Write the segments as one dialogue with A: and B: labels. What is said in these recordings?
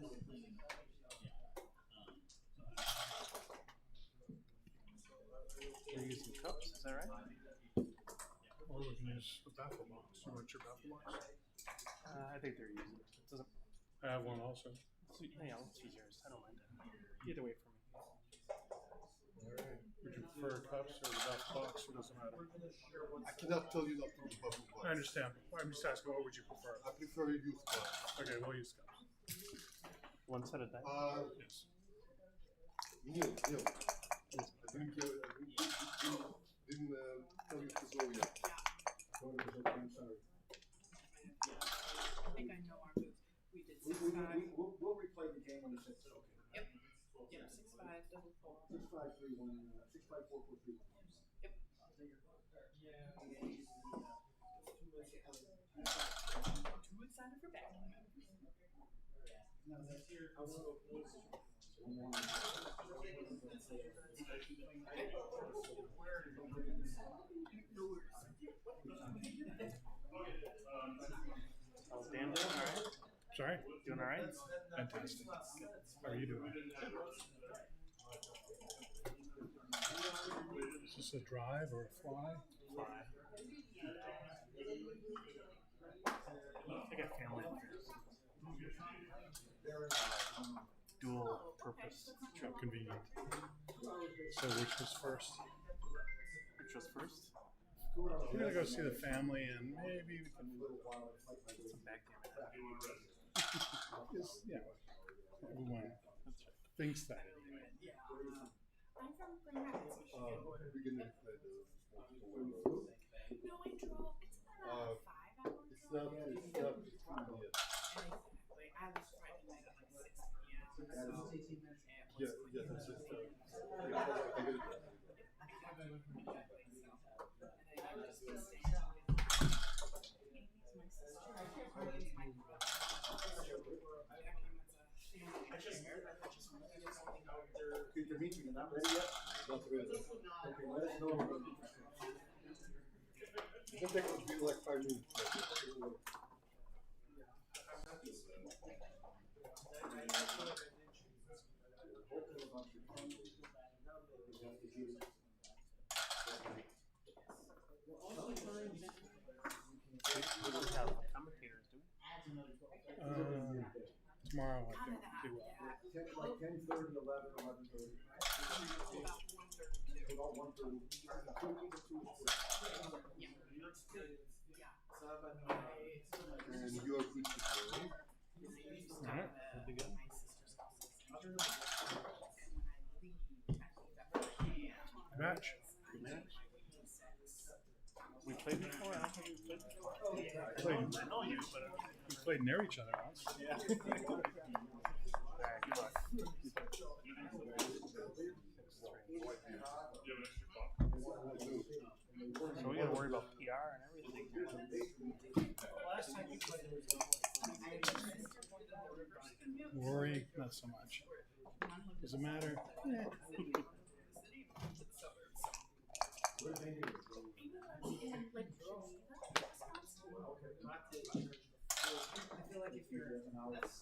A: You're using cups, is that right?
B: Or we can use a baffle box. You want your baffle box?
A: I think they're using it. It doesn't.
B: I have one also.
A: So, yeah, let's use yours. I don't mind. Either way for me.
B: Alright. Would you prefer cups or the baffle box? It doesn't matter.
C: I cannot tell you not to use bubble box.
B: I understand. I'm just asking, what would you prefer?
C: I prefer you use cups.
B: Okay, we'll use cups.
A: One set of that.
B: Yes.
C: Neil. I didn't tell you to go yet. I'm sorry.
D: I think I know our moves. We did 6-5.
E: We'll replay the game when it's okay.
D: Yep. Yep. 6-5, double 4.
E: 6-5, 3-1, 6-5, 4, 4, 3.
D: Yep. Too excited for backgammon.
A: How's Dan doing? All right.
B: Sorry?
A: Doing all right?
B: Fantastic. How are you doing? Is this a drive or a fly?
A: Fly. I got family affairs. Dual purpose.
B: How convenient. So which was first?
A: Which was first?
B: We're gonna go see the family and maybe we can
A: Some backgammon.
B: just, everyone thinks that anyway.
D: I'm from Grand Rapids, Michigan.
C: We're gonna play the
D: No, I drove. It's about a 5-hour
C: It's
D: drive.
C: not yet.
D: Exactly. I was Friday night at like 6 p.m.
C: Yes, it's just I get it.
E: Okay, Dimitri, you're not ready yet?
C: Not really.
E: Okay, let us know.
C: It's gonna take us like 5 minutes.
A: We don't have commentators, do we?
B: Tomorrow I
D: Kind
B: think
D: of that,
B: they will.
D: yeah.
E: Like 10:30, 11, 11:30.
D: About 1:32.
E: About 1:30.
D: Yeah.
C: And you are good to go.
B: Alright.
A: That'd be good.
D: My sister's house is in Germany. And when I leave, I leave that way.
B: Match.
A: Good match. We played before? I don't think we played before.
B: Played,
A: I know you, but
B: we played near each other once.
A: yeah. All right, good luck. So we gotta worry about PR and everything.
E: Last time you played, there was
B: Worry, not so much. Does it matter? Yeah.
E: I feel like if you're an hour, it was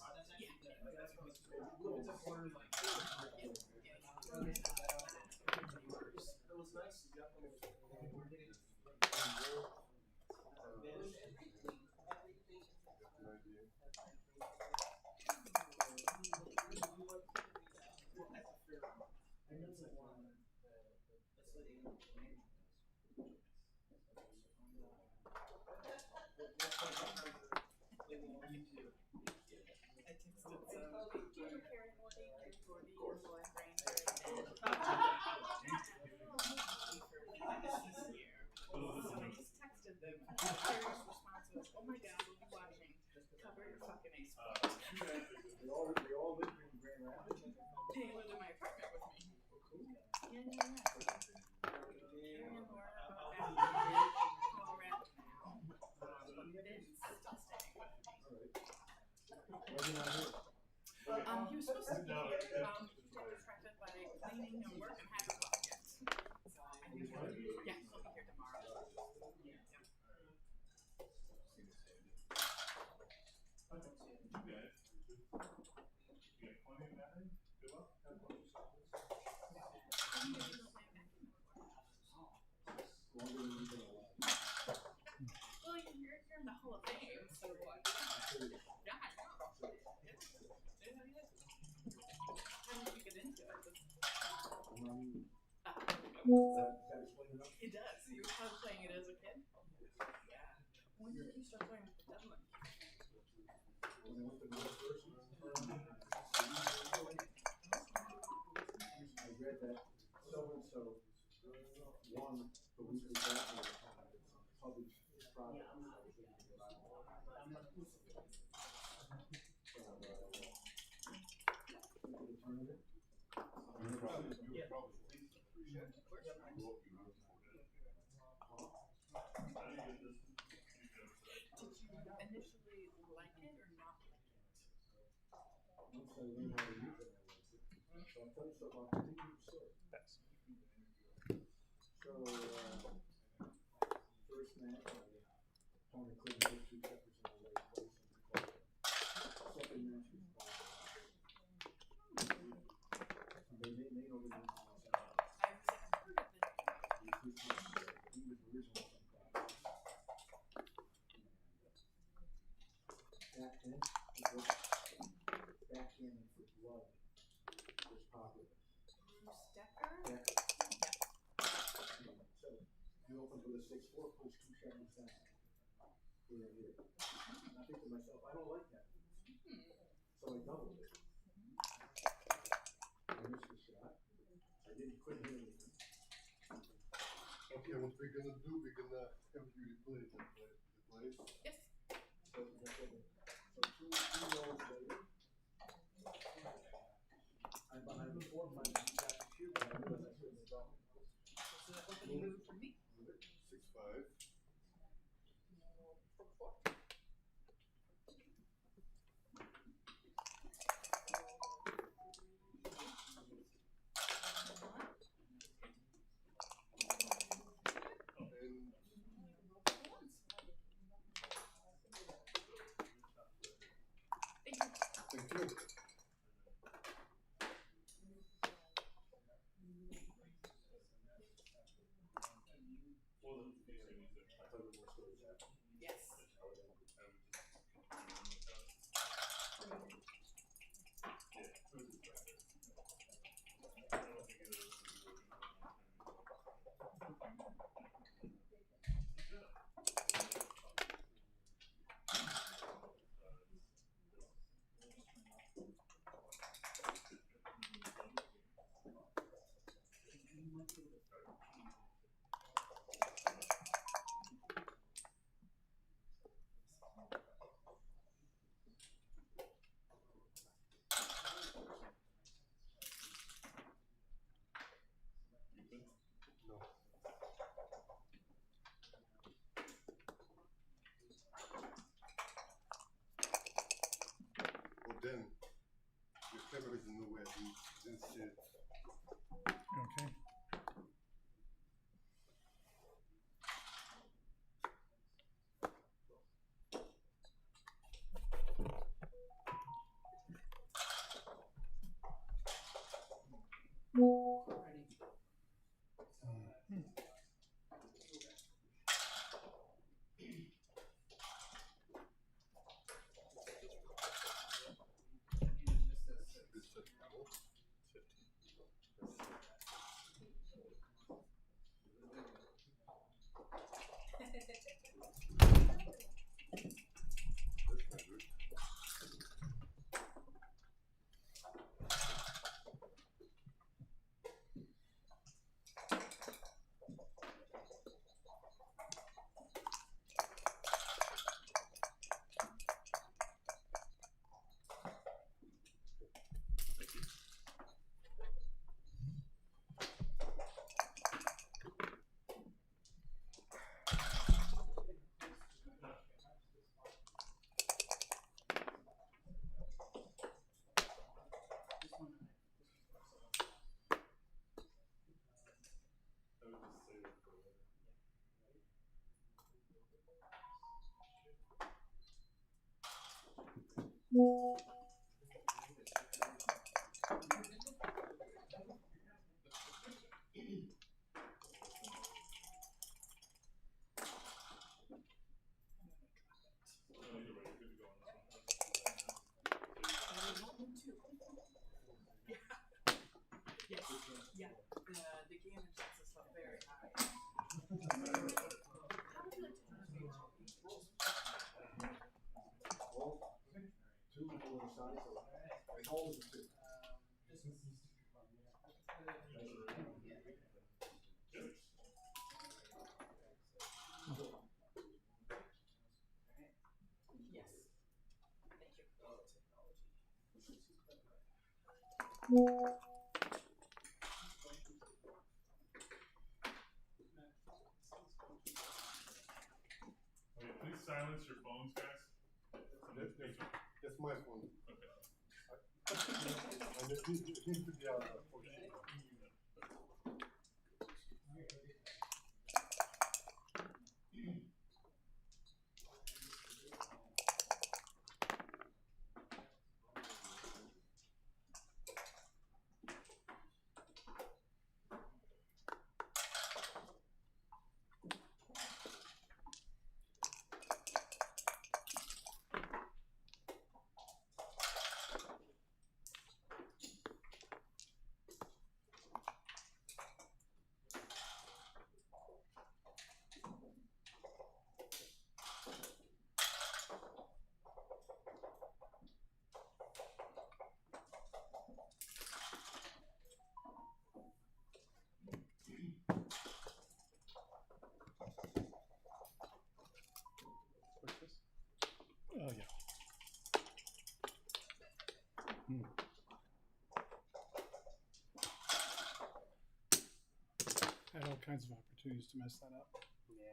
E: nice.
D: Oh my God, we'll be watching. Cover your fucking ace.
E: They all live in Grand Rapids.
D: They lived in my apartment with me. Yeah. Karen, Laura, Colorado now. Vince still staying with me. He was supposed to be here. He got distracted by cleaning and work and hadn't left yet. So I think he'll be here tomorrow.
E: Longer than you've been alive.
D: Well, you're in the Hall of Fame, so what? Yeah, I know. How did you get into it?
E: That explain enough?
D: It does. You were probably playing it as a kid? Yeah. When did you start playing with the Devlin?
E: When I went to Madison, I read that so-and-so won the weekly Backgammon published product. Tournament.
C: You probably
D: Did you initially like it or not like it?
E: Once I learned how to use it, I liked it. So I'll tell you something. I'll continue the story. So, first match, opponent couldn't hit 2 checkers in the right place, and we called it second match was they know the name of myself.
D: I've heard of the name.
E: He was originally from Providence. Back then, backgammon for blood was popular.
D: Bruce Decker?
E: Yeah. So you open with a 6-4, push 2 checkers down. Here and here. I think to myself, I don't like that. So I doubled it. I missed the shot. I couldn't hit anything.
C: Okay, what we're gonna do, we're gonna have you replay the place.
D: Yes.
E: So 2 rolls later, I'm behind the 4, my got the shoe, but I realized I shouldn't have doubled.
D: So that opening move for me?
C: 6-5. Thank you.
D: Yes.
C: No. Well then, your camera is nowhere, you didn't see it.
B: Okay.
C: This set now. 15. That's not good.
E: size, or how old is it?
D: Yes. Thank you.
B: Okay, please silence your phones, guys.
C: That's my phone.
B: Okay.
C: And it needs to be out for sure.
B: What's this? Oh, yeah. I had all kinds of opportunities to mess that up.
A: Yeah.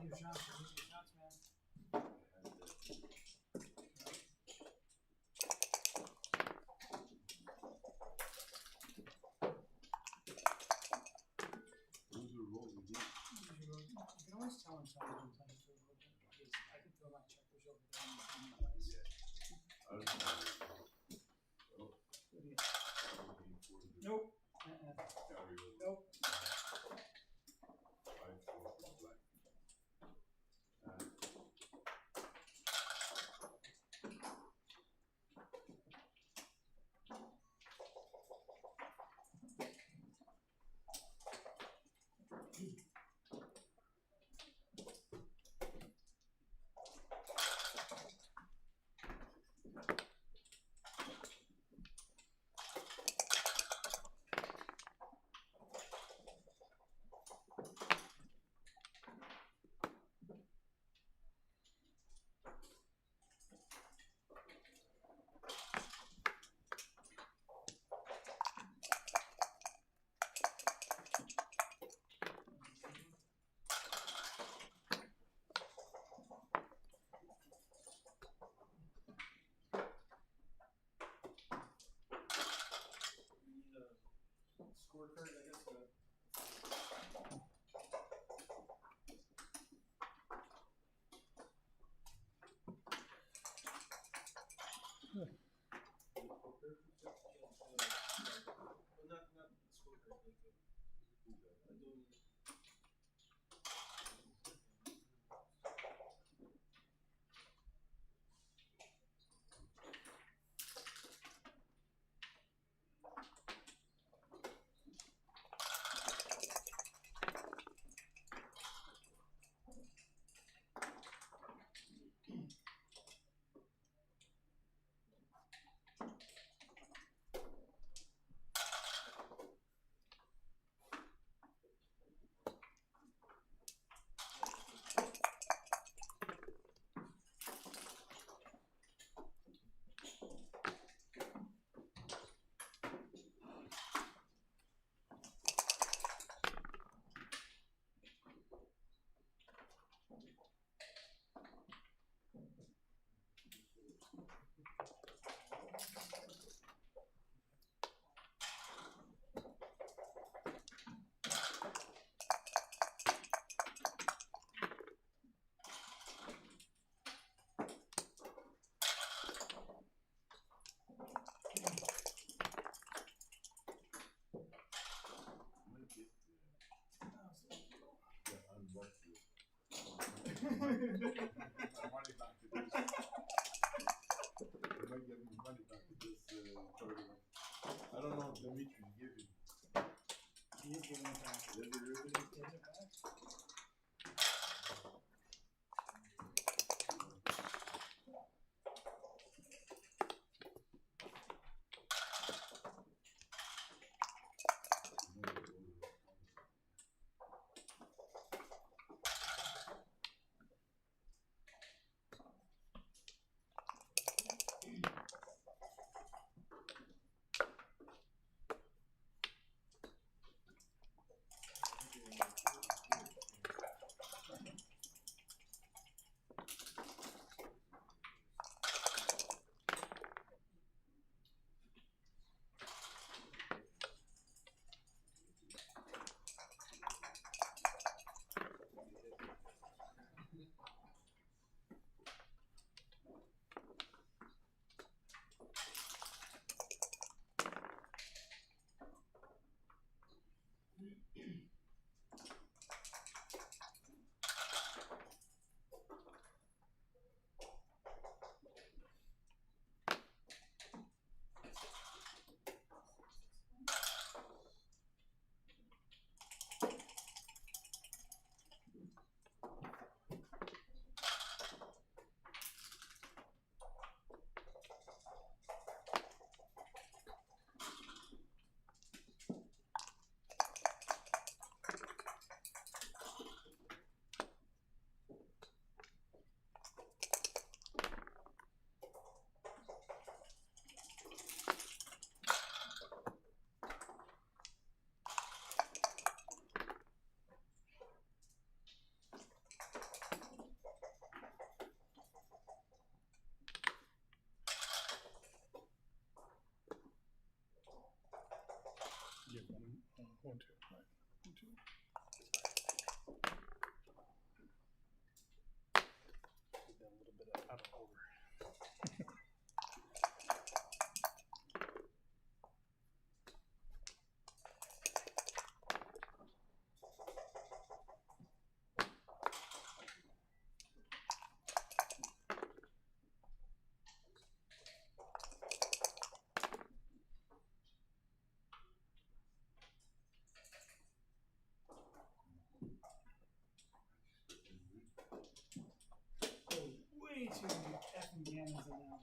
F: Your shots, man. You can always tell when someone's been playing for a little bit because I can feel my checkers over there in the same place. Nope. Nope.
E: Scorecard, I guess.
C: I don't know if Dimitri's giving.
F: He is giving it back.
C: Is it really?
F: He's giving it back.
B: 1, 2, right. 1, 2. Did that a little bit out of order.
F: Way too many effing gammons in that one.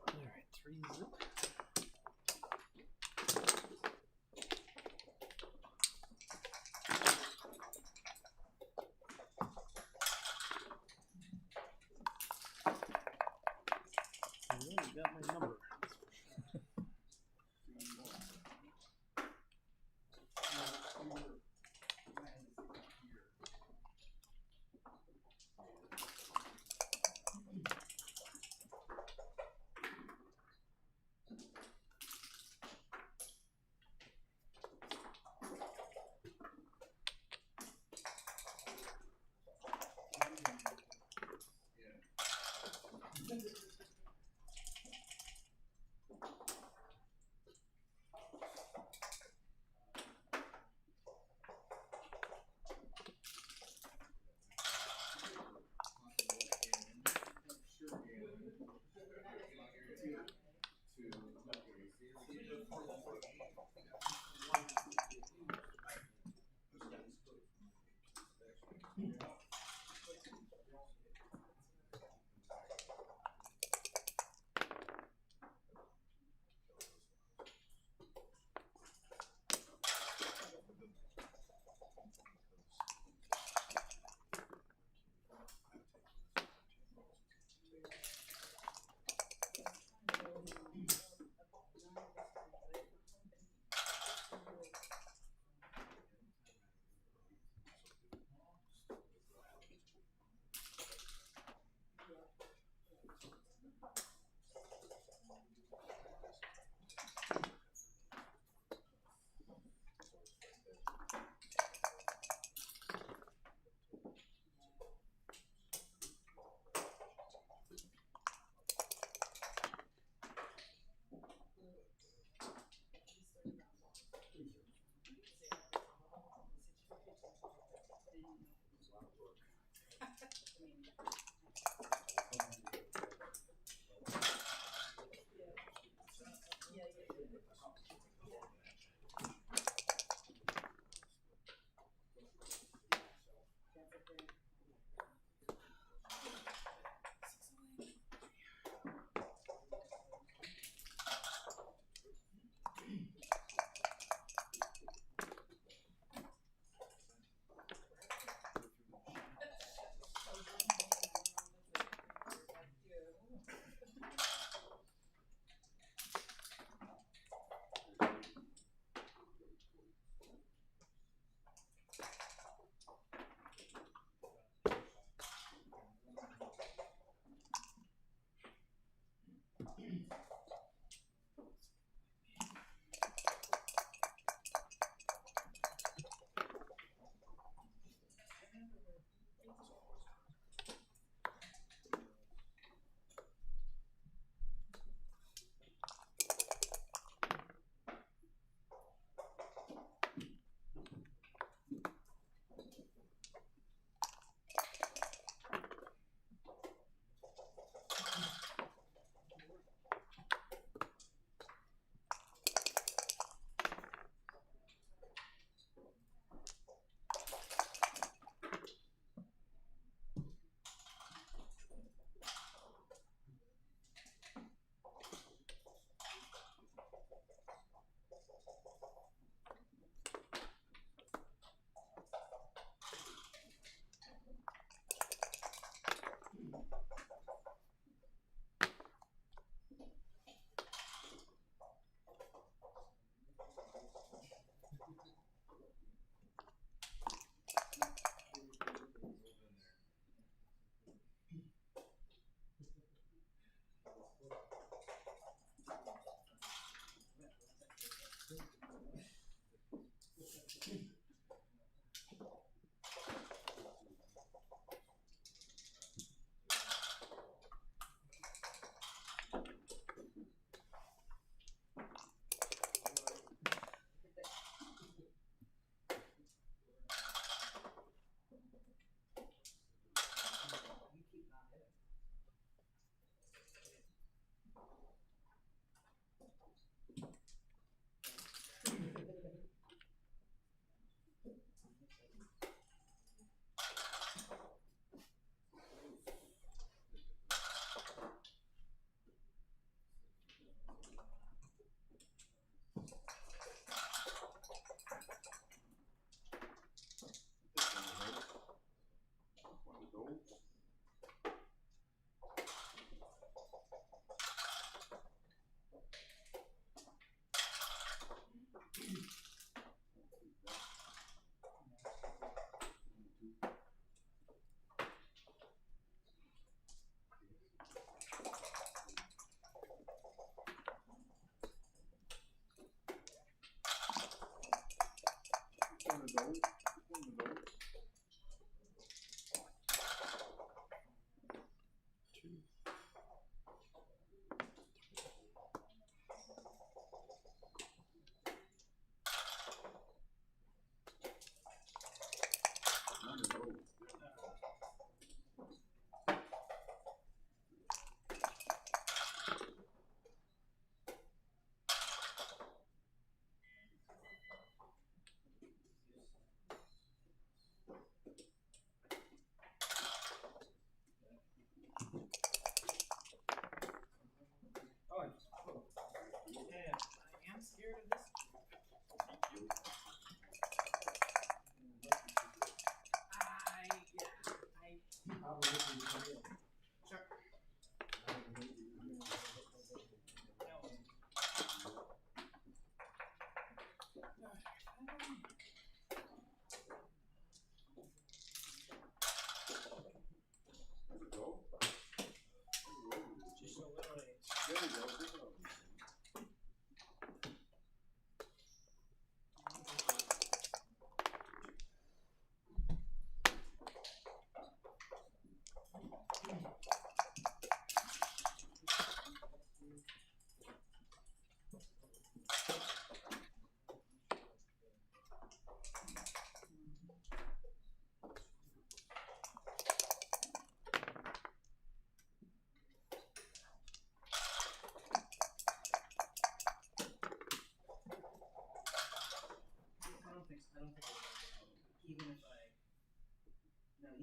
F: Alright, 3-0. You got my number.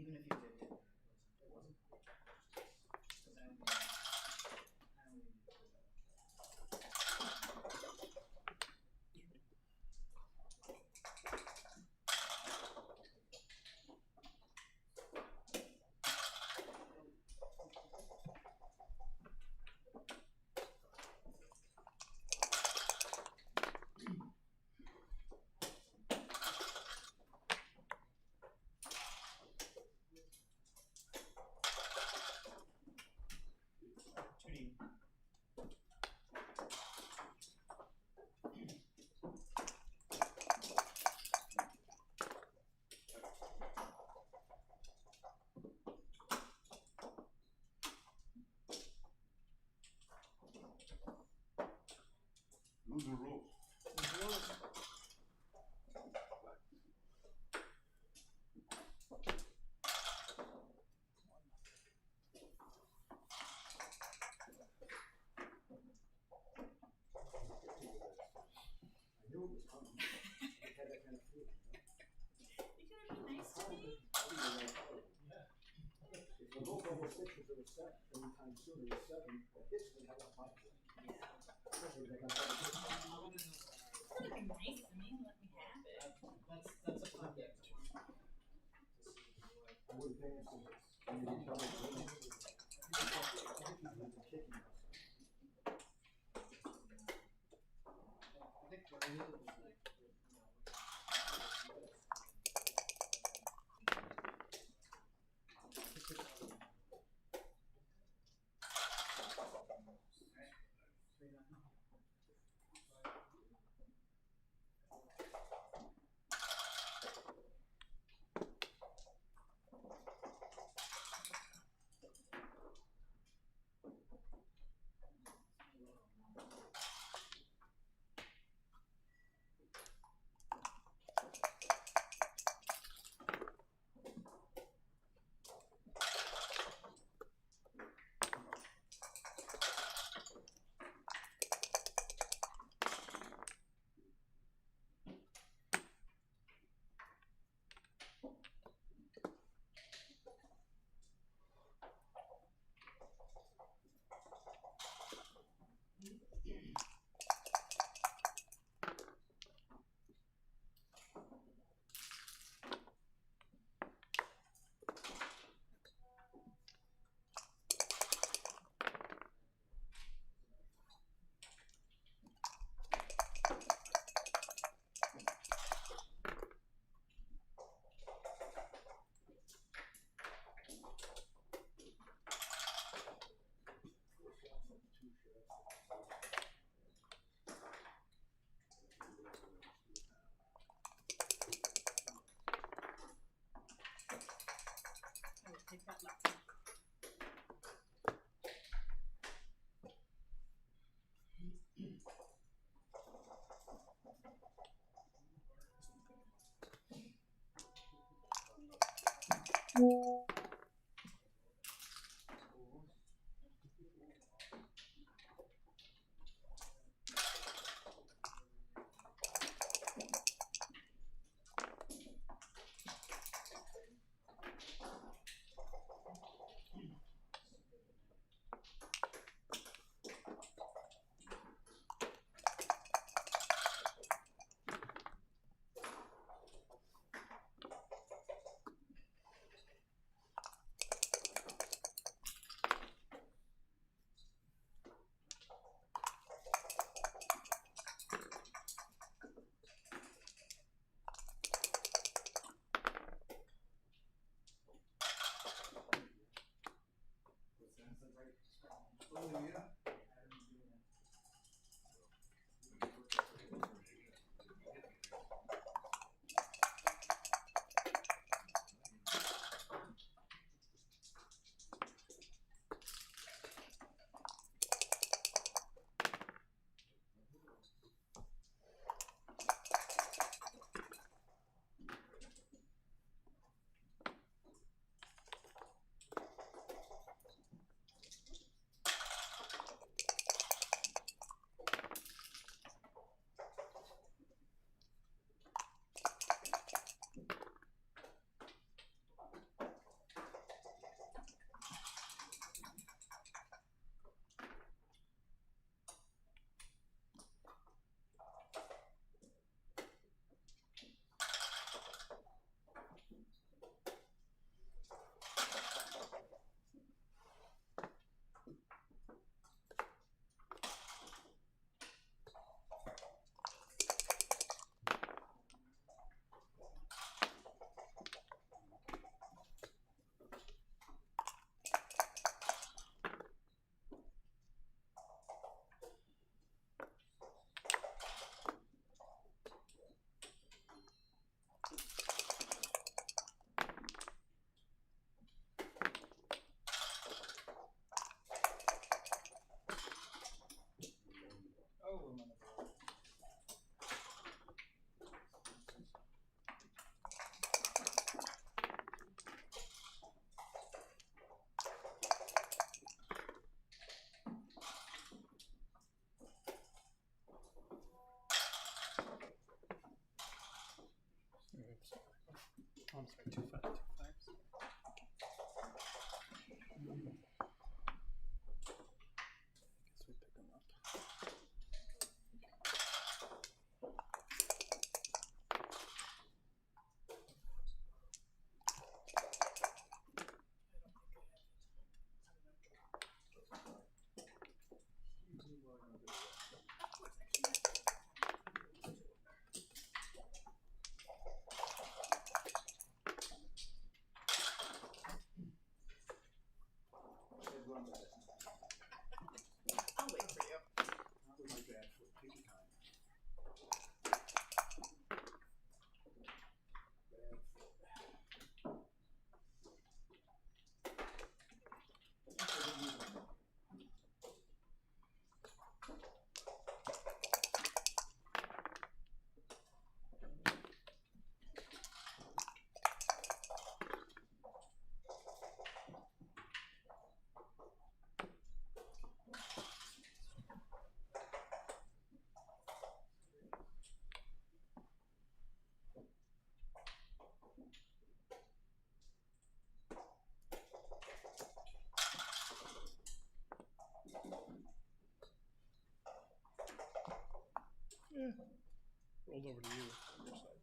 F: even if you did it, it wasn't because I only needed to Judy.
C: Losing rules.
E: I knew it was coming. I had that kind of feeling, you know?
D: You gonna be nice to me?
E: I was like, oh, if we go for almost 6 or 7 anytime soon, it was 7, the hits would have a fight. Especially if they got that hit.
D: You're gonna be nice to me and let me have it.
F: That's a fun game.
E: I wouldn't pay him so much. I mean, he doubled the win. I think he's been kicking us.
F: I think the real was like,
D: I would take that left.
A: I'm sorry, 2 5 2 5. Guess we pick them up.
D: I'll wait for you.
E: Not with my bad foot. Take your time. Bad foot.
B: Yeah. Rolled over to you. On your side.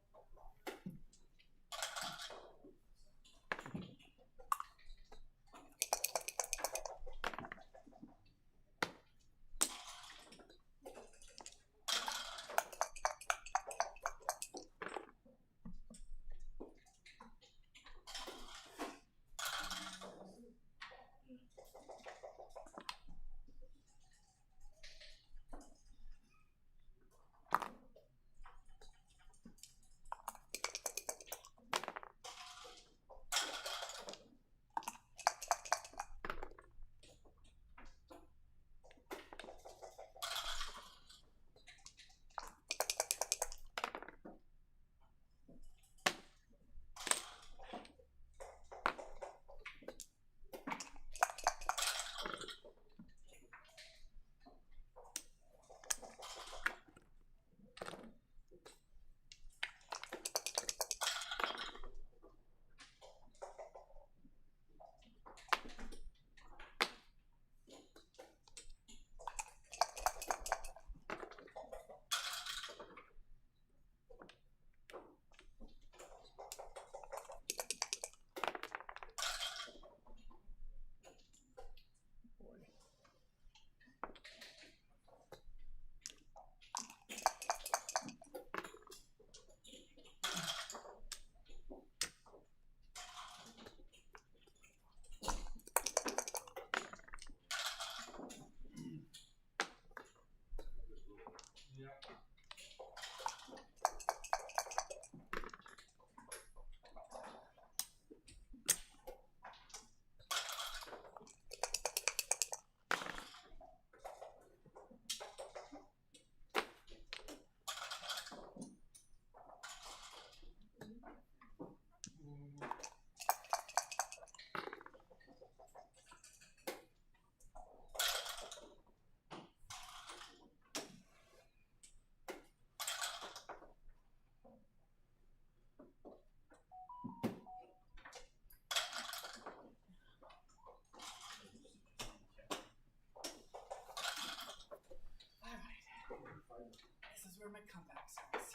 D: This is where my comeback starts.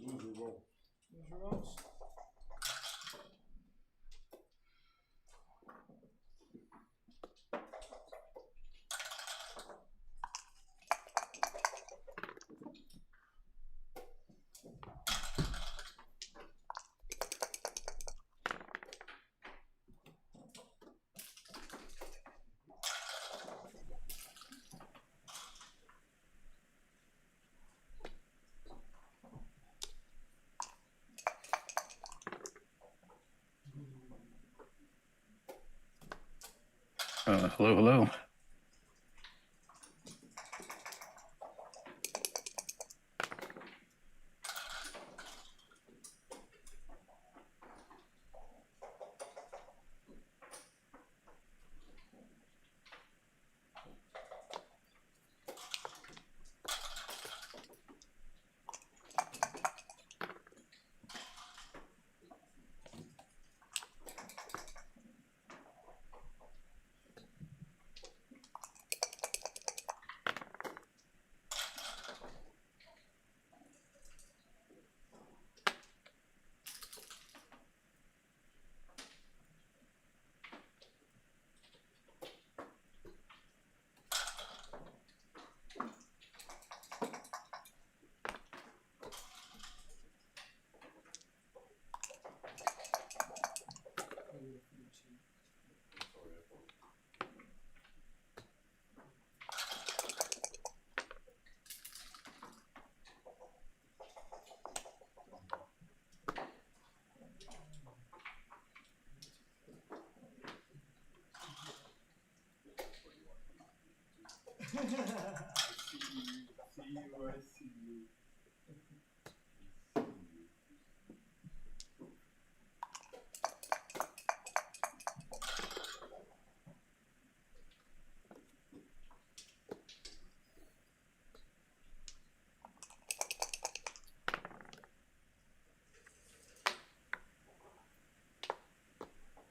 C: Lose your roll.
B: Use your rolls.
G: Hello, hello.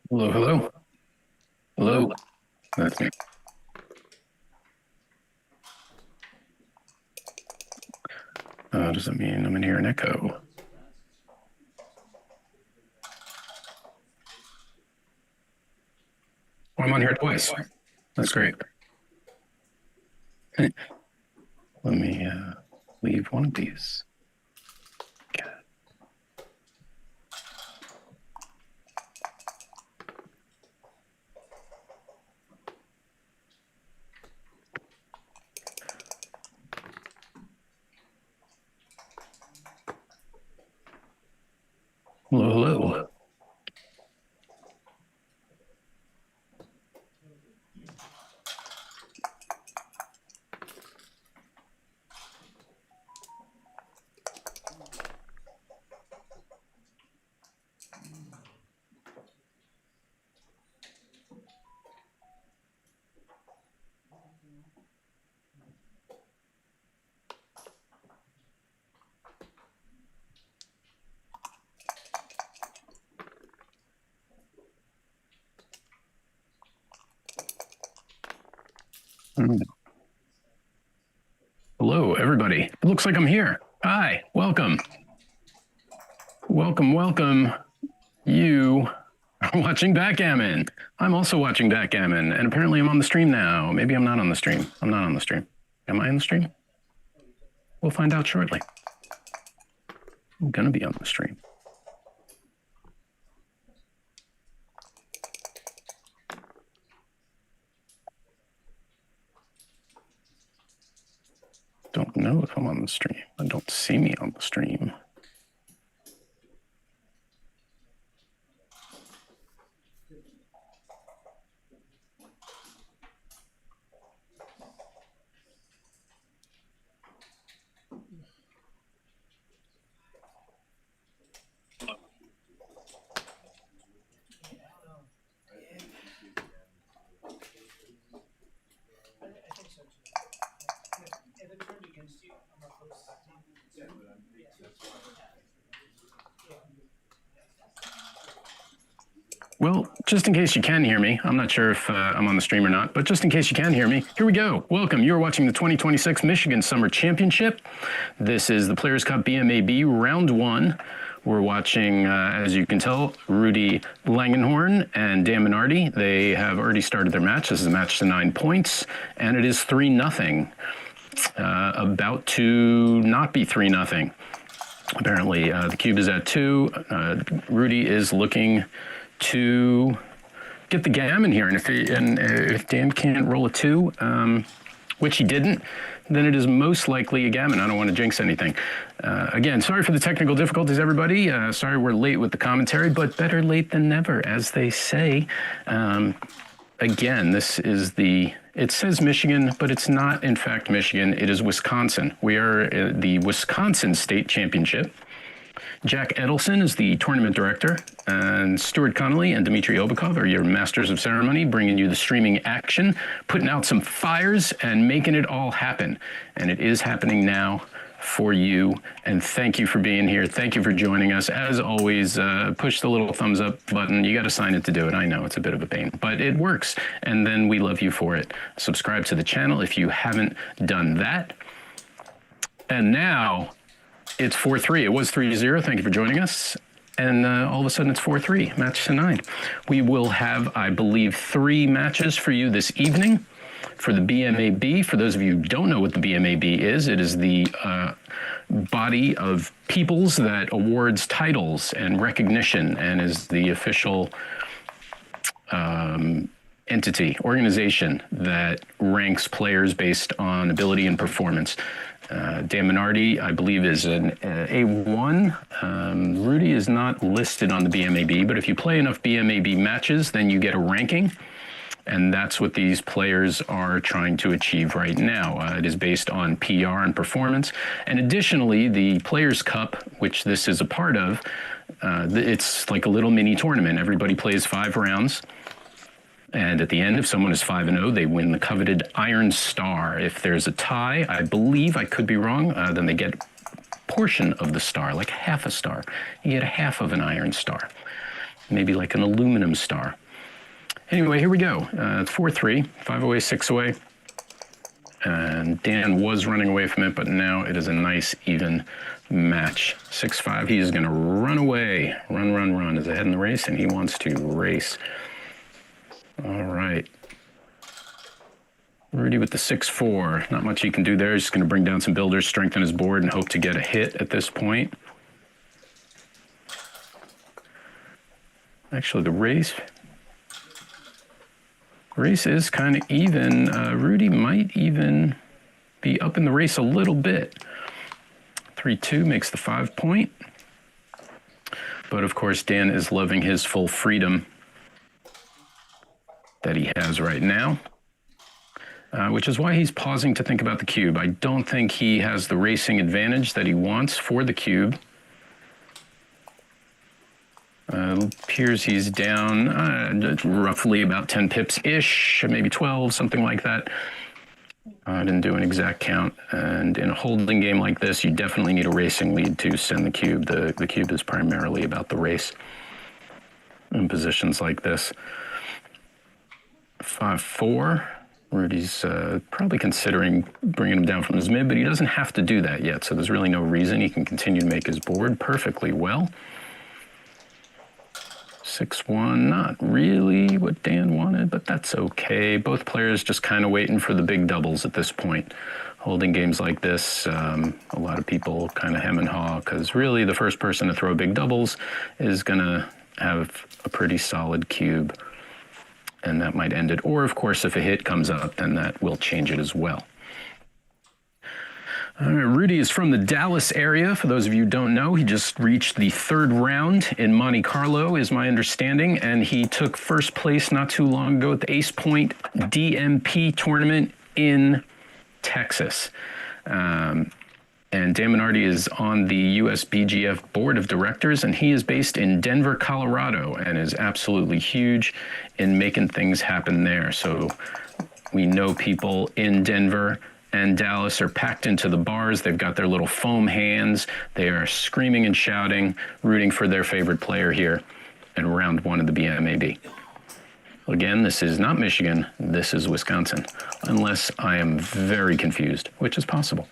G: Hello, hello. Hello. That's me. Does that mean I'm in here an echo? Oh, I'm on here twice. That's great. Let me leave one of these. Okay. Hello, hello. Hello, everybody. It looks like I'm here. Hi, welcome. Welcome, welcome. You are watching Backgammon. I'm also watching Backgammon, and apparently I'm on the stream now. Maybe I'm not on the stream. I'm not on the stream. Am I on the stream? We'll find out shortly. I'm gonna be on the stream. Don't know if I'm on the stream. I don't see me on the stream.
F: I think so too. If it turned against you, I'm opposed to that team. Yeah, but that's why.
G: Well, just in case you can hear me, I'm not sure if I'm on the stream or not, but just in case you can hear me, here we go. Welcome. You're watching the 2026 Michigan Summer Championship. This is the Players' Cup BMAB Round 1. We're watching, as you can tell, Rudy Langenhorn and Dan Minardi. They have already started their match. This is a match to 9 points, and it is 3-0. About to not be 3-0. Apparently, the cube is at 2. Rudy is looking to get the gammon here, and if Dan can't roll a 2, which he didn't, then it is most likely a gammon. I don't want to jinx anything. Again, sorry for the technical difficulties, everybody. Sorry we're late with the commentary, but better late than never, as they say. again, this is it says Michigan, but it's not in fact Michigan. It is Wisconsin. We are at the Wisconsin State Championship. Jack Edelson is the tournament director, and Stuart Connolly and Dmitry Obakov are your masters of ceremony, bringing you the streaming action, putting out some fires, and making it all happen. And it is happening now for you, and thank you for being here. Thank you for joining us. As always, push the little thumbs up button. You got to sign it to do it. I know it's a bit of a pain, but it works, and then we love you for it. Subscribe to the channel if you haven't done that. And now it's 4-3. It was 3-0. Thank you for joining us. And all of a sudden it's 4-3, match to 9. We will have, I believe, 3 matches for you this evening for the BMAB. For those of you who don't know what the BMAB is, it is the body of peoples that awards titles and recognition and is the official entity, organization that ranks players based on ability and performance. Dan Minardi, I believe, is an A1. Rudy is not listed on the BMAB, but if you play enough BMAB matches, then you get a ranking. And that's what these players are trying to achieve right now. It is based on PR and performance. And additionally, the Players' Cup, which this is a part of, it's like a little mini tournament. Everybody plays 5 rounds. And at the end, if someone is 5-0, they win the coveted Iron Star. If there's a tie, I believe, I could be wrong, then they get a portion of the star, like half a star. You get a half of an Iron Star, maybe like an aluminum star. Anyway, here we go. It's 4-3, 5 away, 6 away. And Dan was running away from it, but now it is a nice, even match. 6-5, he is going to run away. Run is ahead in the race, and he wants to race. All right. Rudy with the 6-4. Not much he can do there. He's just going to bring down some builders, strengthen his board, and hope to get a hit at this point. Actually, the race is kind of even. Rudy might even be up in the race a little bit. 3-2 makes the 5 point. But, of course, Dan is loving his full freedom that he has right now, which is why he's pausing to think about the cube. I don't think he has the racing advantage that he wants for the cube. Appears he's down roughly about 10 pips-ish, maybe 12, something like that. I didn't do an exact count. And in a holding game like this, you definitely need a racing lead to send the cube. The cube is primarily about the race in positions like this. 5-4. Rudy's probably considering bringing him down from his mid, but he doesn't have to do that yet, so there's really no reason. He can continue to make his board perfectly well. 6-1, not really what Dan wanted, but that's okay. Both players just kind of waiting for the big doubles at this point. Holding games like this, a lot of people kind of hem and haw, because really the first person to throw big doubles is going to have a pretty solid cube. And that might end it. Or, of course, if a hit comes up, then that will change it as well. All right, Rudy is from the Dallas area. For those of you who don't know, he just reached the 3rd round in Monte Carlo, is my understanding. And he took first place not too long ago at the Ace Point DMP tournament in Texas. And Dan Minardi is on the USBGF Board of Directors, and he is based in Denver, Colorado, and is absolutely huge in making things happen there. So we know people in Denver and Dallas are packed into the bars. They've got their little foam hands. They are screaming and shouting, rooting for their favorite player here in round 1 of the BMAB. Again, this is not Michigan. This is Wisconsin, unless I am very confused, which is possible.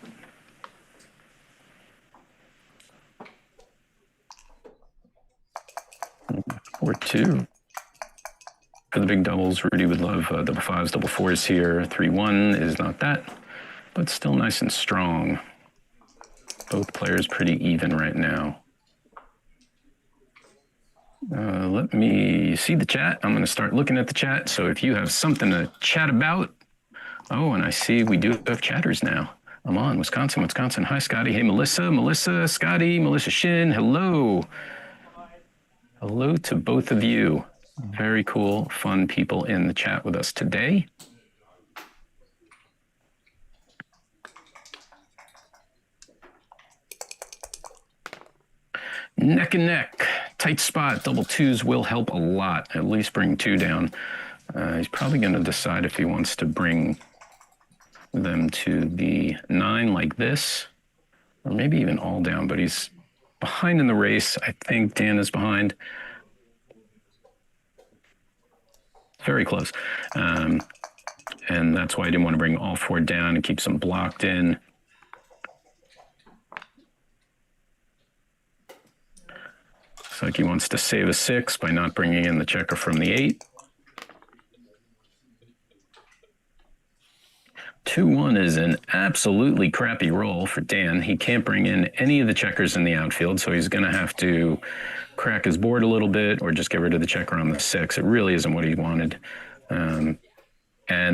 G: 4-2. For the big doubles, Rudy would love double 5s, double 4s here. 3-1 is not that, but still nice and strong. Both players pretty even right now. Let me see the chat. I'm going to start looking at the chat. So if you have something to chat about. Oh, and I see we do have chatters now. I'm on Wisconsin. Hi, Scotty. Hey, Melissa, Scotty, Melissa Shin. Hello. Hello to both of you. Very cool, fun people in the chat with us today. Neck and neck, tight spot, double twos will help a lot, at least bring 2 down. He's probably going to decide if he wants to bring them to the 9 like this, or maybe even all down, but he's behind in the race. I think Dan is behind. Very close. And that's why I didn't want to bring all 4 down and keep some blocked in. Looks like he wants to save a 6 by not bringing in the checker from the 8. 2-1 is an absolutely crappy roll for Dan. He can't bring in any of the checkers in the outfield, so he's going to have to crack his board a little bit or just get rid of the checker on the 6. It really isn't what he wanted. And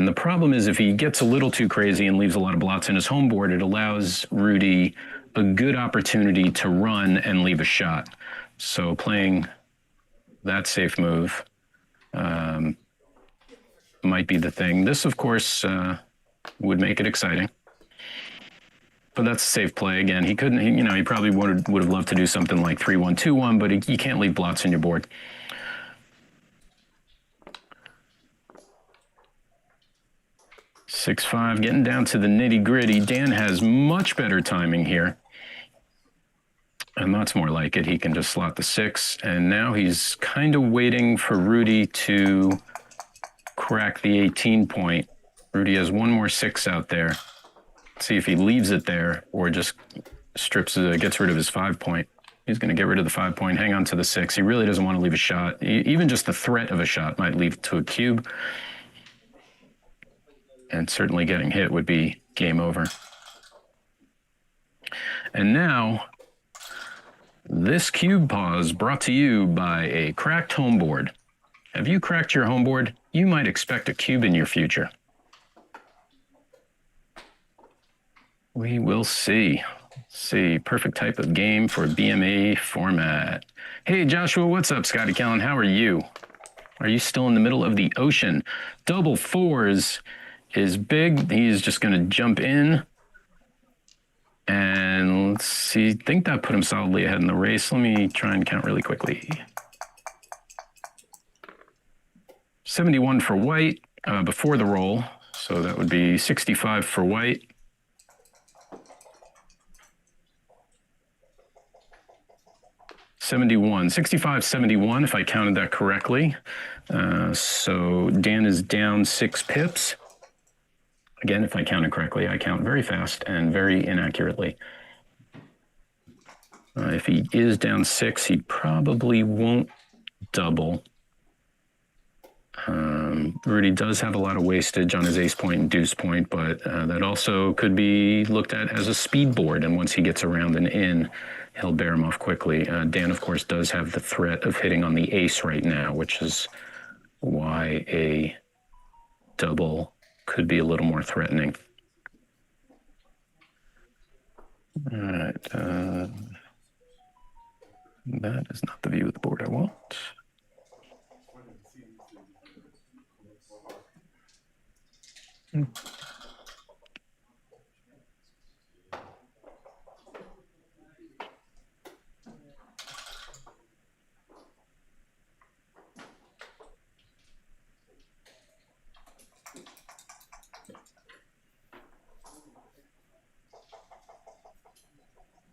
G: the problem is if he gets a little too crazy and leaves a lot of blots in his home board, it allows Rudy a good opportunity to run and leave a shot. So playing that safe move might be the thing. This, of course, would make it exciting. But that's a safe play. Again, he couldn't, he probably would have loved to do something like 3-1, 2-1, but you can't leave blots in your board. Six-5, getting down to the nitty-gritty. Dan has much better timing here. And that's more like it. He can just slot the 6. And now he's kind of waiting for Rudy to crack the 18 point. Rudy has one more 6 out there. See if he leaves it there or just gets rid of his 5 point. He's going to get rid of the 5 point, hang on to the 6. He really doesn't want to leave a shot. Even just the threat of a shot might lead to a cube. And certainly getting hit would be game over. And now, this cube pause brought to you by a cracked home board. Have you cracked your home board? You might expect a cube in your future. We will see. See, perfect type of game for BMA format. Hey, Joshua, what's up, Scotty Callan? How are you? Are you still in the middle of the ocean? Double 4s is big. He's just going to jump in. And let's see, I think that put him solidly ahead in the race. Let me try and count really quickly. 71 for white before the roll. So that would be 65 for white. 71, 65, 71, if I counted that correctly. So Dan is down 6 pips. Again, if I counted correctly, I count very fast and very inaccurately. If he is down 6, he probably won't double. Rudy does have a lot of wastage on his ace point and deuce point, but that also could be looked at as a speed board. And once he gets around and in, he'll bear him off quickly. Dan, of course, does have the threat of hitting on the ace right now, which is why a double could be a little more threatening. All right. That is not the view of the board I want.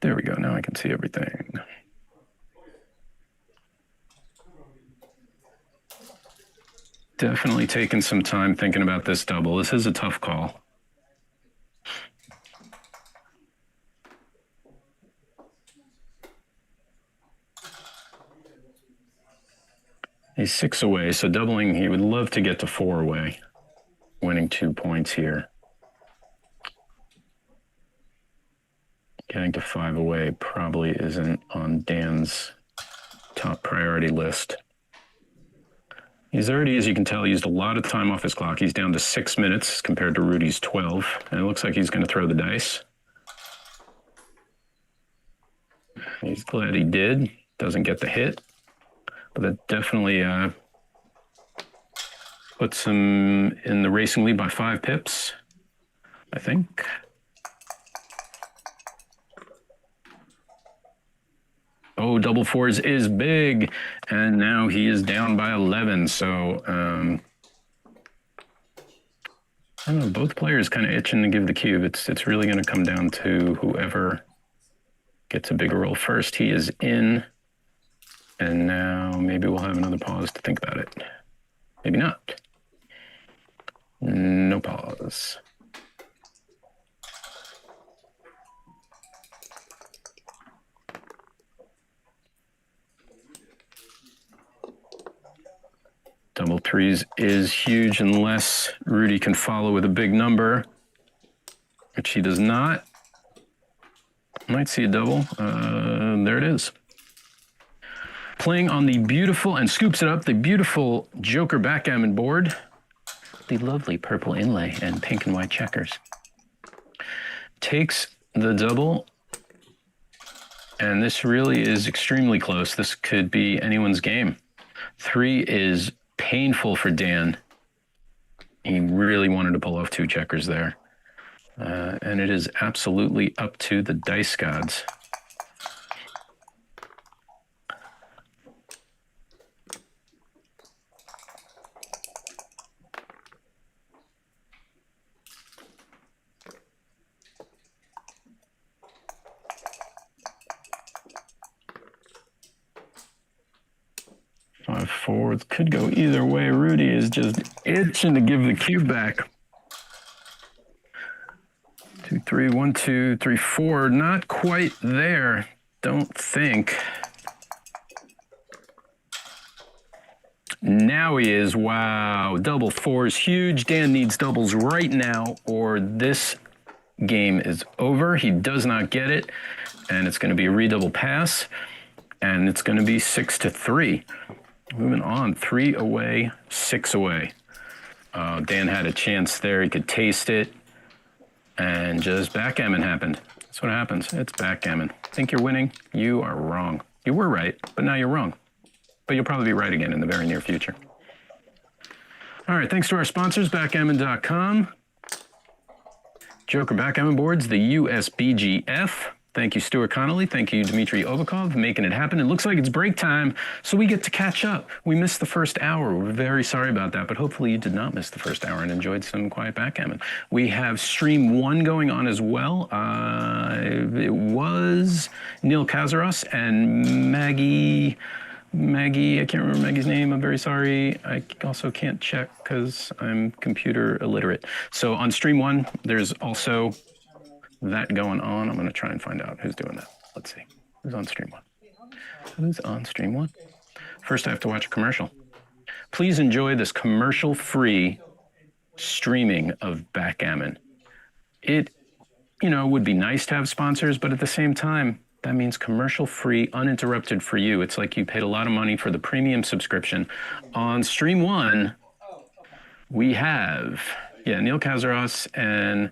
G: There we go. Now I can see everything. Definitely taking some time thinking about this double. This is a tough call. He's 6 away, so doubling, he would love to get to 4 away, winning 2 points here. Getting to 5 away probably isn't on Dan's top priority list. He's already, as you can tell, used a lot of time off his clock. He's down to 6 minutes compared to Rudy's 12, and it looks like he's going to throw the dice. He's glad he did. Doesn't get the hit, but that definitely puts him in the racing lead by 5 pips, I think. Oh, double fours is big, and now he is down by 11. So, I don't know, both players kind of itching to give the cube. It's really going to come down to whoever gets a bigger roll first. He is in, and now maybe we'll have another pause to think about it. Maybe not. No pause. Double threes is huge unless Rudy can follow with a big number, which he does not. Might see a double. There it is. Playing on the beautiful, and scoops it up, the beautiful Joker backgammon board. The lovely purple inlay and pink and white checkers. Takes the double, and this really is extremely close. This could be anyone's game. 3 is painful for Dan. He really wanted to pull off 2 checkers there. And it is absolutely up to the dice gods. Five, 4 could go either way. Rudy is just itching to give the cube back. 2, 3, 1, 2, 3, 4. Not quite there, don't think. Now he is. Wow. Double 4 is huge. Dan needs doubles right now, or this game is over. He does not get it, and it's going to be a redouble pass, and it's going to be 6-3. Moving on, 3 away, 6 away. Dan had a chance there. He could taste it. And just backgammon happened. That's what happens. It's backgammon. Think you're winning? You are wrong. You were right, but now you're wrong. But you'll probably be right again in the very near future. All right, thanks to our sponsors, backgammon.com. Joker Backgammon Boards, the USBGF. Thank you, Stuart Connolly. Thank you, Dmitry Ovakov, making it happen. It looks like it's break time, so we get to catch up. We missed the first hour. We're very sorry about that, but hopefully you did not miss the first hour and enjoyed some quiet backgammon. We have stream 1 going on as well. It was Neil Kazaros and Maggie, I can't remember Maggie's name. I'm very sorry. I also can't check because I'm computer illiterate. So on stream 1, there's also that going on. I'm going to try and find out who's doing that. Let's see. Who's on stream 1? Who's on stream 1? First, I have to watch a commercial. Please enjoy this commercial-free streaming of backgammon. It, would be nice to have sponsors, but at the same time, that means commercial-free, uninterrupted for you. It's like you paid a lot of money for the premium subscription. On stream 1, we have, Neil Kazaros and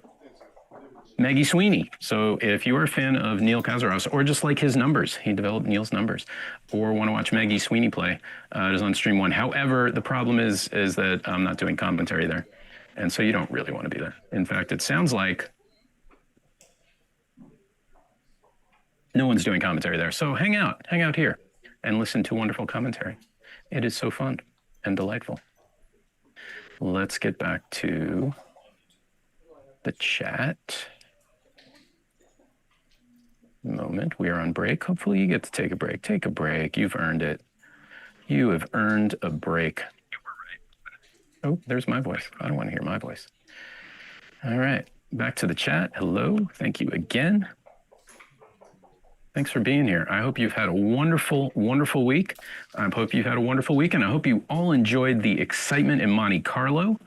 G: Maggie Sweeney. So if you are a fan of Neil Kazaros, or just like his numbers, he developed Neil's numbers, or want to watch Maggie Sweeney play, it is on stream 1. However, the problem is that I'm not doing commentary there. And so you don't really want to be there. In fact, it sounds like no one's doing commentary there. So hang out here and listen to wonderful commentary. It is so fun and delightful. Let's get back to the chat. Moment. We are on break. Hopefully you get to take a break. Take a break. You've earned it. You have earned a break. Oh, there's my voice. I don't want to hear my voice. All right. Back to the chat. Hello. Thank you again. Thanks for being here. I hope you've had a wonderful, wonderful week. I hope you've had a wonderful week, and I hope you all enjoyed the excitement in Monte Carlo.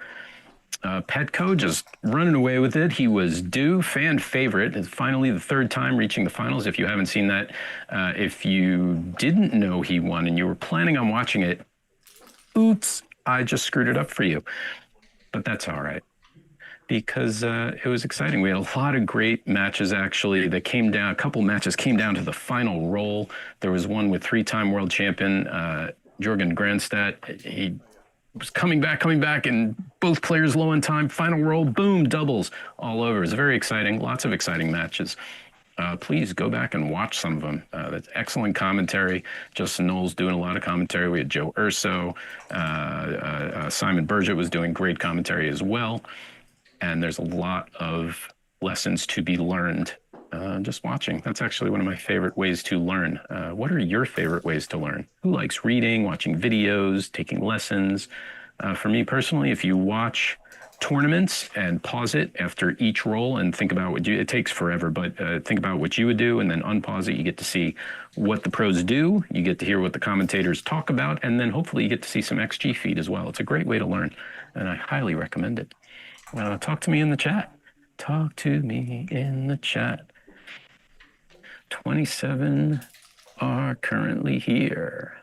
G: Petco just running away with it. He was due, fan favorite. It's finally the 3rd time reaching the finals. If you haven't seen that, if you didn't know he won and you were planning on watching it, oops, I just screwed it up for you. But that's all right, because it was exciting. We had a lot of great matches, actually, that came down. A couple matches came down to the final roll. There was one with 3-time world champion Jorgen Granstad. He was coming back, and both players low on time. Final roll, boom, doubles all over. It's very exciting. Lots of exciting matches. Please go back and watch some of them. That's excellent commentary. Justin Knowles doing a lot of commentary. We had Joe Urso. Simon Burgett was doing great commentary as well. And there's a lot of lessons to be learned just watching. That's actually one of my favorite ways to learn. What are your favorite ways to learn? Who likes reading, watching videos, taking lessons? For me personally, if you watch tournaments and pause it after each roll and think about what it takes forever, but think about what you would do and then unpause it. You get to see what the pros do. You get to hear what the commentators talk about, and then hopefully you get to see some XG feed as well. It's a great way to learn, and I highly recommend it. Talk to me in the chat. Talk to me in the chat. 27 are currently here.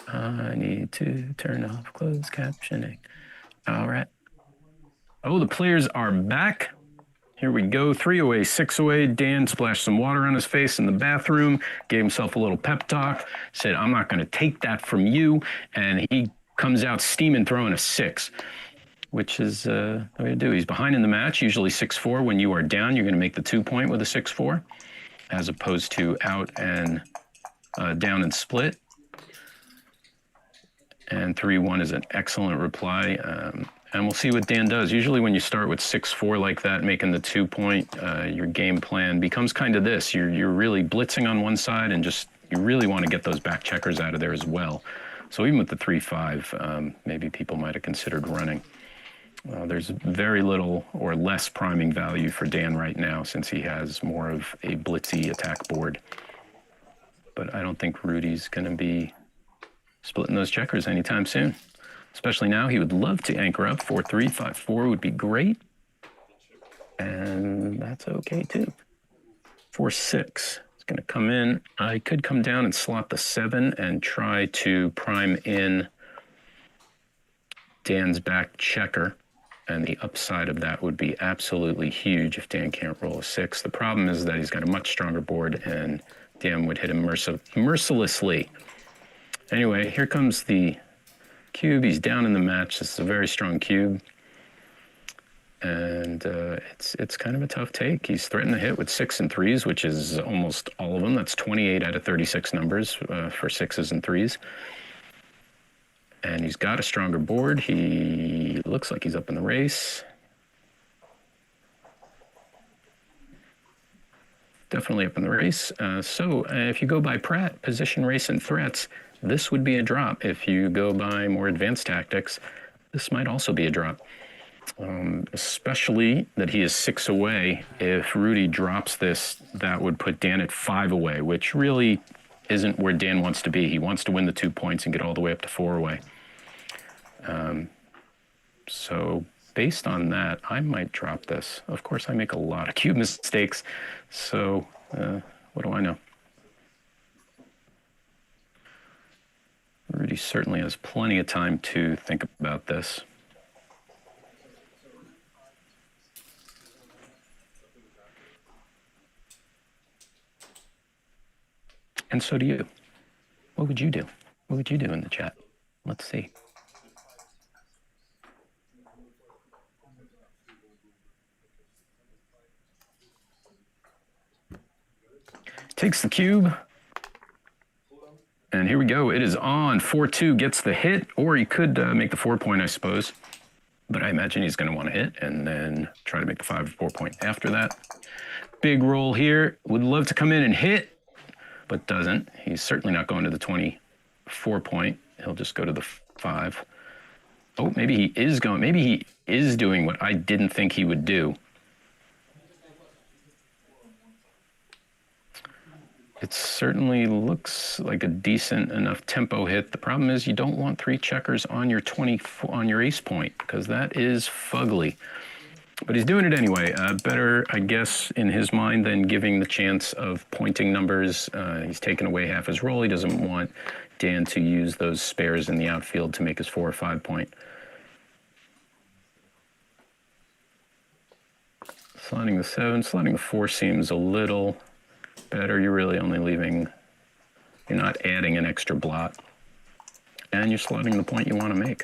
G: I need to turn off closed captioning. All right. Oh, the players are back. Here we go. 3 away, 6 away. Dan splashed some water on his face in the bathroom, gave himself a little pep talk, said, I'm not going to take that from you. And he comes out steaming, throwing a 6, which is the way to do. He's behind in the match, usually 6-4. When you are down, you're going to make the 2-point with a 6-4, as opposed to out and down and split. And 3-1 is an excellent reply. And we'll see what Dan does. Usually when you start with 6-4 like that, making the 2-point, your game plan becomes kind of this. You're really blitzing on one side, and just you really want to get those back checkers out of there as well. So even with the 3-5, maybe people might have considered running. There's very little or less priming value for Dan right now, since he has more of a blitzy attack board. But I don't think Rudy's going to be splitting those checkers anytime soon. Especially now, he would love to anchor up. 4-3, 5-4 would be great. And that's okay too. 4-6 is going to come in. I could come down and slot the 7 and try to prime in Dan's back checker. And the upside of that would be absolutely huge if Dan can't roll a 6. The problem is that he's got a much stronger board, and Dan would hit him mercilessly. Anyway, here comes the cube. He's down in the match. This is a very strong cube, and it's kind of a tough take. He's threatened to hit with 6 and 3s, which is almost all of them. That's 28 out of 36 numbers for 6s and 3s. And he's got a stronger board. He looks like he's up in the race. Definitely up in the race. So if you go by Pratt, position, race, and threats, this would be a drop. If you go by more advanced tactics, this might also be a drop. Especially that he is 6 away. If Rudy drops this, that would put Dan at 5 away, which really isn't where Dan wants to be. He wants to win the 2 points and get all the way up to 4 away. So based on that, I might drop this. Of course, I make a lot of cube mistakes, so what do I know? Rudy certainly has plenty of time to think about this. And so do you. What would you do? What would you do in the chat? Let's see. Takes the cube. And here we go. It is on. 4-2 gets the hit, or he could make the 4-point, I suppose. But I imagine he's going to want to hit and then try to make the 5 or 4-point after that. Big roll here. Would love to come in and hit, but doesn't. He's certainly not going to the 24-point. He'll just go to the 5. Oh, maybe he is going. Maybe he is doing what I didn't think he would do. It certainly looks like a decent enough tempo hit. The problem is you don't want 3 checkers on your on your ace point, because that is fugly. But he's doing it anyway. Better, I guess, in his mind than giving the chance of pointing numbers. He's taken away half his roll. He doesn't want Dan to use those spares in the outfield to make his 4 or 5 point. Slotting the 7, slotting the 4 seems a little better. You're really only leaving, you're not adding an extra blot. And you're slotting the point you want to make.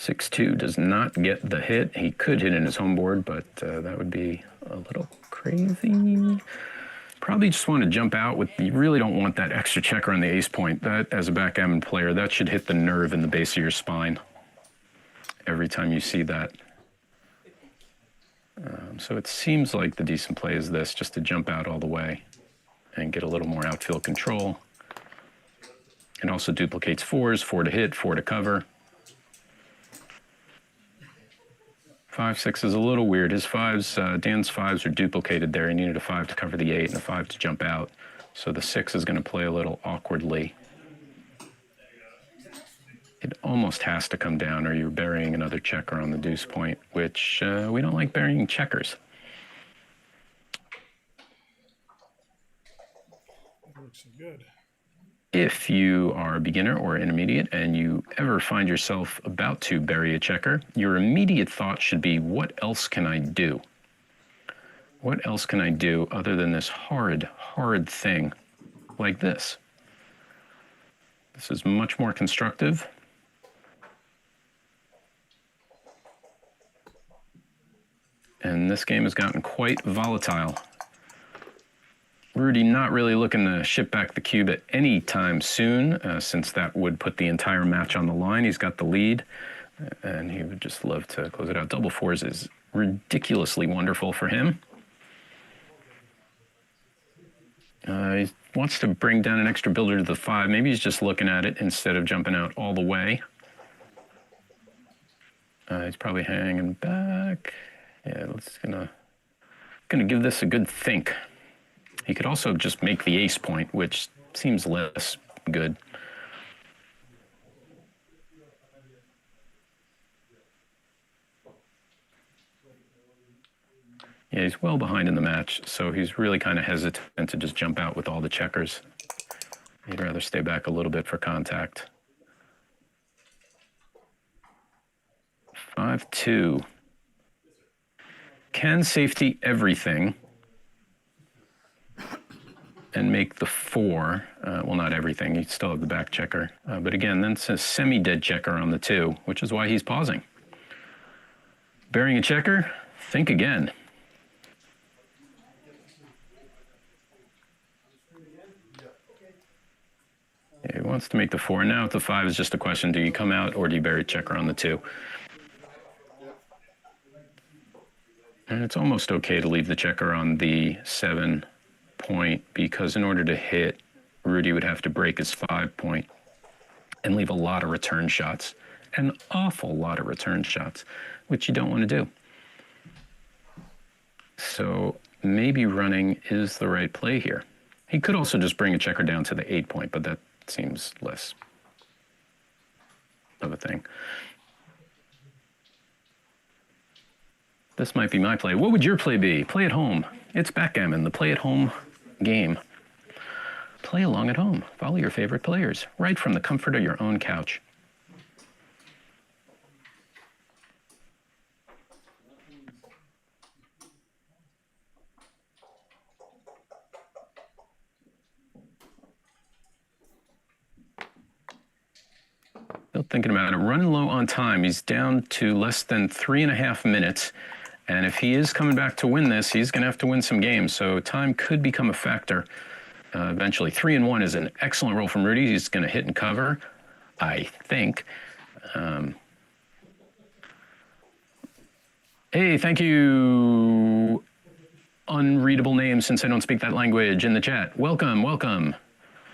G: 6-2 does not get the hit. He could hit in his home board, but that would be a little crazy. Probably just want to jump out with, you really don't want that extra checker on the ace point. That, as a backgammon player, that should hit the nerve in the base of your spine every time you see that. So it seems like the decent play is this, just to jump out all the way and get a little more outfield control. It also duplicates 4s, 4 to hit, 4 to cover. 5-6 is a little weird. His 5s, Dan's 5s are duplicated there. He needed a 5 to cover the 8 and a 5 to jump out. So the 6 is going to play a little awkwardly. It almost has to come down or you're burying another checker on the deuce point, which we don't like burying checkers.
B: Looks good.
G: If you are a beginner or intermediate and you ever find yourself about to bury a checker, your immediate thought should be, what else can I do? What else can I do other than this horrid thing like this? This is much more constructive. And this game has gotten quite volatile. Rudy not really looking to ship back the cube at any time soon, since that would put the entire match on the line. He's got the lead, and he would just love to close it out. Double 4s is ridiculously wonderful for him. He wants to bring down an extra builder to the 5. Maybe he's just looking at it instead of jumping out all the way. He's probably hanging back. Yeah, let's gonna give this a good think. He could also just make the ace point, which seems less good. Yeah, he's well behind in the match, so he's really kind of hesitant to just jump out with all the checkers. He'd rather stay back a little bit for contact. 5-2. Can safety everything and make the 4, well, not everything, you still have the back checker. But again, that's a semi-dead checker on the 2, which is why he's pausing. Burying a checker, think again. Yeah, he wants to make the 4. Now at the 5 is just a question, do you come out or do you bury a checker on the 2? And it's almost okay to leave the checker on the 7 point, because in order to hit, Rudy would have to break his 5 point and leave a lot of return shots, an awful lot of return shots, which you don't want to do. So maybe running is the right play here. He could also just bring a checker down to the 8 point, but that seems less of a thing. This might be my play. What would your play be? Play at home. It's backgammon, the play at home game. Play along at home. Follow your favorite players, right from the comfort of your own couch. Still thinking about it. Running low on time. He's down to less than 3.5 minutes. And if he is coming back to win this, he's going to have to win some games. So time could become a factor eventually. 3-1 is an excellent roll from Rudy. He's going to hit and cover, I think. Hey, thank you. Unreadable name, since I don't speak that language, in the chat. Welcome, welcome.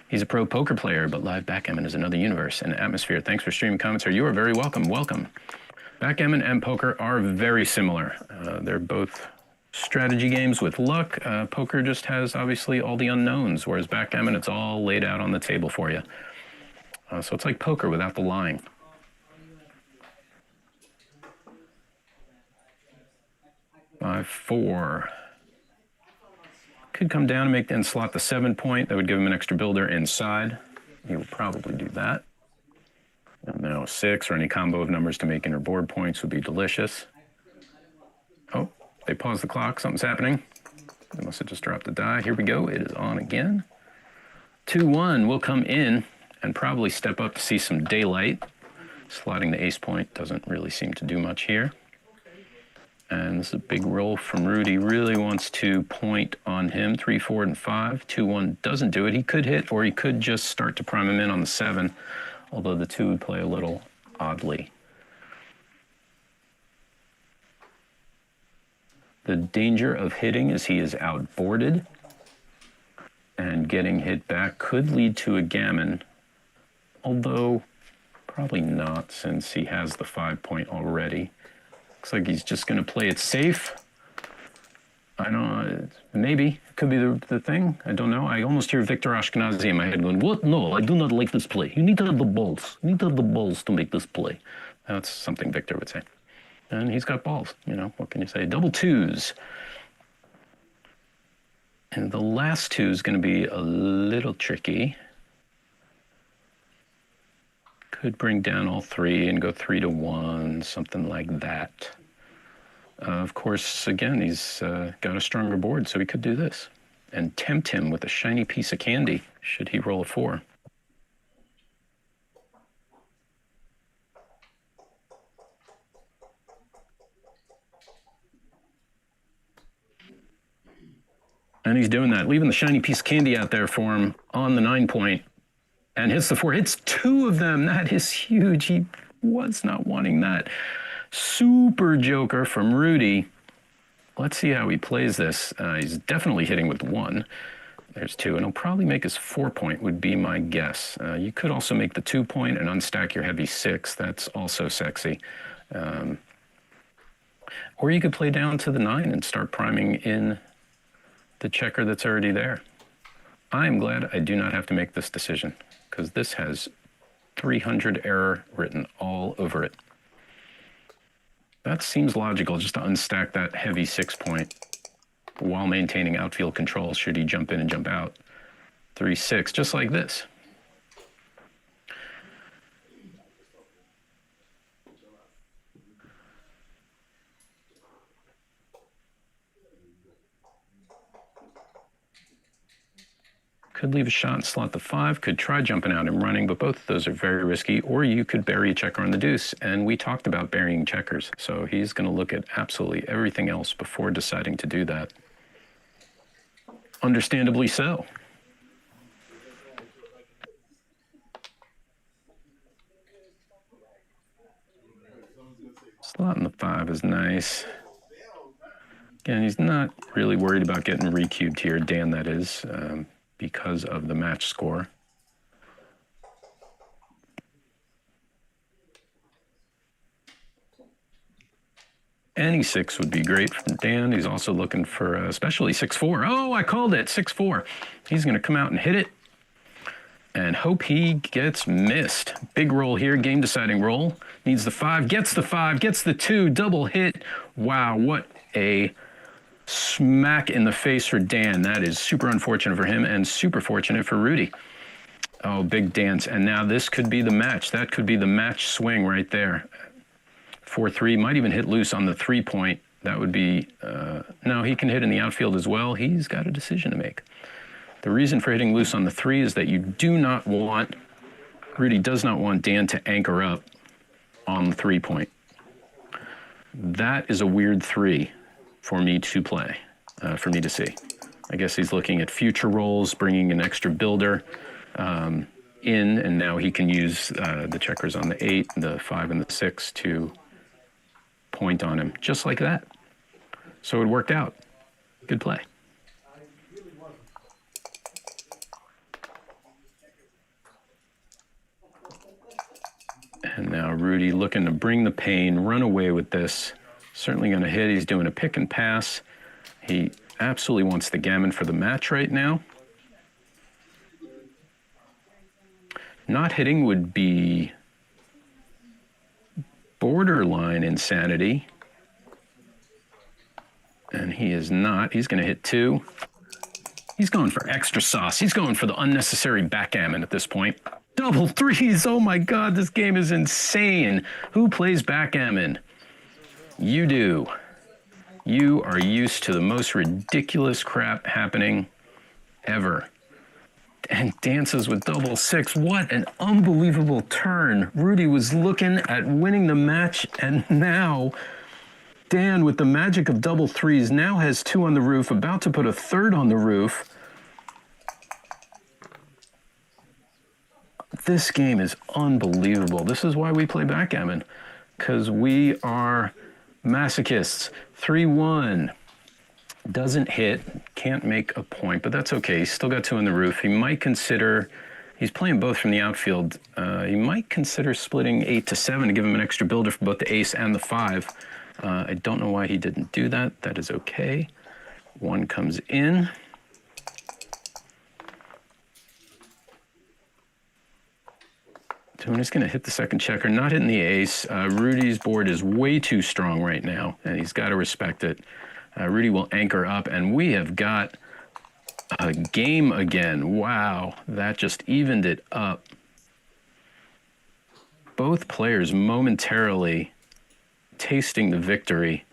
G: He's a pro poker player, but live backgammon is another universe and atmosphere. Thanks for streaming comments, sir. You are very welcome. Welcome. Backgammon and poker are very similar. They're both strategy games with luck. Poker just has obviously all the unknowns, whereas backgammon, it's all laid out on the table for you. So it's like poker without the lying. Five, 4. Could come down and make and slot the 7 point. That would give him an extra builder inside. He will probably do that. And now 6 or any combo of numbers to make inner board points would be delicious. Oh, they paused the clock. Something's happening. They must have just dropped the die. Here we go. It is on again. 2-1 will come in and probably step up to see some daylight. Slotting the ace point doesn't really seem to do much here. And this is a big roll from Rudy. Really wants to point on him. 3, 4, and 5. 2, 1 doesn't do it. He could hit, or he could just start to prime him in on the 7, although the 2 would play a little oddly. The danger of hitting is he is outboarded, and getting hit back could lead to a gammon, although probably not since he has the 5 point already. Looks like he's just going to play it safe. I don't know, maybe it could be the thing. I don't know. I almost hear Victor Ashkenazi in my head going, "What? No, I do not like this play. You need to have the balls. You need to have the balls to make this play." That's something Victor would say. And he's got balls, you know, what can you say? Double 2s. And the last 2 is going to be a little tricky. Could bring down all 3 and go 3 to 1, something like that. Of course, again, he's got a stronger board, so he could do this and tempt him with a shiny piece of candy, should he roll a 4. And he's doing that, leaving the shiny piece of candy out there for him on the 9 point. And hits the 4, hits 2 of them. That is huge. He was not wanting that. Super joker from Rudy. Let's see how he plays this. He's definitely hitting with 1. There's 2, and he'll probably make his 4 point would be my guess. You could also make the 2 point and unstack your heavy 6. That's also sexy. Or you could play down to the 9 and start priming in the checker that's already there. I'm glad I do not have to make this decision, because this has 300 error written all over it. That seems logical, just to unstack that heavy 6 point while maintaining outfield control should he jump in and jump out. 3, 6, just like this. Could leave a shot and slot the 5, could try jumping out and running, but both of those are very risky. Or you could bury a checker on the deuce, and we talked about burying checkers. So he's going to look at absolutely everything else before deciding to do that. Understandably so. Slotting the 5 is nice. Again, he's not really worried about getting recubed here, Dan, that is. Because of the match score. Any 6 would be great from Dan. He's also looking for especially 6-4. Oh, I called it, 6-4. He's going to come out and hit it and hope he gets missed. Big roll here, game deciding roll. Needs the 5, gets the 5, gets the 2, double hit. Wow, what a smack in the face for Dan. That is super unfortunate for him and super fortunate for Rudy. Oh, big dance. And now this could be the match. That could be the match swing right there. 4-3, might even hit loose on the 3 point. That would be, no, he can hit in the outfield as well. He's got a decision to make. The reason for hitting loose on the 3 is that you do not want, Rudy does not want Dan to anchor up on the 3 point. That is a weird 3. For me to play, for me to see. I guess he's looking at future rolls, bringing an extra builder in, and now he can use the checkers on the 8, the 5, and the 6 to point on him, just like that. So it worked out. Good play. And now Rudy looking to bring the pain, run away with this. Certainly going to hit. He's doing a pick and pass. He absolutely wants the gammon for the match right now. Not hitting would be borderline insanity. And he is not. He's going to hit 2. He's going for extra sauce. He's going for the unnecessary backgammon at this point. Double 3s. Oh my God, this game is insane. Who plays backgammon? You do. You are used to the most ridiculous crap happening ever. and dances with double six. What an unbelievable turn. Rudy was looking at winning the match, and now Dan, with the magic of double threes, now has 2 on the roof, about to put a 3rd on the roof. This game is unbelievable. This is why we play backgammon, because we are masochists. 3-1. Doesn't hit, can't make a point, but that's okay. He's still got 2 on the roof. He might consider, he's playing both from the outfield. He might consider splitting 8 to 7 to give him an extra builder for both the ace and the 5. I don't know why he didn't do that. That is okay. 1 comes in. So I'm just going to hit the second checker, not hitting the ace. Rudy's board is way too strong right now, and he's got to respect it. Rudy will anchor up, and we have got a game again. Wow, that just evened it up. Both players momentarily tasting the victory.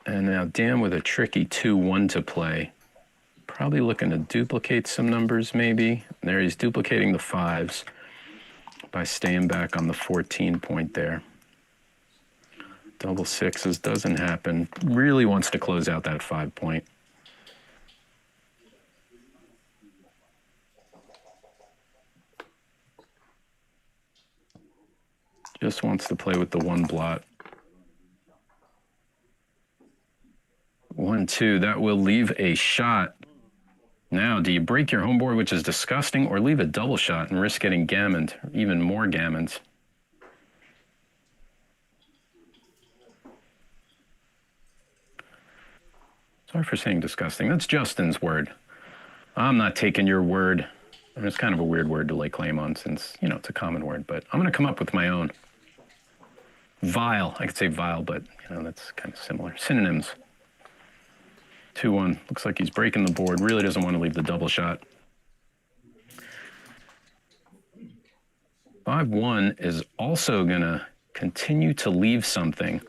G: And now Dan with a tricky 2-1 to play. Probably looking to duplicate some numbers maybe. There he's duplicating the 5s by staying back on the 14 point there. Double 6s doesn't happen. Really wants to close out that 5 point. Just wants to play with the 1 blot. 1-2, that will leave a shot. Now, do you break your home board, which is disgusting, or leave a double shot and risk getting gammoned, even more gammons? Sorry for saying disgusting. That's Justin's word. I'm not taking your word. I mean, it's kind of a weird word to lay claim on since, you know, it's a common word, but I'm going to come up with my own. Vile. I could say vile, but, you know, that's kind of similar. Synonyms. 2-1. Looks like he's breaking the board. Really doesn't want to leave the double shot. 5-1 is also going to continue to leave something.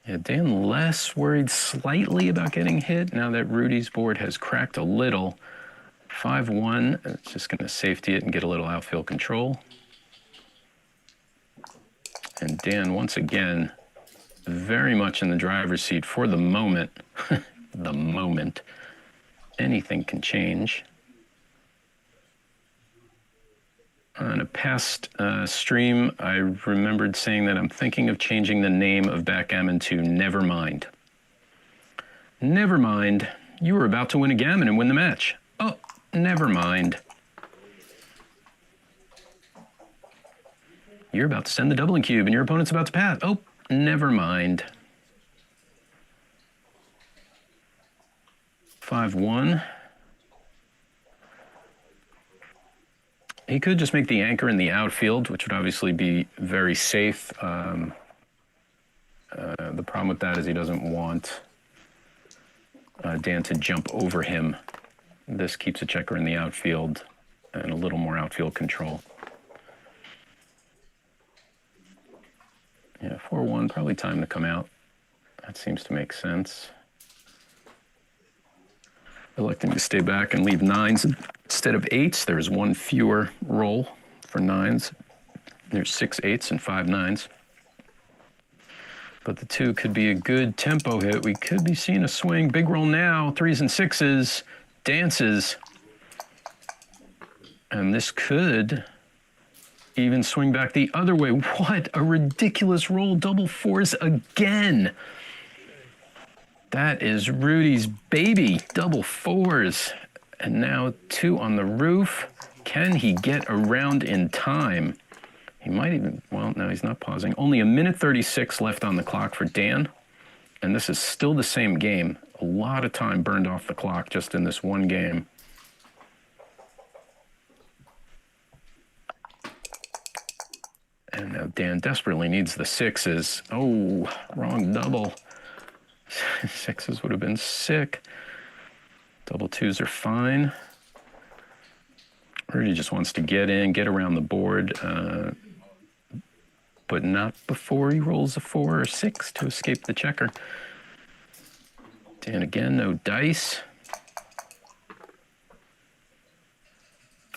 G: Yeah, Dan less worried slightly about getting hit now that Rudy's board has cracked a little. 5-1, it's just going to safety it and get a little outfield control. And Dan, once again, very much in the driver's seat for the moment. The moment. Anything can change. On a past stream, I remembered saying that I'm thinking of changing the name of backgammon to Nevermind. Nevermind. You were about to win a gammon and win the match. Oh, never mind. You're about to send the doubling cube and your opponent's about to pass. Oh, never mind. 5-1. He could just make the anchor in the outfield, which would obviously be very safe. The problem with that is he doesn't want Dan to jump over him. This keeps a checker in the outfield and a little more outfield control. Yeah, 4-1, probably time to come out. That seems to make sense. Electing to stay back and leave 9s instead of 8s. There's 1 fewer roll for 9s. There's 6 8s and 5 9s. But the 2 could be a good tempo hit. We could be seeing a swing. Big roll now, 3s and 6s, dances. And this could even swing back the other way. What a ridiculous roll. Double 4s again. That is Rudy's baby. Double 4s. And now 2 on the roof. Can he get around in time? He might even, well, no, he's not pausing. Only 1:36 left on the clock for Dan. And this is still the same game. A lot of time burned off the clock just in this one game. And now Dan desperately needs the 6s. Oh, wrong double. 6s would have been sick. Double 2s are fine. Rudy just wants to get in, get around the board. but not before he rolls a 4 or 6 to escape the checker. Dan again, no dice.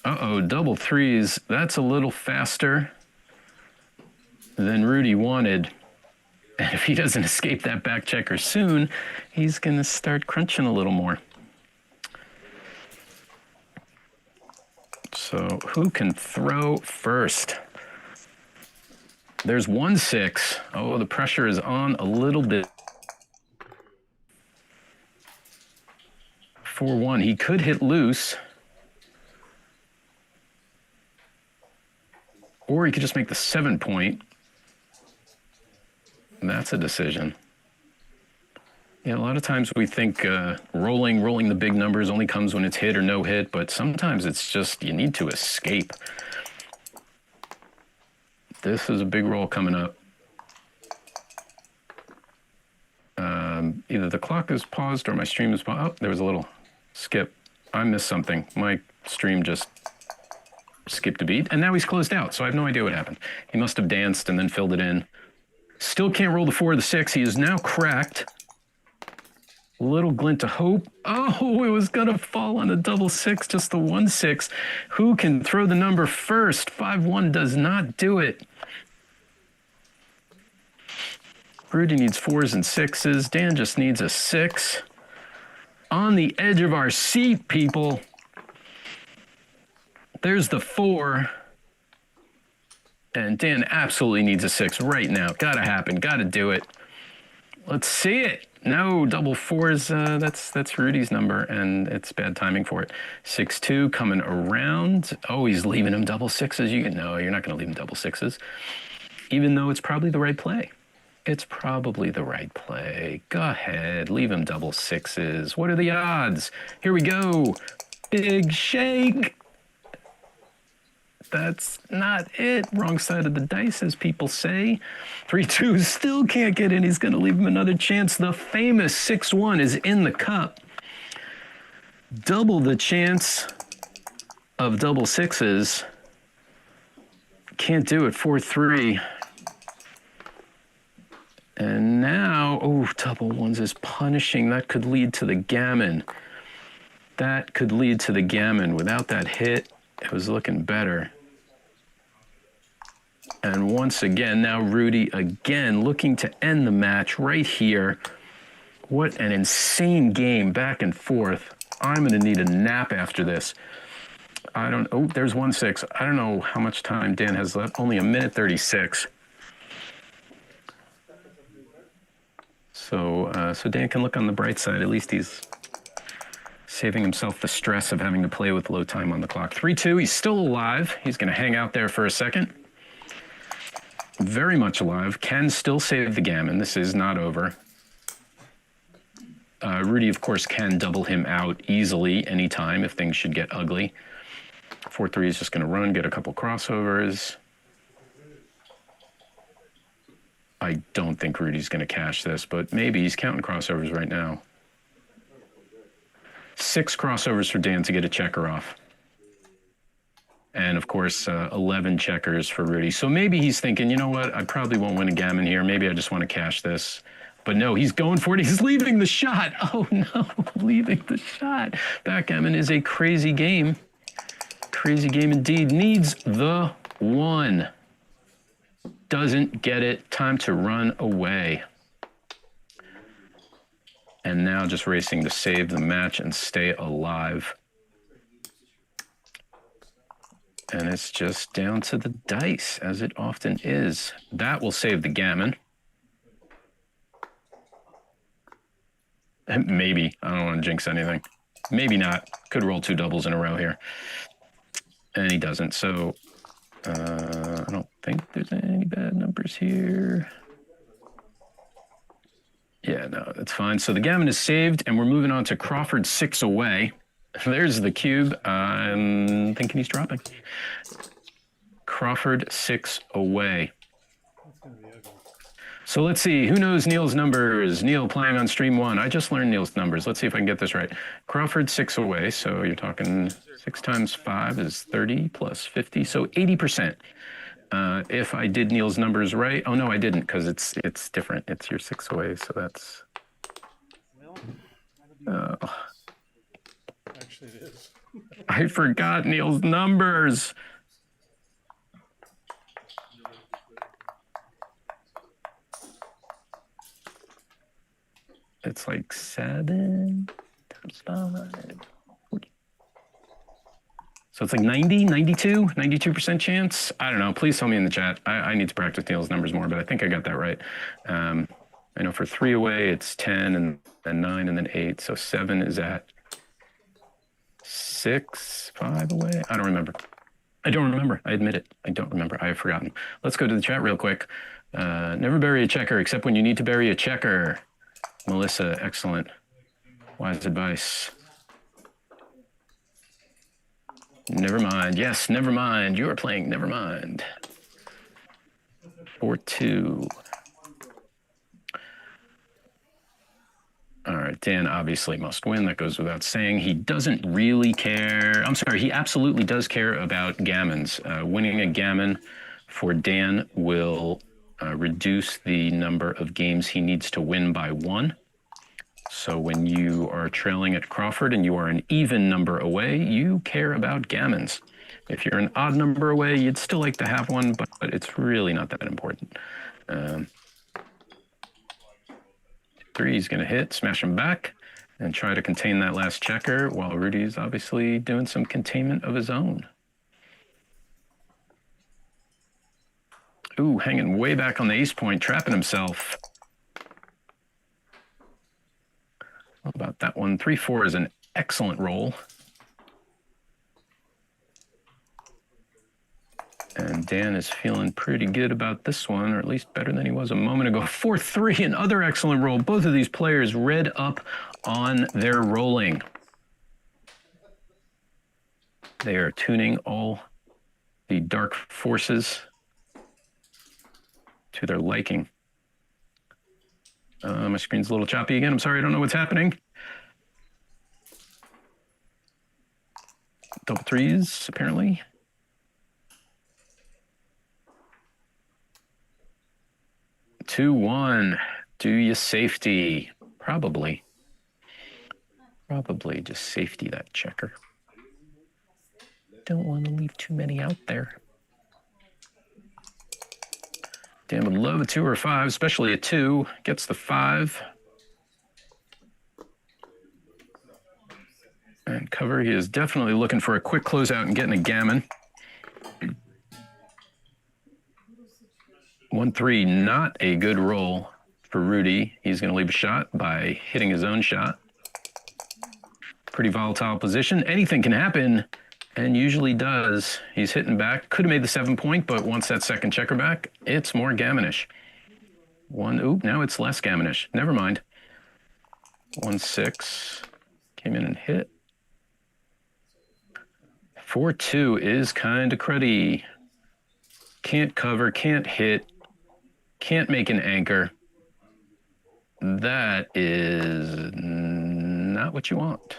G: Uh-oh, double threes. That's a little faster than Rudy wanted. And if he doesn't escape that back checker soon, he's going to start crunching a little more. So who can throw first? There's 1-6. Oh, the pressure is on a little bit. 4-1. He could hit loose. Or he could just make the 7-point. That's a decision. Yeah, a lot of times we think rolling the big numbers only comes when it's hit or no hit, but sometimes it's just you need to escape. This is a big roll coming up. Either the clock is paused or my stream is paused. Oh, there was a little skip. I missed something. My stream just skipped a beat, and now he's closed out, so I have no idea what happened. He must have danced and then filled it in. Still can't roll the 4 or the 6. He is now cracked. Little glint of hope. Oh, it was going to fall on a double 6, just the 1-6. Who can throw the number first? 5-1 does not do it. Rudy needs 4s and 6s. Dan just needs a 6. On the edge of our seat, people. There's the 4. And Dan absolutely needs a 6 right now. Gotta happen. Gotta do it. Let's see it. No, double 4s. That's Rudy's number, and it's bad timing for it. 6-2 coming around. Oh, he's leaving him double 6s. No, you're not going to leave him double 6s. Even though it's probably the right play. It's probably the right play. Go ahead. Leave him double 6s. What are the odds? Here we go. Big shake. That's not it. Wrong side of the dice, as people say. 3-2 still can't get in. He's going to leave him another chance. The famous 6-1 is in the cup. Double the chance of double 6s. Can't do it. 4-3. And now, oh, double 1s is punishing. That could lead to the gammon. That could lead to the gammon. Without that hit, it was looking better. And once again, now Rudy again looking to end the match right here. What an insane game, back and forth. I'm going to need a nap after this. Oh, there's 1-6. I don't know how much time Dan has left. Only 1:36. So Dan can look on the bright side. At least he's saving himself the stress of having to play with low time on the clock. 3-2, he's still alive. He's going to hang out there for a second. Very much alive, can still save the gammon. This is not over. Rudy, of course, can double him out easily anytime if things should get ugly. 4-3 is just going to run, get a couple crossovers. I don't think Rudy's going to cash this, but maybe he's counting crossovers right now. 6 crossovers for Dan to get a checker off. And, of course, 11 checkers for Rudy. So maybe he's thinking, you know what, I probably won't win a gammon here. Maybe I just want to cash this. But no, he's going for it. He's leaving the shot. Oh, no, leaving the shot. Backgammon is a crazy game. Crazy game indeed. Needs the 1. Doesn't get it. Time to run away. And now just racing to save the match and stay alive. And it's just down to the dice, as it often is. That will save the gammon. Maybe. I don't want to jinx anything. Maybe not. Could roll 2 doubles in a row here. And he doesn't. So I don't think there's any bad numbers here. Yeah, no, that's fine. So the gammon is saved, and we're moving on to Crawford 6 away. There's the cube. I'm thinking he's dropping. Crawford 6 away. So let's see. Who knows Neil's numbers? Neil playing on stream 1. I just learned Neil's numbers. Let's see if I can get this right. Crawford 6 away. So you're talking 6 times 5 is 30 plus 50. So 80%. if I did Neil's numbers right. Oh, no, I didn't, because it's different. It's your 6 away, so that's...
A: Well,
B: Actually, it is.
G: I forgot Neil's numbers. It's like 7 times 5. So it's like 90, 92, 92% chance. I don't know. Please tell me in the chat. I need to practice Neil's numbers more, but I think I got that right. I know for 3 away, it's 10 and then 9 and then 8. So 7 is at 6, 5 away. I don't remember. I don't remember. I admit it. I don't remember. I have forgotten. Let's go to the chat real quick. Never bury a checker except when you need to bury a checker. Melissa, excellent. Wise advice. Never mind. Yes, never mind. You are playing never mind. 4-2. All right, Dan obviously must win. That goes without saying. He doesn't really care. I'm sorry, he absolutely does care about gammons. Winning a gammon for Dan will reduce the number of games he needs to win by 1. So when you are trailing at Crawford and you are an even number away, you care about gammons. If you're an odd number away, you'd still like to have one, but it's really not that important. 3 is going to hit, smash him back, and try to contain that last checker while Rudy's obviously doing some containment of his own. Ooh, hanging way back on the ace point, trapping himself. How about that one? 3-4 is an excellent roll. And Dan is feeling pretty good about this one, or at least better than he was a moment ago. 4-3, another excellent roll. Both of these players read up on their rolling. They are tuning all the dark forces to their liking. My screen's a little choppy again. I'm sorry, I don't know what's happening. Double 3s, apparently. Two, 1. Do you safety? Probably. Probably just safety that checker. Don't want to leave too many out there. Dan would love a 2 or a 5, especially a 2. Gets the 5. And cover, he is definitely looking for a quick closeout and getting a gammon. 1-3, not a good roll for Rudy. He's going to leave a shot by hitting his own shot. Pretty volatile position. Anything can happen, and usually does. He's hitting back. Could have made the 7-point, but once that second checker back, it's more gammonish. 1, oop, now it's less gammonish. Never mind. 1-6, came in and hit. 4-2 is kind of cruddy. Can't cover, can't hit, can't make an anchor. That is not what you want.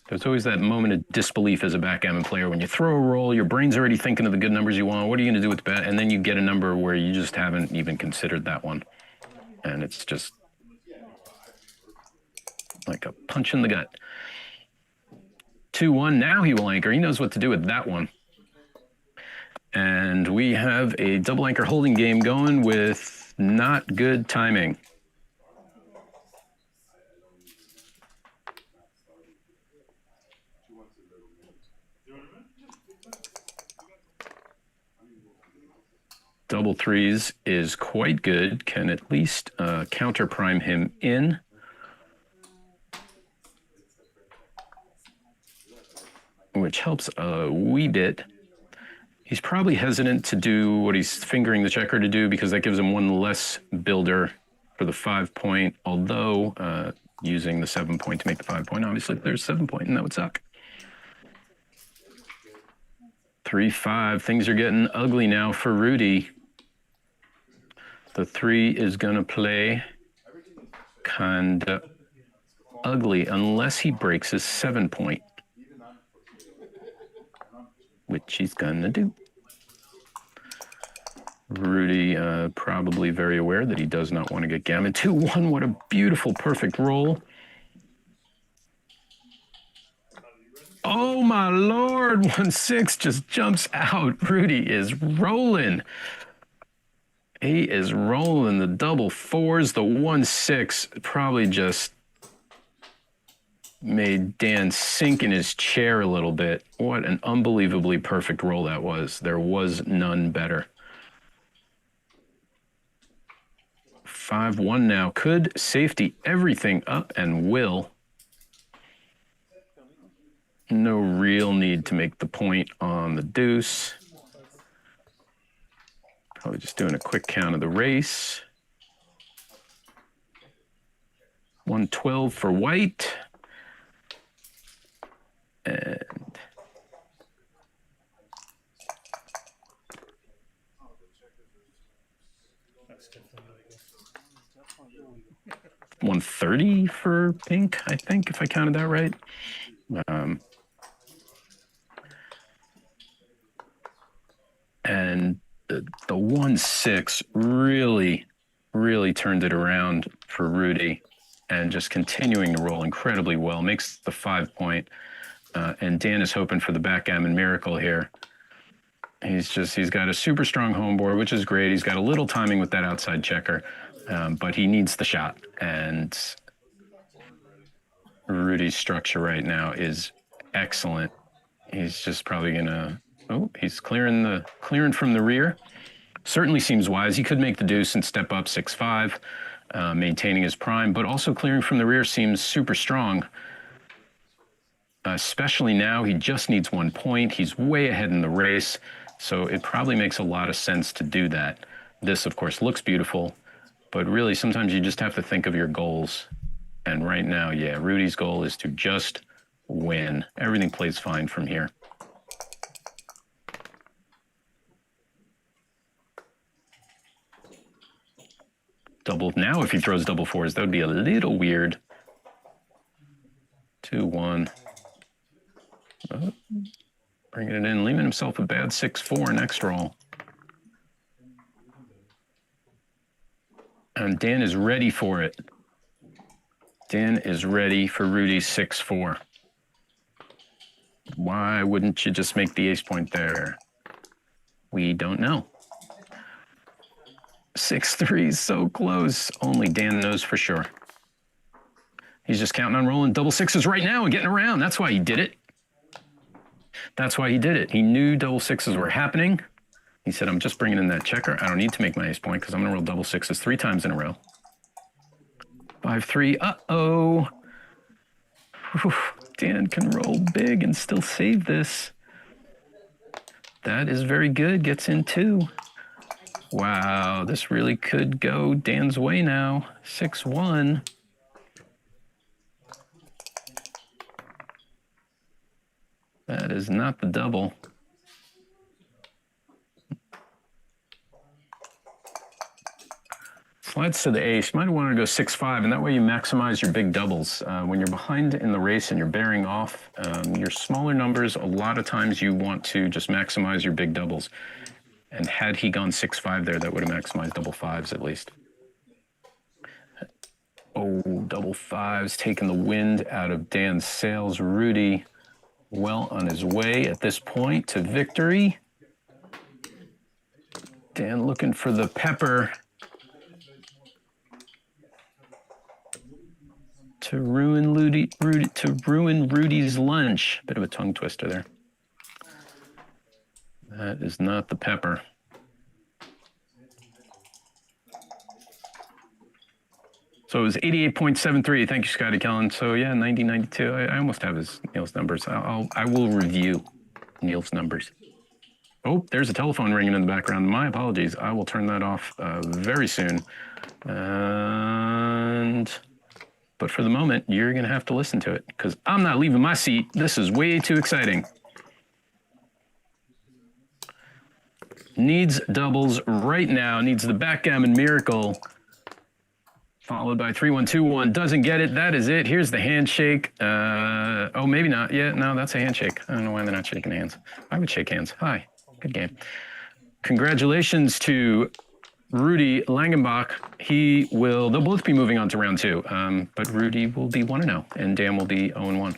G: There's always that moment of disbelief as a backgammon player. When you throw a roll, your brain's already thinking of the good numbers you want. What are you going to do with the bet? And then you get a number where you just haven't even considered that one. And it's just like a punch in the gut. 2-1, now he will anchor. He knows what to do with that one. And we have a double anchor holding game going with not good timing. Double 3s is quite good, can at least counter prime him in. Which helps a wee bit. He's probably hesitant to do what he's fingering the checker to do because that gives him 1 less builder for the 5-point, although using the 7-point to make the 5-point, obviously there's 7-point and that would suck. 3-5, things are getting ugly now for Rudy. The 3 is gonna play kinda ugly unless he breaks his 7-point. which he's gonna do. Rudy probably very aware that he does not want to get gammon. 2-1, what a beautiful, perfect roll. Oh my Lord, 1-6 just jumps out. Rudy is rolling. He is rolling the double fours. The 1-6 probably just made Dan sink in his chair a little bit. What an unbelievably perfect roll that was. There was none better. 5-1 now. Could safety everything up and will. No real need to make the point on the deuce. Probably just doing a quick count of the race. 112 for white. And
B: That's definitely illegal.
G: 130 for pink, I think, if I counted that right. And the 1-6 really turned it around for Rudy, and just continuing to roll incredibly well. Makes the 5-point, and Dan is hoping for the backgammon miracle here. He's got a super strong home board, which is great. He's got a little timing with that outside checker, but he needs the shot. And Rudy's structure right now is excellent. He's just probably gonna, he's clearing from the rear. Certainly seems wise. He could make the deuce and step up 6-5, maintaining his prime, but also clearing from the rear seems super strong. Especially now, he just needs 1 point. He's way ahead in the race, so it probably makes a lot of sense to do that. This, of course, looks beautiful, but really sometimes you just have to think of your goals. And right now, yeah, Rudy's goal is to just win. Everything plays fine from here. Double, now if he throws double fours, that would be a little weird. 2-1. Bringing it in, leaving himself a bad 6-4 next roll. And Dan is ready for it. Dan is ready for Rudy's 6-4. Why wouldn't you just make the ace point there? We don't know. 6-3 is so close. Only Dan knows for sure. He's just counting on rolling double sixes right now and getting around. That's why he did it. That's why he did it. He knew double sixes were happening. He said, I'm just bringing in that checker. I don't need to make my ace point because I'm going to roll double sixes 3 times in a row. 5-3. Uh-oh. Whew. Dan can roll big and still save this. That is very good. Gets in 2. Wow, this really could go Dan's way now. 6-1. That is not the double. Slides to the ace. You might want to go 6-5, and that way you maximize your big doubles. When you're behind in the race and you're bearing off, your smaller numbers, a lot of times you want to just maximize your big doubles. And had he gone 6-5 there, that would have maximized double fives at least. Oh, double fives, taking the wind out of Dan's sails. Rudy well on his way at this point to victory. Dan looking for the pepper to ruin Rudy's lunch. Bit of a tongue twister there. That is not the pepper. So it was 88.73. Thank you, Scotty Kellen. So yeah, 90.92. I almost have Neil's numbers. I will review Neil's numbers. Oh, there's a telephone ringing in the background. My apologies. I will turn that off very soon. But for the moment, you're going to have to listen to it because I'm not leaving my seat. This is way too exciting. Needs doubles right now. Needs the backgammon miracle followed by 3121. Doesn't get it. That is it. Here's the handshake. Oh, maybe not. Yeah, no, that's a handshake. I don't know why they're not shaking hands. I would shake hands. Hi. Good game. Congratulations to Rudy Langenbach. They'll both be moving on to round 2. But Rudy will be 1-0 and Dan will be 0-1.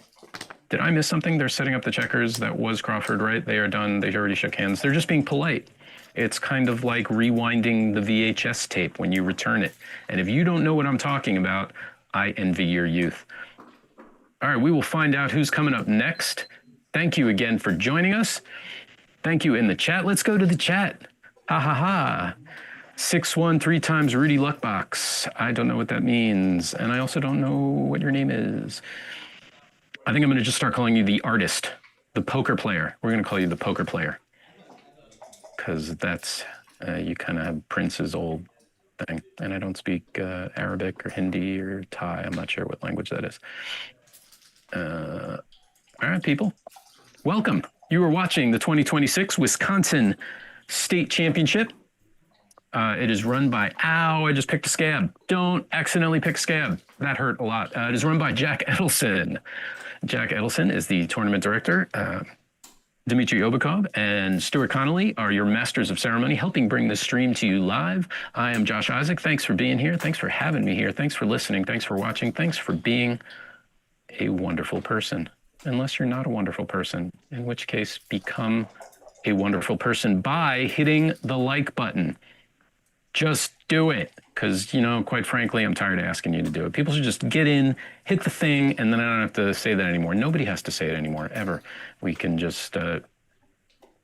G: Did I miss something? They're setting up the checkers. That was Crawford, right? They are done. They already shook hands. They're just being polite. It's kind of like rewinding the VHS tape when you return it. And if you don't know what I'm talking about, I envy your youth. All right, we will find out who's coming up next. Thank you again for joining us. Thank you in the chat. Let's go to the chat. Ha ha ha. 6-1 3 times Rudy Luckbox. I don't know what that means. And I also don't know what your name is. I think I'm going to just start calling you the artist, the poker player. We're going to call you the poker player. Because that's, you kind of have Prince's old thing. And I don't speak Arabic or Hindi or Thai. I'm not sure what language that is. All right, people. Welcome. You are watching the 2026 Wisconsin State Championship. It is run by, I just picked a scab. Don't accidentally pick a scab. That hurt a lot. It is run by Jack Edelson. Jack Edelson is the tournament director. Dmitry Obakov and Stuart Connolly are your masters of ceremony, helping bring this stream to you live. I am Josh Isaac. Thanks for being here. Thanks for having me here. Thanks for listening. Thanks for watching. Thanks for being a wonderful person. Unless you're not a wonderful person, in which case become a wonderful person by hitting the like button. Just do it. Because, quite frankly, I'm tired of asking you to do it. People should just get in, hit the thing, and then I don't have to say that anymore. Nobody has to say it anymore, ever. We can just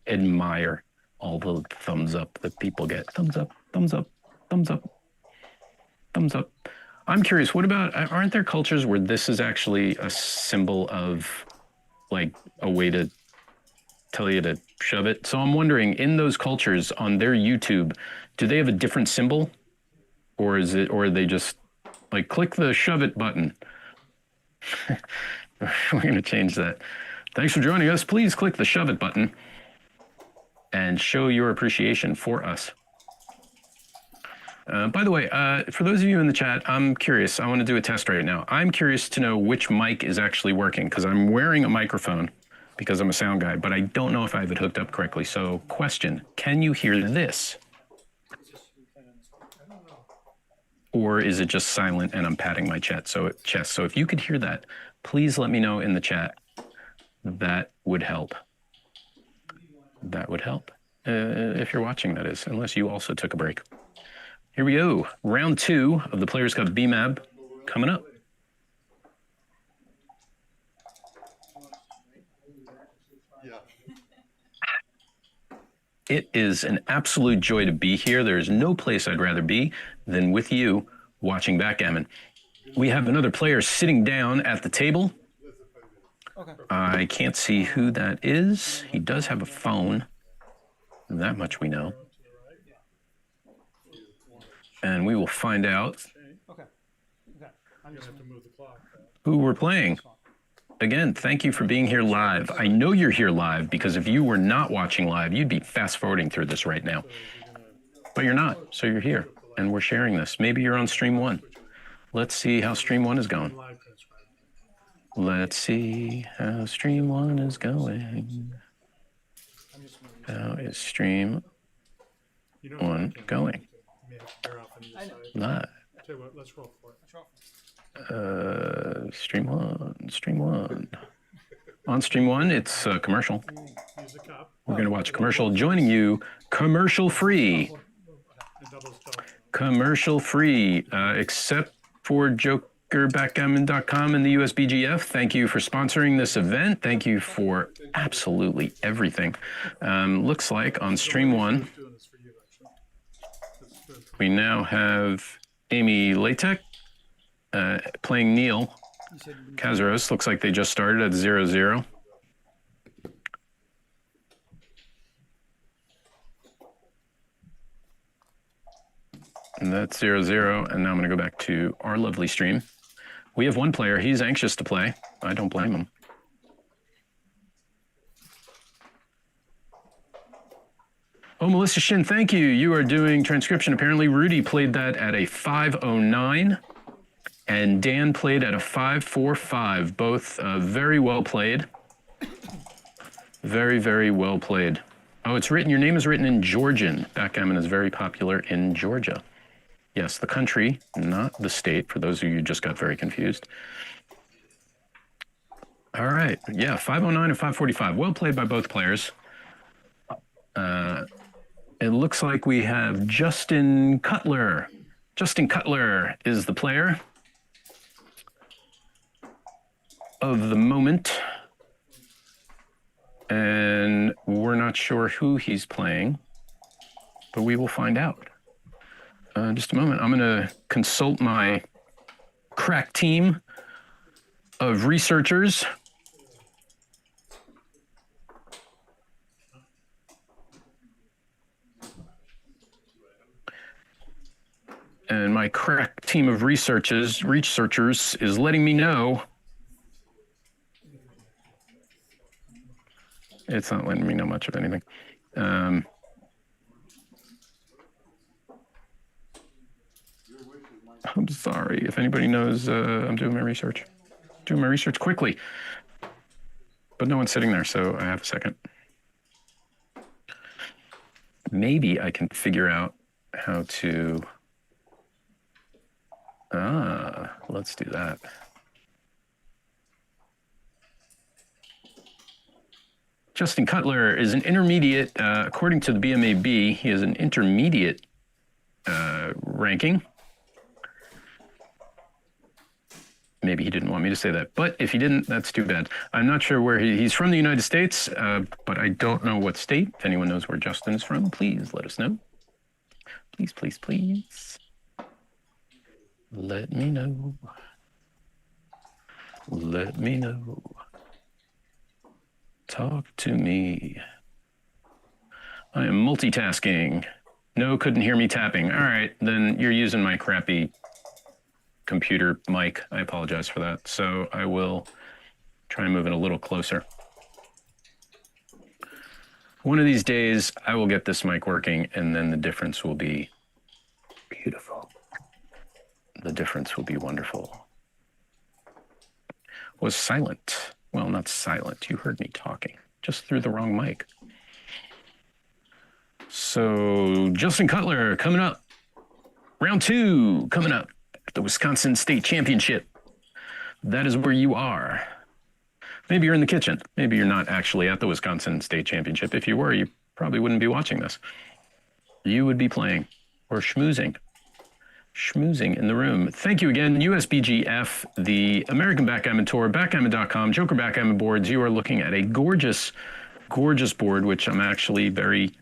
G: admire all the thumbs up that people get. Thumbs up, thumbs up, thumbs up, thumbs up. I'm curious, what about, aren't there cultures where this is actually a symbol of, like, a way to tell you to shove it? So I'm wondering, in those cultures, on their YouTube, do they have a different symbol? Or are they just like, click the shove it button? We're going to change that. Thanks for joining us. Please click the shove it button and show your appreciation for us. By the way, for those of you in the chat, I'm curious. I want to do a test right now. I'm curious to know which mic is actually working because I'm wearing a microphone because I'm a sound guy, but I don't know if I have it hooked up correctly. So question, can you hear this? Or is it just silent and I'm patting my chest? So if you could hear that, please let me know in the chat. That would help. That would help. If you're watching, that is, unless you also took a break. Here we go. Round 2 of the Players Cup BMAB coming up.
C: Yeah.
G: It is an absolute joy to be here. There is no place I'd rather be than with you watching backgammon. We have another player sitting down at the table.
B: Okay.
G: I can't see who that is. He does have a phone. That much we know. And we will find out
B: Okay. I'm gonna have to move the clock.
G: who we're playing. Again, thank you for being here live. I know you're here live because if you were not watching live, you'd be fast forwarding through this right now. But you're not, so you're here and we're sharing this. Maybe you're on stream 1. Let's see how stream 1 is going. Let's see how stream 1 is going. How is stream 1 going? Live.
B: Tell you what, let's roll for it.
G: Stream 1. On stream 1, it's commercial.
B: Use the cup.
G: We're going to watch a commercial. Joining you, commercial free. Commercial free, except for jokerbackgammon.com and the USBGF. Thank you for sponsoring this event. Thank you for absolutely everything. Looks like on stream 1, we now have Amy Latek playing Neil Kazaros. Looks like they just started at 0-0. And that's 0-0. And now I'm going to go back to our lovely stream. We have one player. He's anxious to play. I don't blame him. Oh, Melissa Shin, thank you. You are doing transcription. Apparently, Rudy played that at a 5:09. and Dan played at a 5.45. Both very well played. Very, very well played. Oh, it's written, your name is written in Georgian. Backgammon is very popular in Georgia. Yes, the country, not the state, for those of you who just got very confused. All right, yeah, 5.09 and 5.45. Well played by both players. It looks like we have Justin Cutler. Justin Cutler is the player of the moment. And we're not sure who he's playing, but we will find out. Just a moment. I'm going to consult my crack team of researchers. And my crack team of researchers is letting me know. It's not letting me know much of anything. I'm sorry. If anybody knows, I'm doing my research. Doing my research quickly. But no one's sitting there, so I have a second. Maybe I can figure out how to... let's do that. Justin Cutler is an intermediate, according to the BMAB, he is an intermediate ranking. Maybe he didn't want me to say that, but if he didn't, that's too bad. I'm not sure where he's from the United States, but I don't know what state. If anyone knows where Justin is from, please let us know. Please, please, please. Let me know. Let me know. Talk to me. I am multitasking. No, couldn't hear me tapping. All right, then you're using my crappy computer mic. I apologize for that. So I will try and move it a little closer. One of these days, I will get this mic working, and then the difference will be beautiful. The difference will be wonderful. Was silent. Well, not silent. You heard me talking, just through the wrong mic. So Justin Cutler coming up. Round 2 coming up at the Wisconsin State Championship. That is where you are. Maybe you're in the kitchen. Maybe you're not actually at the Wisconsin State Championship. If you were, you probably wouldn't be watching this. You would be playing or schmoozing. Schmoozing in the room. Thank you again, USBGF, the American Backgammon Tour, backgammon.com, Joker Backgammon boards. You are looking at a gorgeous, gorgeous board, which I'm actually very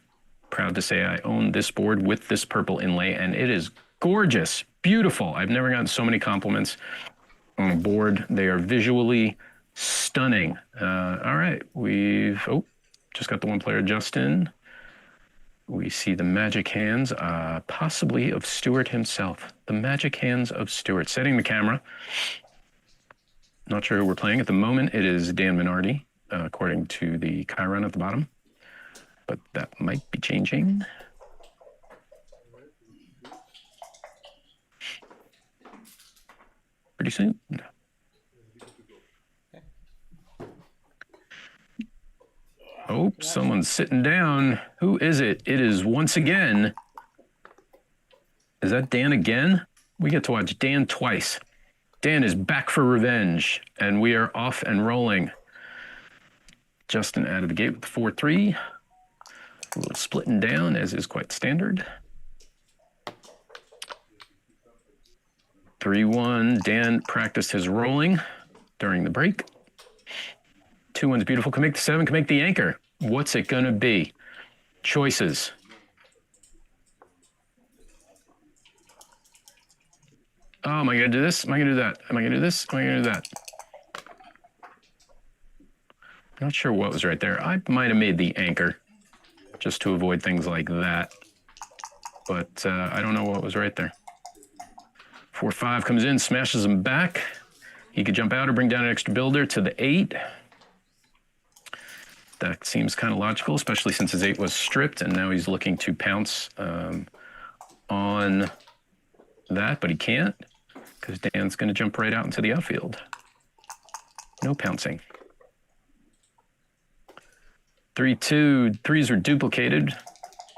G: proud to say I own this board with this purple inlay, and it is gorgeous, beautiful. I've never gotten so many compliments on a board. They are visually stunning. All right, we've just got the one player, Justin. We see the magic hands, possibly of Stewart himself. The magic hands of Stewart. Setting the camera. Not sure who we're playing. At the moment, it is Dan Minardi, according to the Chiron at the bottom. But that might be changing. Pretty soon. Oh, someone's sitting down. Who is it? It is once again. Is that Dan again? We get to watch Dan twice. Dan is back for revenge, and we are off and rolling. Justin out of the gate with the 4-3. A little splitting down, as is quite standard. 3-1. Dan practiced his rolling during the break. 2-1's beautiful. Can make the 7, can make the anchor. What's it going to be? Choices. Oh, am I going to do this? Am I going to do that? Am I going to do this? Am I going to do that? I'm not sure what was right there. I might have made the anchor just to avoid things like that. But I don't know what was right there. 4-5 comes in, smashes him back. He could jump out or bring down an extra builder to the 8. That seems kind of logical, especially since his 8 was stripped, and now he's looking to pounce on that, but he can't. because Dan's going to jump right out into the outfield. No pouncing. 3-2, threes are duplicated,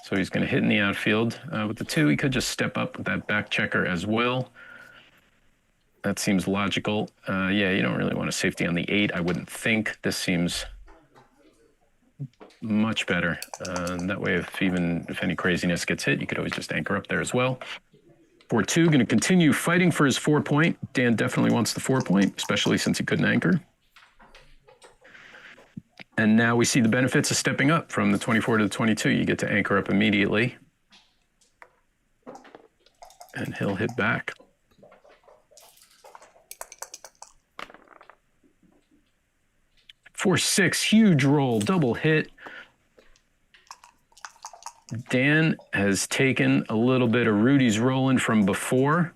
G: so he's going to hit in the outfield. With the 2, he could just step up with that back checker as well. That seems logical. Yeah, you don't really want a safety on the 8, I wouldn't think. This seems much better. That way, if any craziness gets hit, you could always just anchor up there as well. 4-2, going to continue fighting for his 4-point. Dan definitely wants the 4-point, especially since he couldn't anchor. And now we see the benefits of stepping up from the 24 to the 22. You get to anchor up immediately. And he'll hit back. 4-6, huge roll, double hit. Dan has taken a little bit of Rudy's rolling from before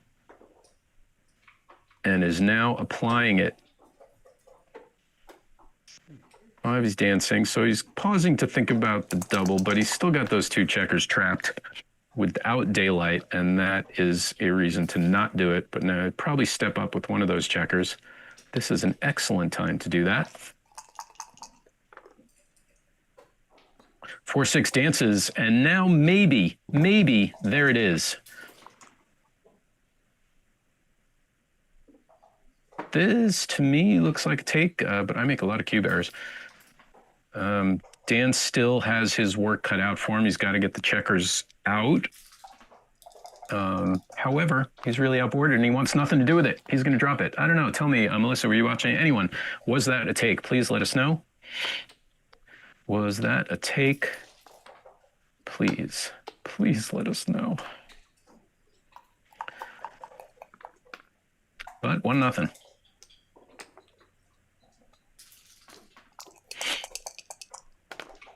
G: and is now applying it. 5, he's dancing, so he's pausing to think about the double, but he's still got those 2 checkers trapped without daylight, and that is a reason to not do it. But now I'd probably step up with one of those checkers. This is an excellent time to do that. 4-6 dances, and now maybe, there it is. This, to me, looks like a take, but I make a lot of cube errors. Dan still has his work cut out for him. He's got to get the checkers out. However, he's really outboarded and he wants nothing to do with it. He's going to drop it. I don't know. Tell me, Melissa, were you watching? Anyone? Was that a take? Please let us know. Was that a take? Please let us know. But 1-0.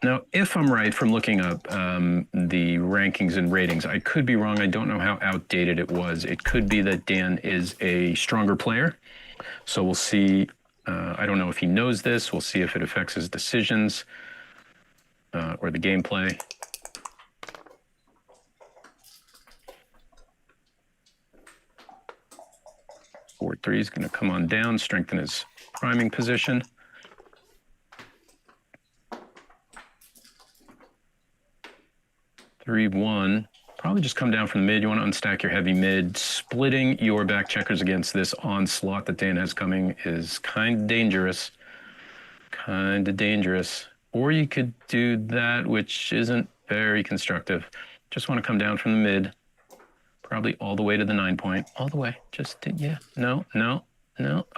G: Now, if I'm right from looking up the rankings and ratings, I could be wrong. I don't know how outdated it was. It could be that Dan is a stronger player. So we'll see. I don't know if he knows this. We'll see if it affects his decisions or the gameplay. Four three is going to come on down, strengthen his priming position. 3-1, probably just come down from the mid. You want to unstack your heavy mid. Splitting your back checkers against this onslaught that Dan has coming is kind of dangerous. Or you could do that, which isn't very constructive. Just want to come down from the mid, probably all the way to the 9-point. All the way, yeah, no.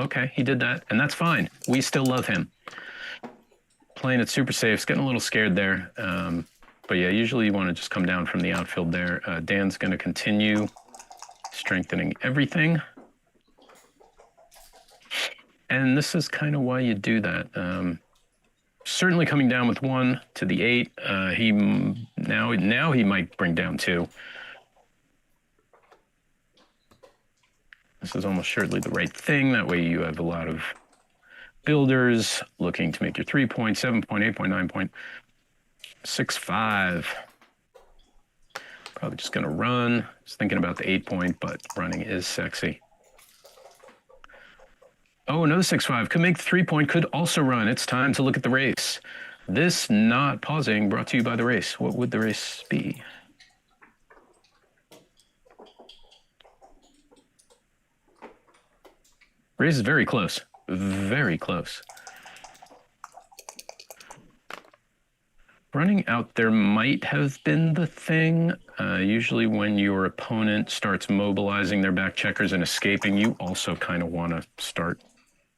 G: Okay, he did that, and that's fine. We still love him. Playing it super safe. He's getting a little scared there. But yeah, usually you want to just come down from the outfield there. Dan's going to continue strengthening everything. And this is kind of why you do that. Certainly coming down with 1 to the 8. Now he might bring down 2. This is almost surely the right thing. That way you have a lot of builders looking to make your 3-point, 7-point, 8-point, 9-point. 6-5. Probably just going to run. I was thinking about the 8-point, but running is sexy. Oh, another 6-5. Could make the 3-point, could also run. It's time to look at the race. This not pausing brought to you by the race. What would the race be? Race is very close. Very close. Running out there might have been the thing. Usually when your opponent starts mobilizing their back checkers and escaping, you also kind of want to start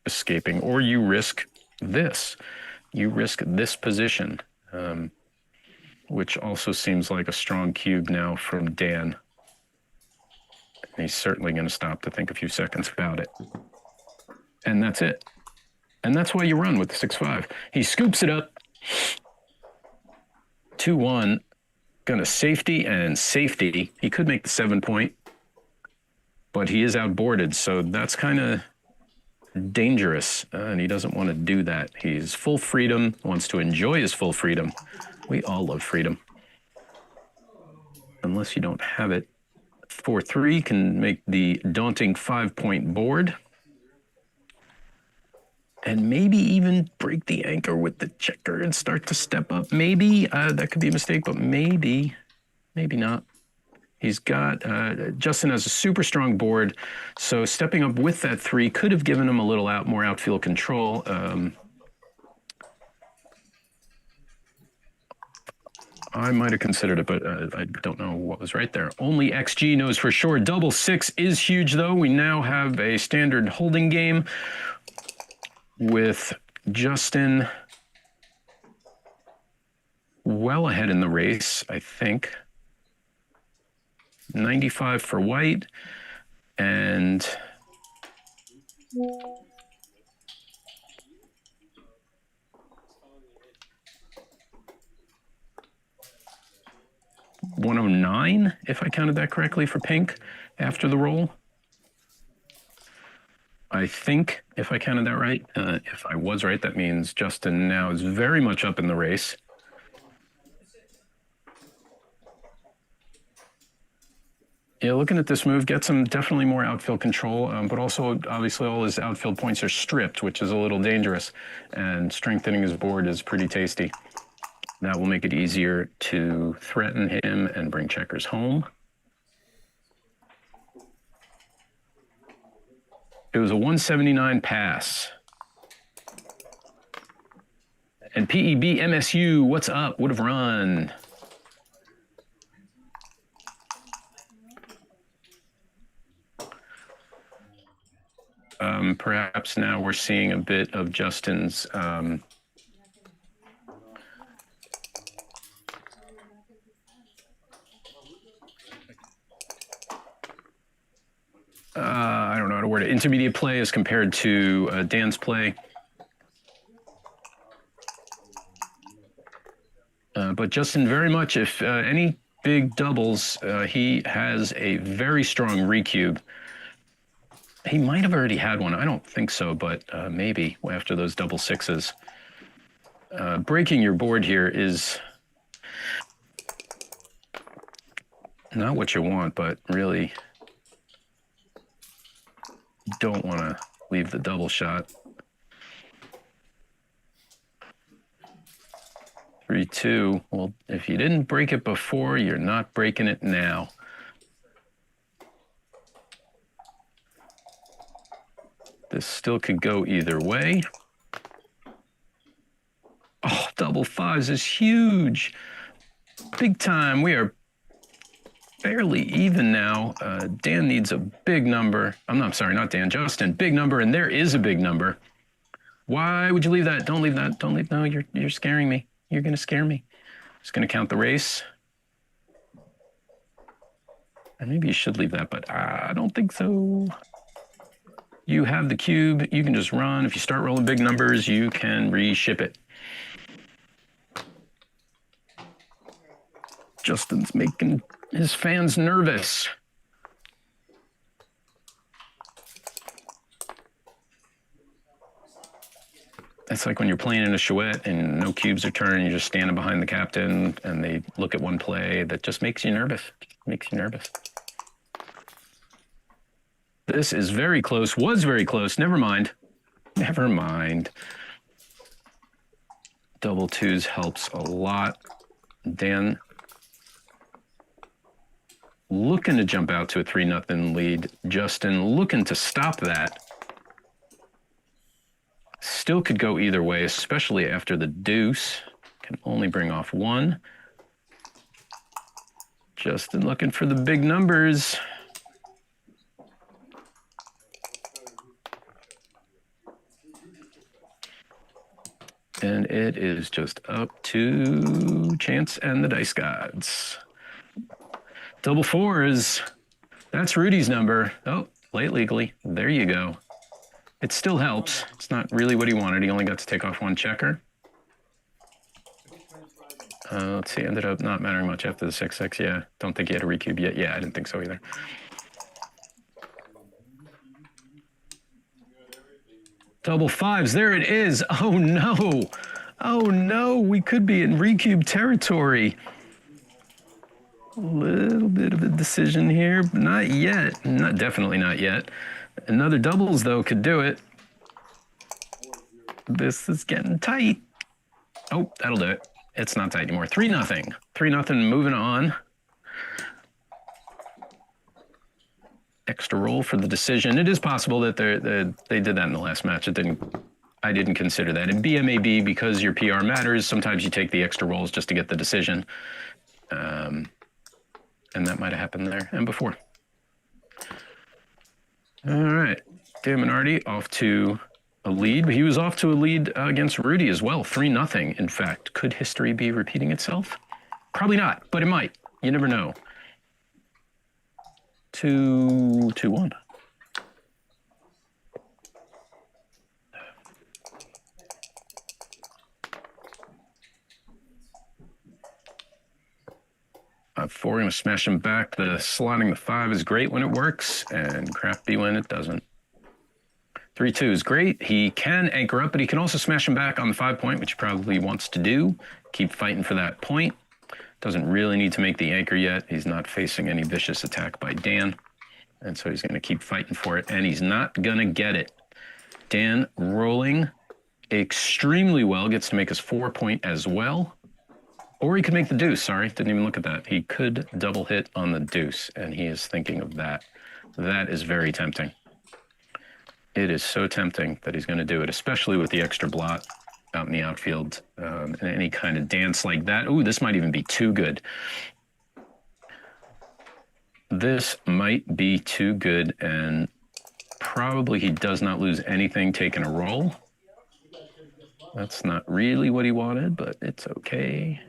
G: escaping, or you risk this. You risk this position, which also seems like a strong cube now from Dan. And he's certainly going to stop to think a few seconds about it. And that's it. And that's why you run with the 6-5. He scoops it up. 2-1, gonna safety and safety. He could make the 7-point, but he is outboarded, so that's kind of dangerous, and he doesn't want to do that. He's full freedom, wants to enjoy his full freedom. We all love freedom. Unless you don't have it. 4-3 can make the daunting 5-point board. And maybe even break the anchor with the checker and start to step up. Maybe, that could be a mistake, but maybe not. He's got, Justin has a super strong board, so stepping up with that 3 could have given him a little more outfield control. I might have considered it, but I don't know what was right there. Only XG knows for sure. Double 6 is huge, though. We now have a standard holding game with Justin well ahead in the race, I think. 95 for white, and $109, if I counted that correctly, for pink after the roll. I think, if I counted that right. If I was right, that means Justin now is very much up in the race. Yeah, looking at this move, gets him definitely more outfield control, but also, obviously, all his outfield points are stripped, which is a little dangerous, and strengthening his board is pretty tasty. That will make it easier to threaten him and bring checkers home. It was a 179 pass. And PEB MSU, what's up? Would have run. Perhaps now we're seeing a bit of Justin's I don't know how to word it, intermediate play as compared to Dan's play. But Justin, very much, if any big doubles, he has a very strong recube. He might have already had one. I don't think so, but maybe after those double 6s. Breaking your board here is not what you want, but really don't want to leave the double shot. 3-2. Well, if you didn't break it before, you're not breaking it now. This still could go either way. Oh, double 5s is huge. Big time. We are fairly even now. Dan needs a big number. I'm sorry, not Dan, Justin. Big number, and there is a big number. Why would you leave that? Don't leave that. Don't leave. No, you're scaring me. You're going to scare me. Just going to count the race. And maybe you should leave that, but I don't think so. You have the cube. You can just run. If you start rolling big numbers, you can reship it. Justin's making his fans nervous. It's like when you're playing in a chouette and no cubes are turning, you're just standing behind the captain and they look at one play that just makes you nervous. Makes you nervous. This is very close, was very close. Never mind. Never mind. Double 2s helps a lot. Dan looking to jump out to a 3-0 lead. Justin looking to stop that. Still could go either way, especially after the deuce. Can only bring off 1. Justin looking for the big numbers. And it is just up to chance and the dice gods. Double 4s. That's Rudy's number. Oh, play it legally. There you go. It still helps. It's not really what he wanted. He only got to take off 1 checker. Let's see. Ended up not mattering much after the 6-6. Yeah. Don't think he had a recube yet. Yeah, I didn't think so either. Double 5s. There it is. Oh, no. Oh, no. We could be in recube territory. A little bit of a decision here, but not yet. Definitely not yet. Another doubles, though, could do it. This is getting tight. Oh, that'll do it. It's not tight anymore. 3-0. 3-0, moving on. Extra roll for the decision. It is possible that they did that in the last match. I didn't consider that. In BMAB, because your PR matters, sometimes you take the extra rolls just to get the decision. And that might have happened there and before. All right. Dan Minardi off to a lead. He was off to a lead against Rudy as well. 3-0, in fact. Could history be repeating itself? Probably not, but it might. You never know. 2-1. Four, going to smash him back. The slotting the 5 is great when it works, and crappy when it doesn't. 3-2 is great. He can anchor up, but he can also smash him back on the 5 point, which he probably wants to do. Keep fighting for that point. Doesn't really need to make the anchor yet. He's not facing any vicious attack by Dan, and so he's going to keep fighting for it, and he's not going to get it. Dan rolling extremely well, gets to make his 4 point as well. Or he could make the deuce, sorry, didn't even look at that. He could double hit on the deuce, and he is thinking of that. That is very tempting. It is so tempting that he's going to do it, especially with the extra blot out in the outfield, and any kind of dance like that. Ooh, this might even be too good. This might be too good, and probably he does not lose anything taking a roll. That's not really what he wanted, but it's okay.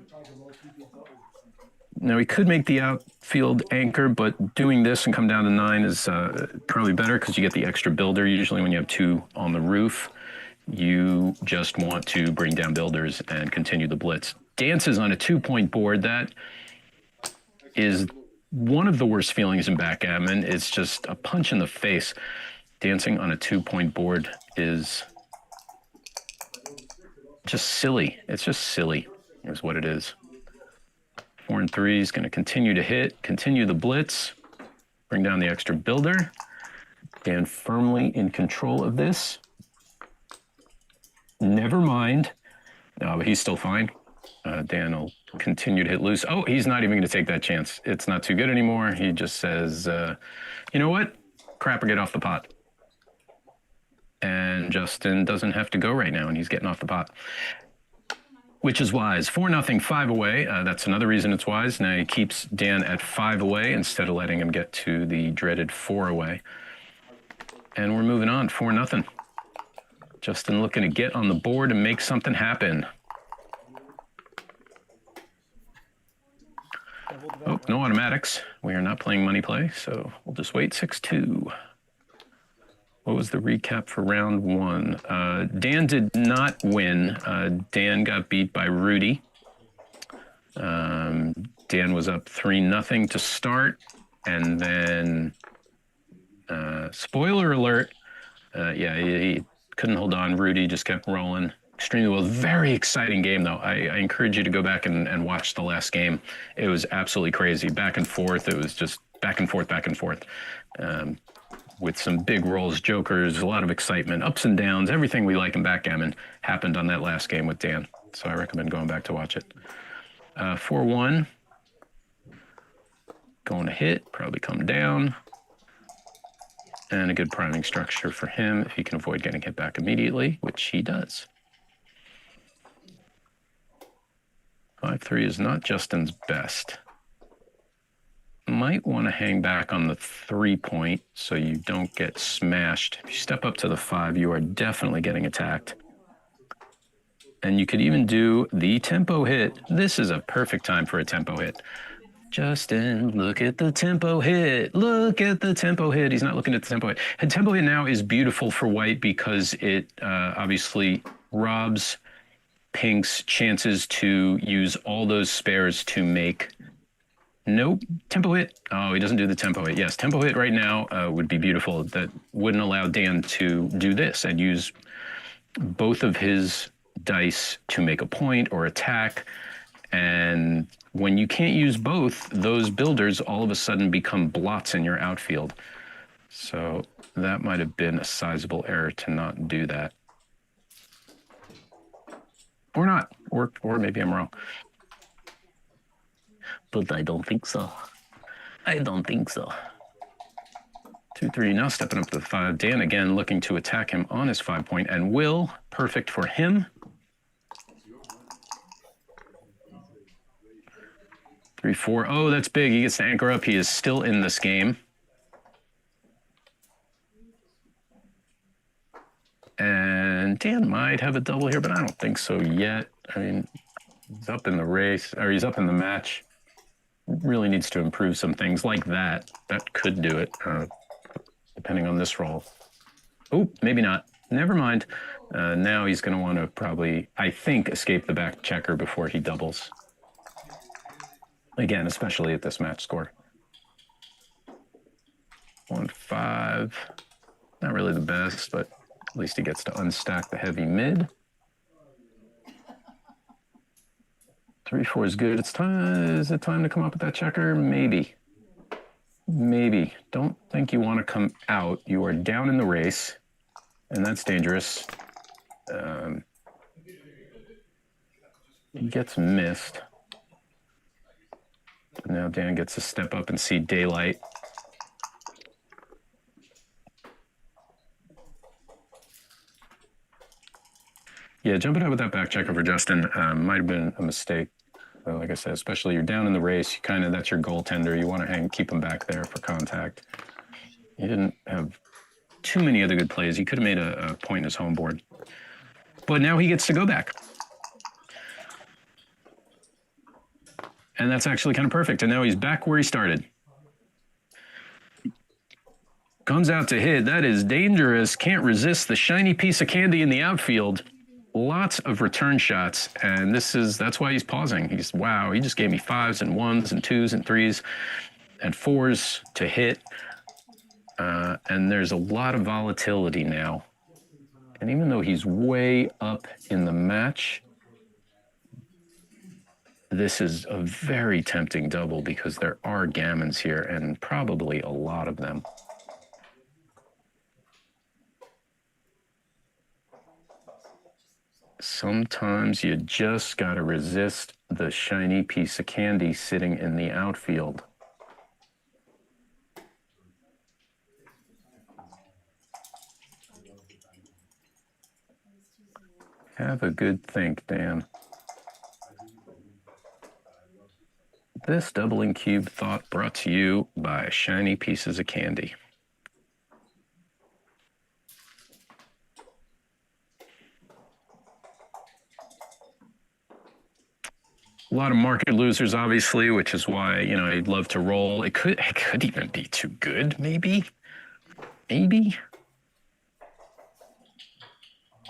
G: Now, he could make the outfield anchor, but doing this and come down to 9 is probably better because you get the extra builder. Usually when you have 2 on the roof, you just want to bring down builders and continue the blitz. Dances on a 2-point board. That is one of the worst feelings in backgammon. It's just a punch in the face. Dancing on a 2-point board is just silly. It's just silly is what it is. 4 and 3 is going to continue to hit, continue the blitz, bring down the extra builder. Dan firmly in control of this. Never mind. No, but he's still fine. Dan will continue to hit loose. Oh, he's not even going to take that chance. It's not too good anymore. He just says, you know what? Crap or get off the pot. And Justin doesn't have to go right now, and he's getting off the pot. Which is wise. 4-0, 5 away. That's another reason it's wise. Now he keeps Dan at 5 away instead of letting him get to the dreaded 4 away. And we're moving on, 4-0. Justin looking to get on the board and make something happen. Oh, no automatics. We are not playing money play, so we'll just wait. 6-2. What was the recap for round 1? Dan did not win. Dan got beat by Rudy. Dan was up 3-0 to start. And then, spoiler alert, yeah, he couldn't hold on. Rudy just kept rolling extremely well. Very exciting game, though. I encourage you to go back and watch the last game. It was absolutely crazy. Back and forth. It was just back and forth, back and forth. With some big rolls, jokers, a lot of excitement, ups and downs. Everything we like in backgammon happened on that last game with Dan. So I recommend going back to watch it. 4-1. Going to hit, probably come down. And a good priming structure for him if he can avoid getting hit back immediately, which he does. 5-3 is not Justin's best. Might want to hang back on the 3 point so you don't get smashed. If you step up to the 5, you are definitely getting attacked. And you could even do the tempo hit. This is a perfect time for a tempo hit. Justin, look at the tempo hit. Look at the tempo hit. He's not looking at the tempo hit. And tempo hit now is beautiful for white because it obviously robs pink's chances to use all those spares to make. Nope. Tempo hit. Oh, he doesn't do the tempo hit. Yes, tempo hit right now would be beautiful. That wouldn't allow Dan to do this and use both of his dice to make a point or attack. And when you can't use both, those builders all of a sudden become blots in your outfield. So that might have been a sizable error to not do that. Or not, or maybe I'm wrong. But I don't think so. I don't think so. 2-3 now stepping up to the 5. Dan again looking to attack him on his 5-point, and Will, perfect for him. 3-4. Oh, that's big. He gets to anchor up. He is still in this game. And Dan might have a double here, but I don't think so yet. I mean, he's up in the race, or he's up in the match. Really needs to improve some things like that. That could do it, depending on this roll. Oh, maybe not. Never mind. Now he's going to want to probably, I think, escape the back checker before he doubles. Again, especially at this match score. 1-5. Not really the best, but at least he gets to unstack the heavy mid. 3-4 is good. It's time. Is it time to come up with that checker? Maybe. Maybe. Don't think you want to come out. You are down in the race, and that's dangerous. He gets missed. Now Dan gets to step up and see daylight. Yeah, jumping out with that back checker for Justin might have been a mistake. Like I said, especially you're down in the race, you kind of, that's your goaltender. You want to keep him back there for contact. He didn't have too many other good plays. He could have made a point in his home board. But now he gets to go back. And that's actually kind of perfect. And now he's back where he started. Comes out to hit. That is dangerous. Can't resist the shiny piece of candy in the outfield. Lots of return shots, and that's why he's pausing. Wow, he just gave me 5s and 1s and 2s and 3s and 4s to hit. And there's a lot of volatility now. And even though he's way up in the match, this is a very tempting double because there are gammons here, and probably a lot of them. Sometimes you just got to resist the shiny piece of candy sitting in the outfield. Have a good think, Dan. This doubling cube thought brought to you by shiny pieces of candy. A lot of market losers, obviously, which is why, you know, I'd love to roll. It could even be too good, maybe.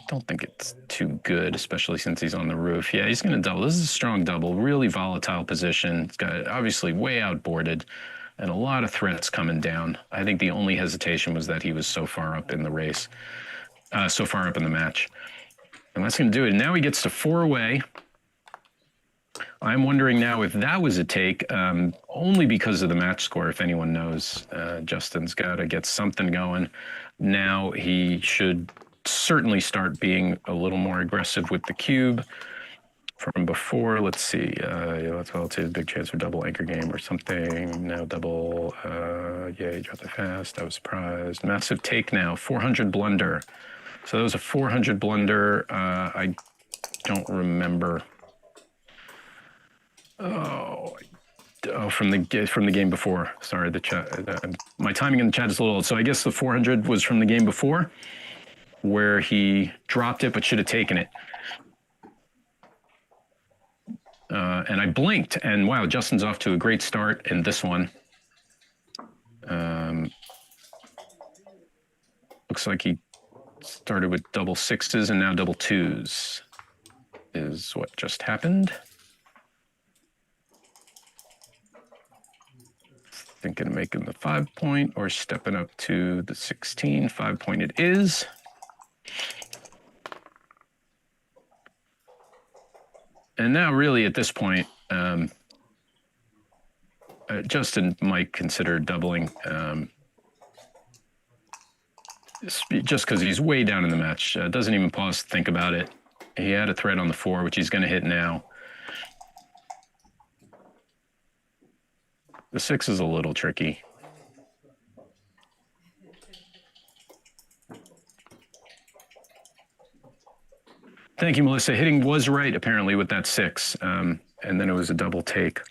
G: Don't think it's too good, especially since he's on the roof. Yeah, he's going to double. This is a strong double, really volatile position. It's got obviously way outboarded and a lot of threats coming down. I think the only hesitation was that he was so far up in the race, so far up in the match. And that's going to do it. Now he gets to 4 away. I'm wondering now if that was a take, only because of the match score, if anyone knows. Justin's got to get something going. Now he should certainly start being a little more aggressive with the cube from before. Let's see. That's relative. Big chance for double anchor game or something. Now double. Yeah, he dropped it fast. I was surprised. Massive take now. 400 blunder. So that was a 400 blunder. I don't remember. Oh, from the game before. Sorry, the chat. My timing in the chat is a little old. So I guess the 400 was from the game before, where he dropped it but should have taken it. And I blinked, and wow, Justin's off to a great start in this one. Looks like he started with double 6s and now double 2s is what just happened. Thinking of making the 5-point or stepping up to the 16. 5-point it is. And now really at this point, Justin might consider doubling just because he's way down in the match. Doesn't even pause to think about it. He had a threat on the 4, which he's going to hit now. The 6 is a little tricky. Thank you, Melissa. Hitting was right, apparently, with that 6. And then it was a double take.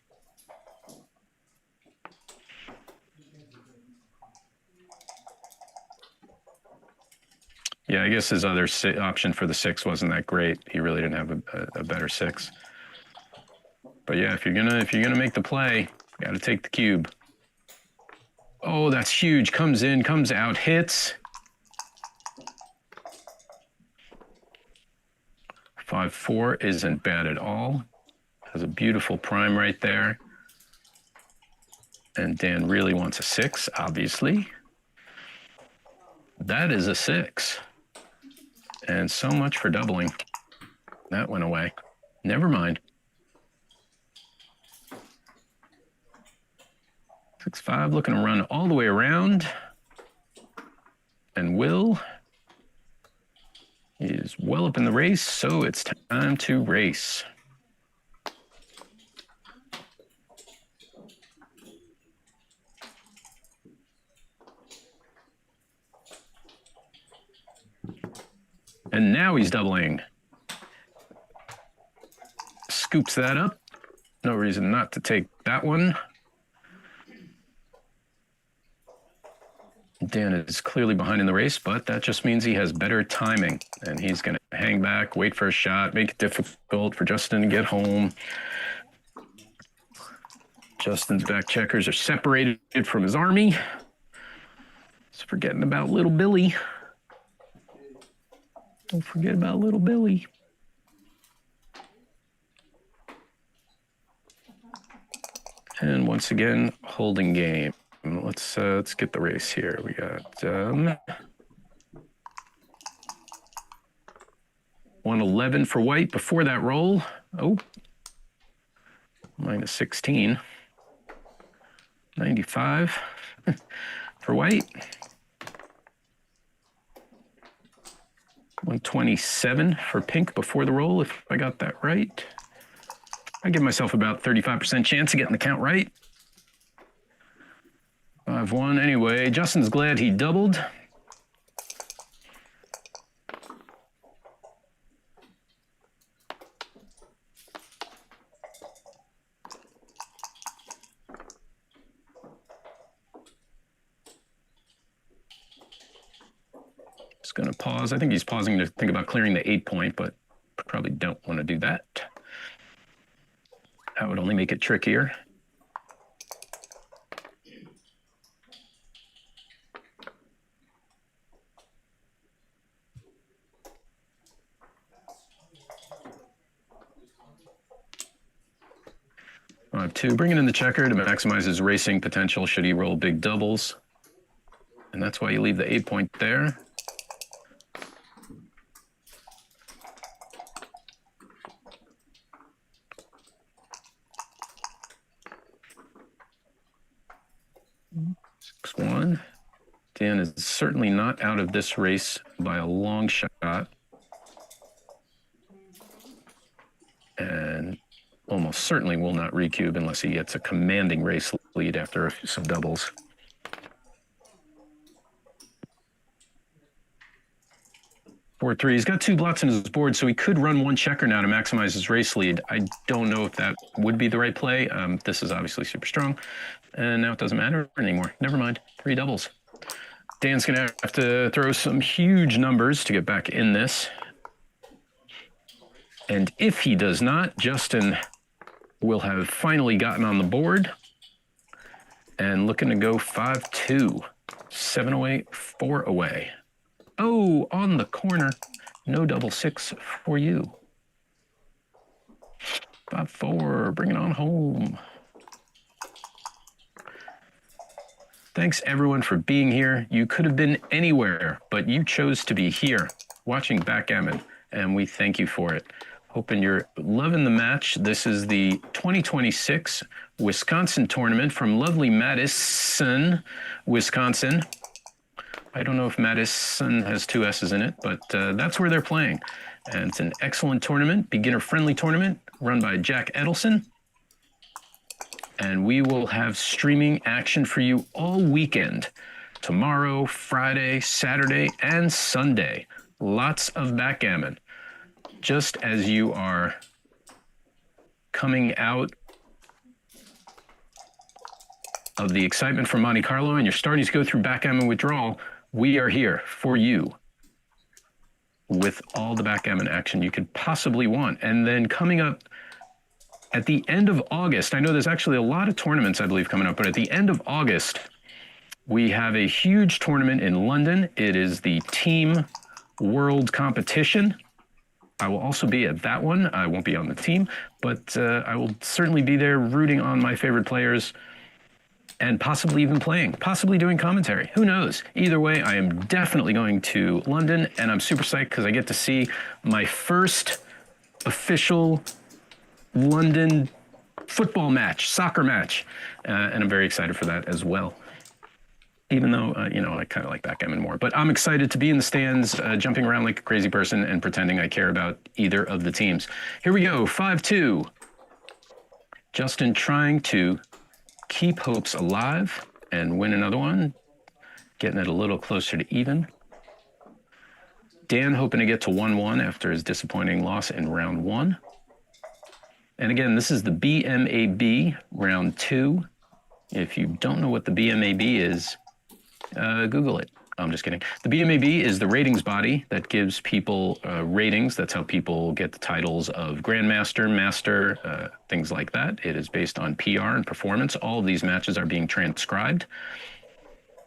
G: Yeah, I guess his other option for the 6 wasn't that great. He really didn't have a better 6. But yeah, if you're gonna make the play, you got to take the cube. Oh, that's huge. Comes in, comes out, hits. 5-4 isn't bad at all. Has a beautiful prime right there. And Dan really wants a 6, obviously. That is a 6. And so much for doubling. That went away. Never mind. 6-5 looking to run all the way around. And Will is well up in the race, so it's time to race. And now he's doubling. Scoops that up. No reason not to take that one. Dan is clearly behind in the race, but that just means he has better timing. And he's going to hang back, wait for a shot, make it difficult for Justin to get home. Justin's back checkers are separated from his army. He's forgetting about little Billy. Don't forget about little Billy. And once again, holding game. Let's get the race here. We got 111 for white before that roll. Oh, minus 16. 95 for white. 127 for pink before the roll, if I got that right. I give myself about 35% chance of getting the count right. 5-1 anyway. Justin's glad he doubled. Just going to pause. I think he's pausing to think about clearing the 8-point, but probably don't want to do that. That would only make it trickier. Two, bringing in the checker to maximize his racing potential should he roll big doubles. And that's why you leave the 8-point there. One. Dan is certainly not out of this race by a long shot. And almost certainly will not recube unless he gets a commanding race lead after some doubles. Four three. He's got 2 blots in his board, so he could run 1 checker now to maximize his race lead. I don't know if that would be the right play. This is obviously super strong. And now it doesn't matter anymore. Never mind. 3 doubles. Dan's going to have to throw some huge numbers to get back in this. And if he does not, Justin will have finally gotten on the board and looking to go 5-2. 7 away, 4 away. Oh, on the corner. No double 6 for you. 5-4, bring it on home. Thanks everyone for being here. You could have been anywhere, but you chose to be here watching Backgammon, and we thank you for it. Hoping you're loving the match. This is the 2026 Wisconsin tournament from lovely Madison, Wisconsin. I don't know if Madison has 2 S's in it, but that's where they're playing. And it's an excellent tournament, beginner-friendly tournament run by Jack Edelson. And we will have streaming action for you all weekend. Tomorrow, Friday, Saturday, and Sunday. Lots of backgammon. Just as you are coming out of the excitement from Monte Carlo and you're starting to go through backgammon withdrawal, we are here for you with all the backgammon action you could possibly want. And then coming up at the end of August, I know there's actually a lot of tournaments, I believe, coming up, but at the end of August, we have a huge tournament in London. It is the Team World Competition. I will also be at that one. I won't be on the team, but I will certainly be there rooting on my favorite players and possibly even playing, possibly doing commentary. Who knows? Either way, I am definitely going to London, and I'm super psyched because I get to see my first official London football match, soccer match, and I'm very excited for that as well. Even though, I kind of like backgammon more. But I'm excited to be in the stands, jumping around like a crazy person and pretending I care about either of the teams. Here we go, 5-2. Justin trying to keep hopes alive and win another one, getting it a little closer to even. Dan hoping to get to 1-1 after his disappointing loss in round 1. And again, this is the BMAB round 2. If you don't know what the BMAB is, Google it. I'm just kidding. The BMAB is the ratings body that gives people ratings. That's how people get the titles of Grandmaster, Master, things like that. It is based on PR and performance. All of these matches are being transcribed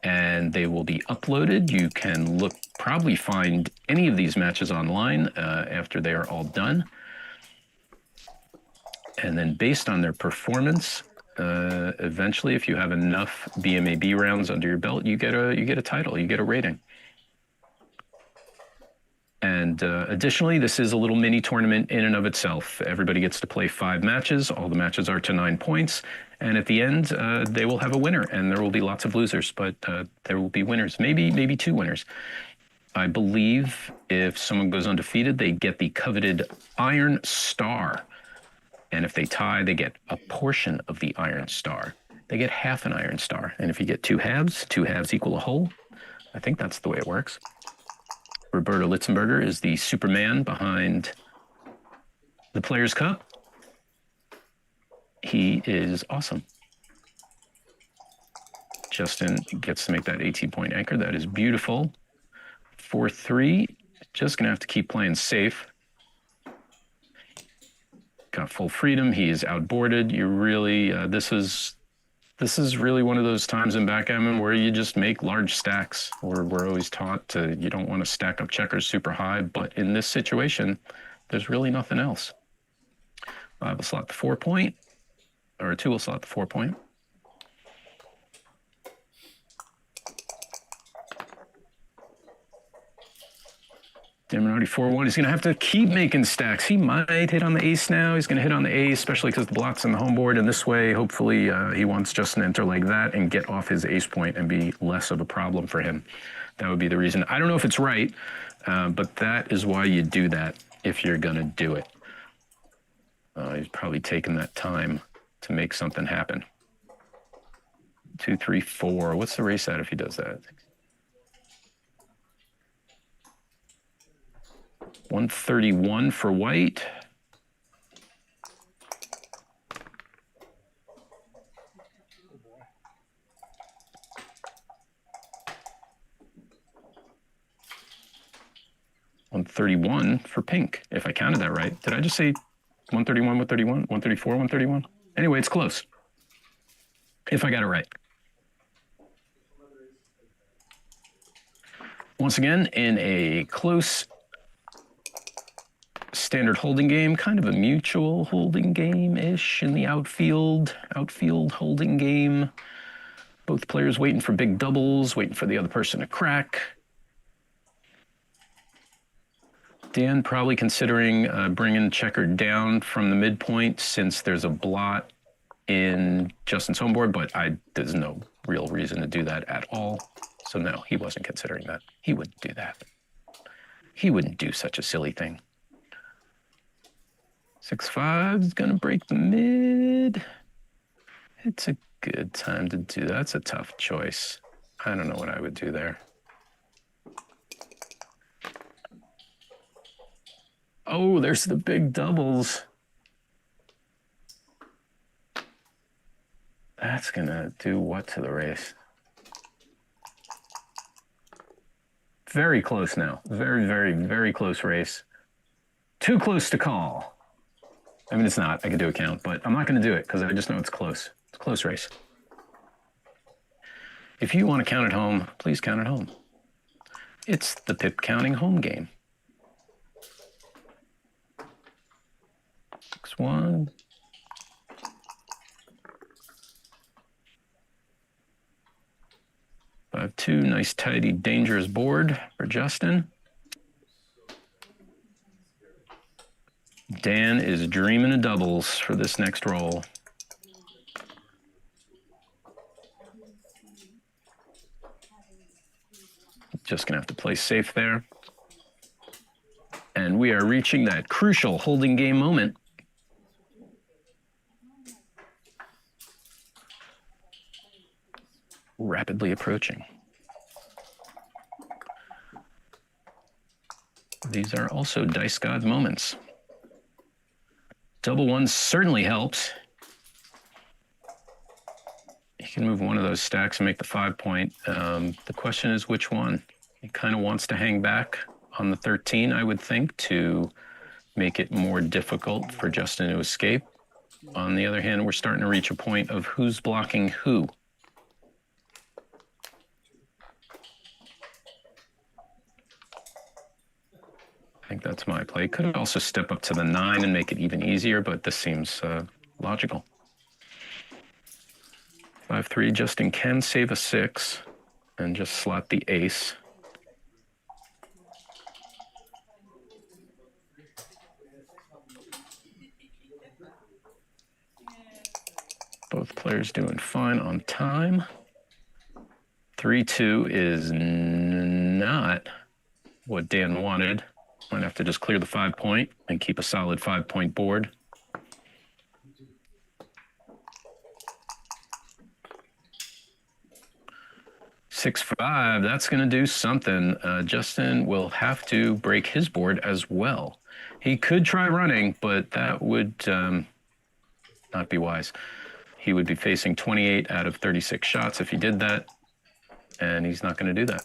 G: and they will be uploaded. You can probably find any of these matches online after they are all done. And then based on their performance, eventually, if you have enough BMAB rounds under your belt, you get a title, you get a rating. And additionally, this is a little mini tournament in and of itself. Everybody gets to play 5 matches. All the matches are to 9 points. And at the end, they will have a winner, and there will be lots of losers, but there will be winners, maybe 2 winners. I believe if someone goes undefeated, they get the coveted Iron Star. And if they tie, they get a portion of the Iron Star. They get half an Iron Star. And if you get 2 halves equal a whole. I think that's the way it works. Roberto Litzenberger is the Superman behind the Players' Cup. He is awesome. Justin gets to make that 18-point anchor. That is beautiful. 4-3. Just going to have to keep playing safe. Got full freedom. He is outboarded. You really, this is really one of those times in backgammon where you just make large stacks. We're always taught you don't want to stack up checkers super high, but in this situation, there's really nothing else. 5 will slot the 4-point, or 2 will slot the 4-point. Diminardi 4-1. He's going to have to keep making stacks. He might hit on the ace now. He's going to hit on the ace, especially because the block's on the home board. And this way, hopefully, he wants Justin to enter like that and get off his ace point and be less of a problem for him. That would be the reason. I don't know if it's right, but that is why you do that if you're going to do it. He's probably taken that time to make something happen. 2, 3, 4. What's the race at if he does that? 131 for white. $131 for pink, if I counted that right. Did I just say 131, 131, 134, 131? Anyway, it's close. If I got it right. Once again, in a close standard holding game, kind of a mutual holding game-ish in the outfield holding game. Both players waiting for big doubles, waiting for the other person to crack. Dan probably considering bringing checker down from the midpoint since there's a blot in Justin's home board, but there's no real reason to do that at all. So no, he wasn't considering that. He wouldn't do that. He wouldn't do such a silly thing. 6-5 is going to break the mid. It's a good time to do that. That's a tough choice. I don't know what I would do there. Oh, there's the big doubles. That's going to do what to the race? Very close now. Very, very, very close race. Too close to call. I mean, it's not. I could do a count, but I'm not going to do it because I just know it's close. It's a close race. If you want to count at home, please count at home. It's the pip counting home game. 6-1. Five, 2, nice, tidy, dangerous board for Justin. Dan is dreaming of doubles for this next roll. Just gonna have to play safe there. And we are reaching that crucial holding game moment. Rapidly approaching. These are also Dice God moments. Double one certainly helps. He can move one of those stacks and make the 5-point. The question is which one? He kind of wants to hang back on the 13, I would think, to make it more difficult for Justin to escape. On the other hand, we're starting to reach a point of who's blocking who. I think that's my play. Could also step up to the 9 and make it even easier, but this seems logical. 5-3, Justin can save a 6 and just slot the ace. Both players doing fine on time. 3-2 is not what Dan wanted. Might have to just clear the 5-point and keep a solid 5-point board. Six, 5, that's going to do something. Justin will have to break his board as well. He could try running, but that would not be wise. He would be facing 28 out of 36 shots if he did that, and he's not going to do that.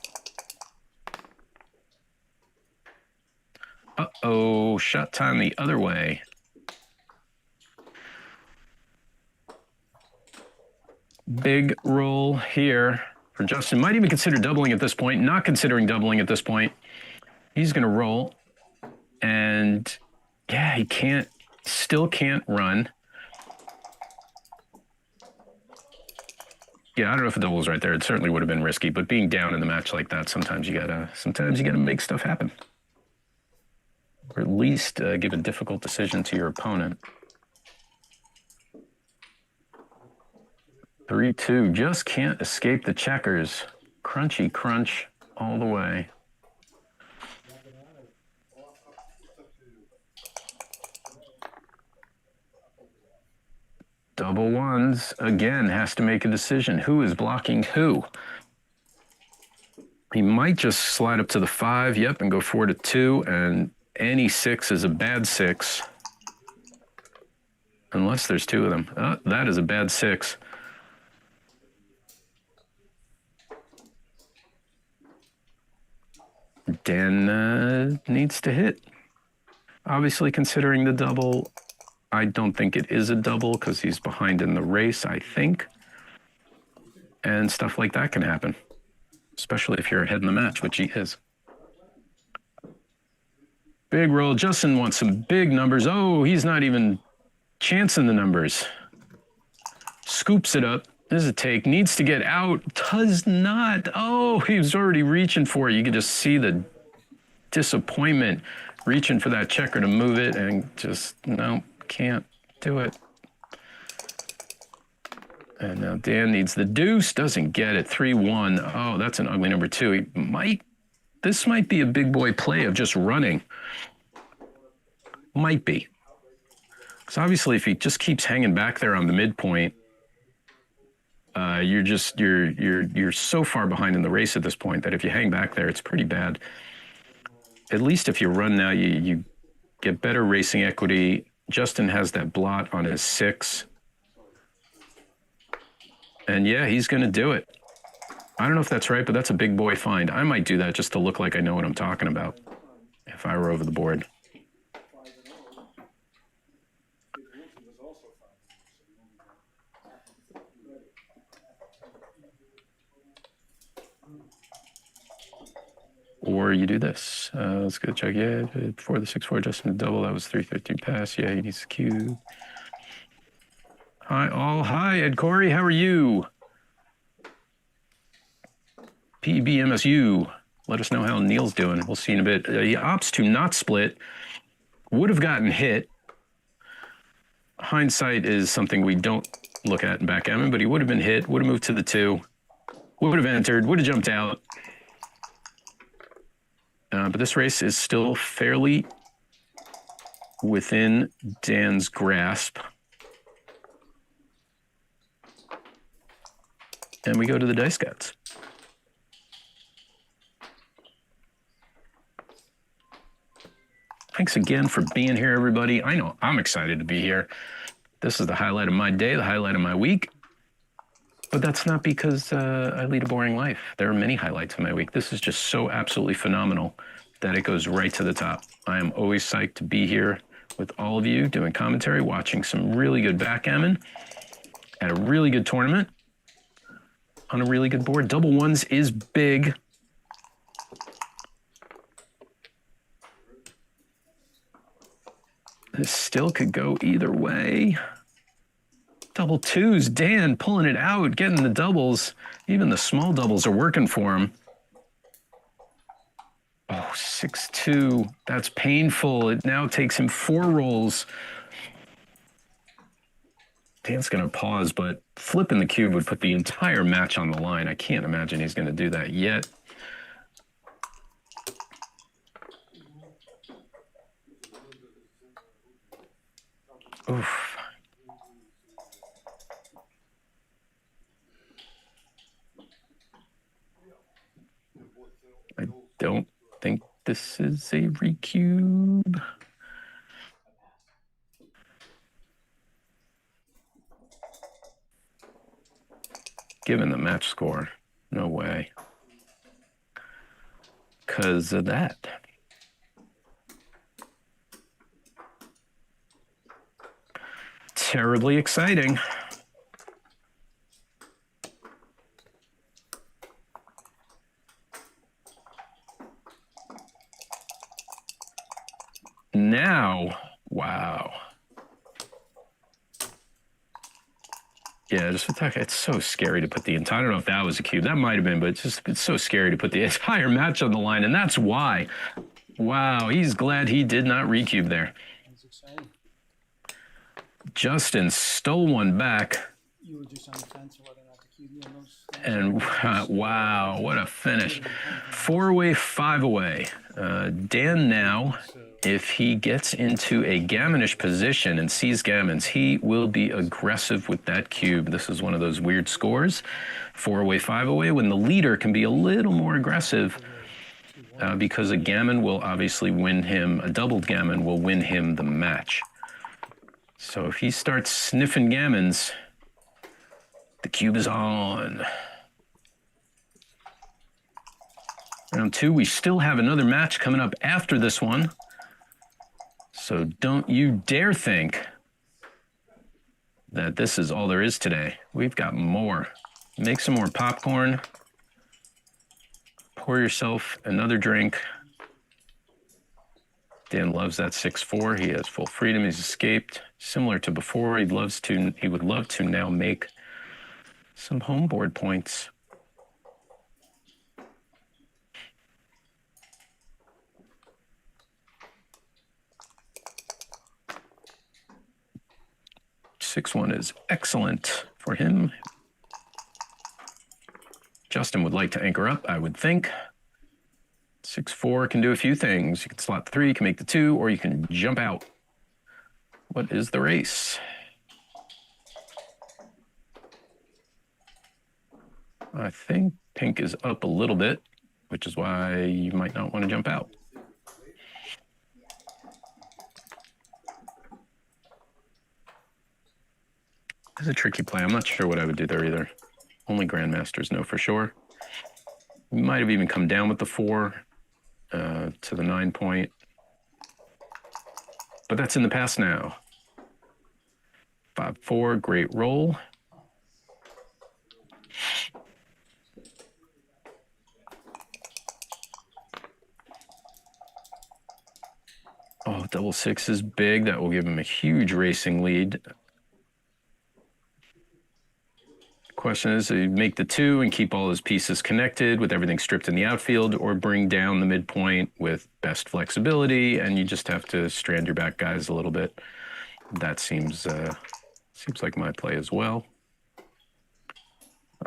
G: Uh-oh, shot time the other way. Big roll here for Justin. Might even consider doubling at this point. Not considering doubling at this point. He's going to roll. And, yeah, he can't, still can't run. Yeah, I don't know if a double was right there. It certainly would have been risky. But being down in the match like that, sometimes you gotta make stuff happen. Or at least give a difficult decision to your opponent. 3-2, just can't escape the checkers. Crunchy crunch all the way. Double ones, again, has to make a decision. Who is blocking who? He might just slide up to the 5, yep, and go 4-2, and any 6 is a bad 6. Unless there's 2 of them. Oh, that is a bad 6. Dan needs to hit. Obviously, considering the double, I don't think it is a double because he's behind in the race, I think. And stuff like that can happen, especially if you're ahead in the match, which he is. Big roll. Justin wants some big numbers. Oh, he's not even chancing the numbers. Scoops it up. This is a take. Needs to get out. Does not. Oh, he was already reaching for it. You can just see the disappointment reaching for that checker to move it and just, no, can't do it. And now Dan needs the deuce, doesn't get it, 3-1. Oh, that's an ugly number 2. This might be a big boy play of just running. Might be. Because obviously if he just keeps hanging back there on the midpoint, you're so far behind in the race at this point that if you hang back there, it's pretty bad. At least if you run now, you get better racing equity. Justin has that blot on his 6. And yeah, he's going to do it. I don't know if that's right, but that's a big boy find. I might do that just to look like I know what I'm talking about if I were over the board. Or you do this. Let's go check. Yeah, before the 6-4, Justin double. That was 313 pass. Yeah, he needs a cue. Hi, all. Hi, Ed Corey. How are you? PBMSU. Let us know how Neil's doing. We'll see in a bit. He opts to not split. Would have gotten hit. Hindsight is something we don't look at in backgammon, but he would have been hit, would have moved to the 2, would have entered, would have jumped out. But this race is still fairly within Dan's grasp. And we go to the dice guts. Thanks again for being here, everybody. I know I'm excited to be here. This is the highlight of my day, the highlight of my week. But that's not because I lead a boring life. There are many highlights of my week. This is just so absolutely phenomenal that it goes right to the top. I am always psyched to be here with all of you doing commentary, watching some really good backgammon at a really good tournament on a really good board. Double ones is big. This still could go either way. Double 2s, Dan pulling it out, getting the doubles. Even the small doubles are working for him. Oh, 6-2, that's painful. It now takes him 4 rolls. Dan's gonna pause, but flipping the cube would put the entire match on the line. I can't imagine he's gonna do that yet. Oof. I don't think this is a recube. Given the match score, no way. Because of that. Terribly exciting. Now, wow. Yeah, just it's so scary to put the entire, I don't know if that was a cube, that might have been, but it's so scary to put the entire match on the line, and that's why. Wow, he's glad he did not recube there.
F: That's exciting.
G: Justin stole one back.
F: You were just on the fence of whether or not to cube you on those.
G: And wow, what a finish. 4-away, 5-away. Dan now, if he gets into a gammonish position and sees gammons, he will be aggressive with that cube. This is one of those weird scores. 4-away, 5-away, when the leader can be a little more aggressive because a gammon will obviously win him, a doubled gammon will win him the match. So if he starts sniffing gammons, the cube is on. Round 2, we still have another match coming up after this one. So don't you dare think that this is all there is today. We've got more. Make some more popcorn. Pour yourself another drink. Dan loves that 6-4. He has full freedom. He's escaped. Similar to before, he would love to now make some home board points. 6-1 is excellent for him. Justin would like to anchor up, I would think. 6-4 can do a few things. You can slot the 3, you can make the 2, or you can jump out. What is the race? I think pink is up a little bit, which is why you might not want to jump out. It's a tricky play. I'm not sure what I would do there either. Only grandmasters know for sure. You might have even come down with the 4 to the 9 point. But that's in the past now. 5-4, great roll. Oh, double 6 is big. That will give him a huge racing lead. Question is, do you make the 2 and keep all his pieces connected with everything stripped in the outfield, or bring down the midpoint with best flexibility and you just have to strand your back guys a little bit? That seems like my play as well.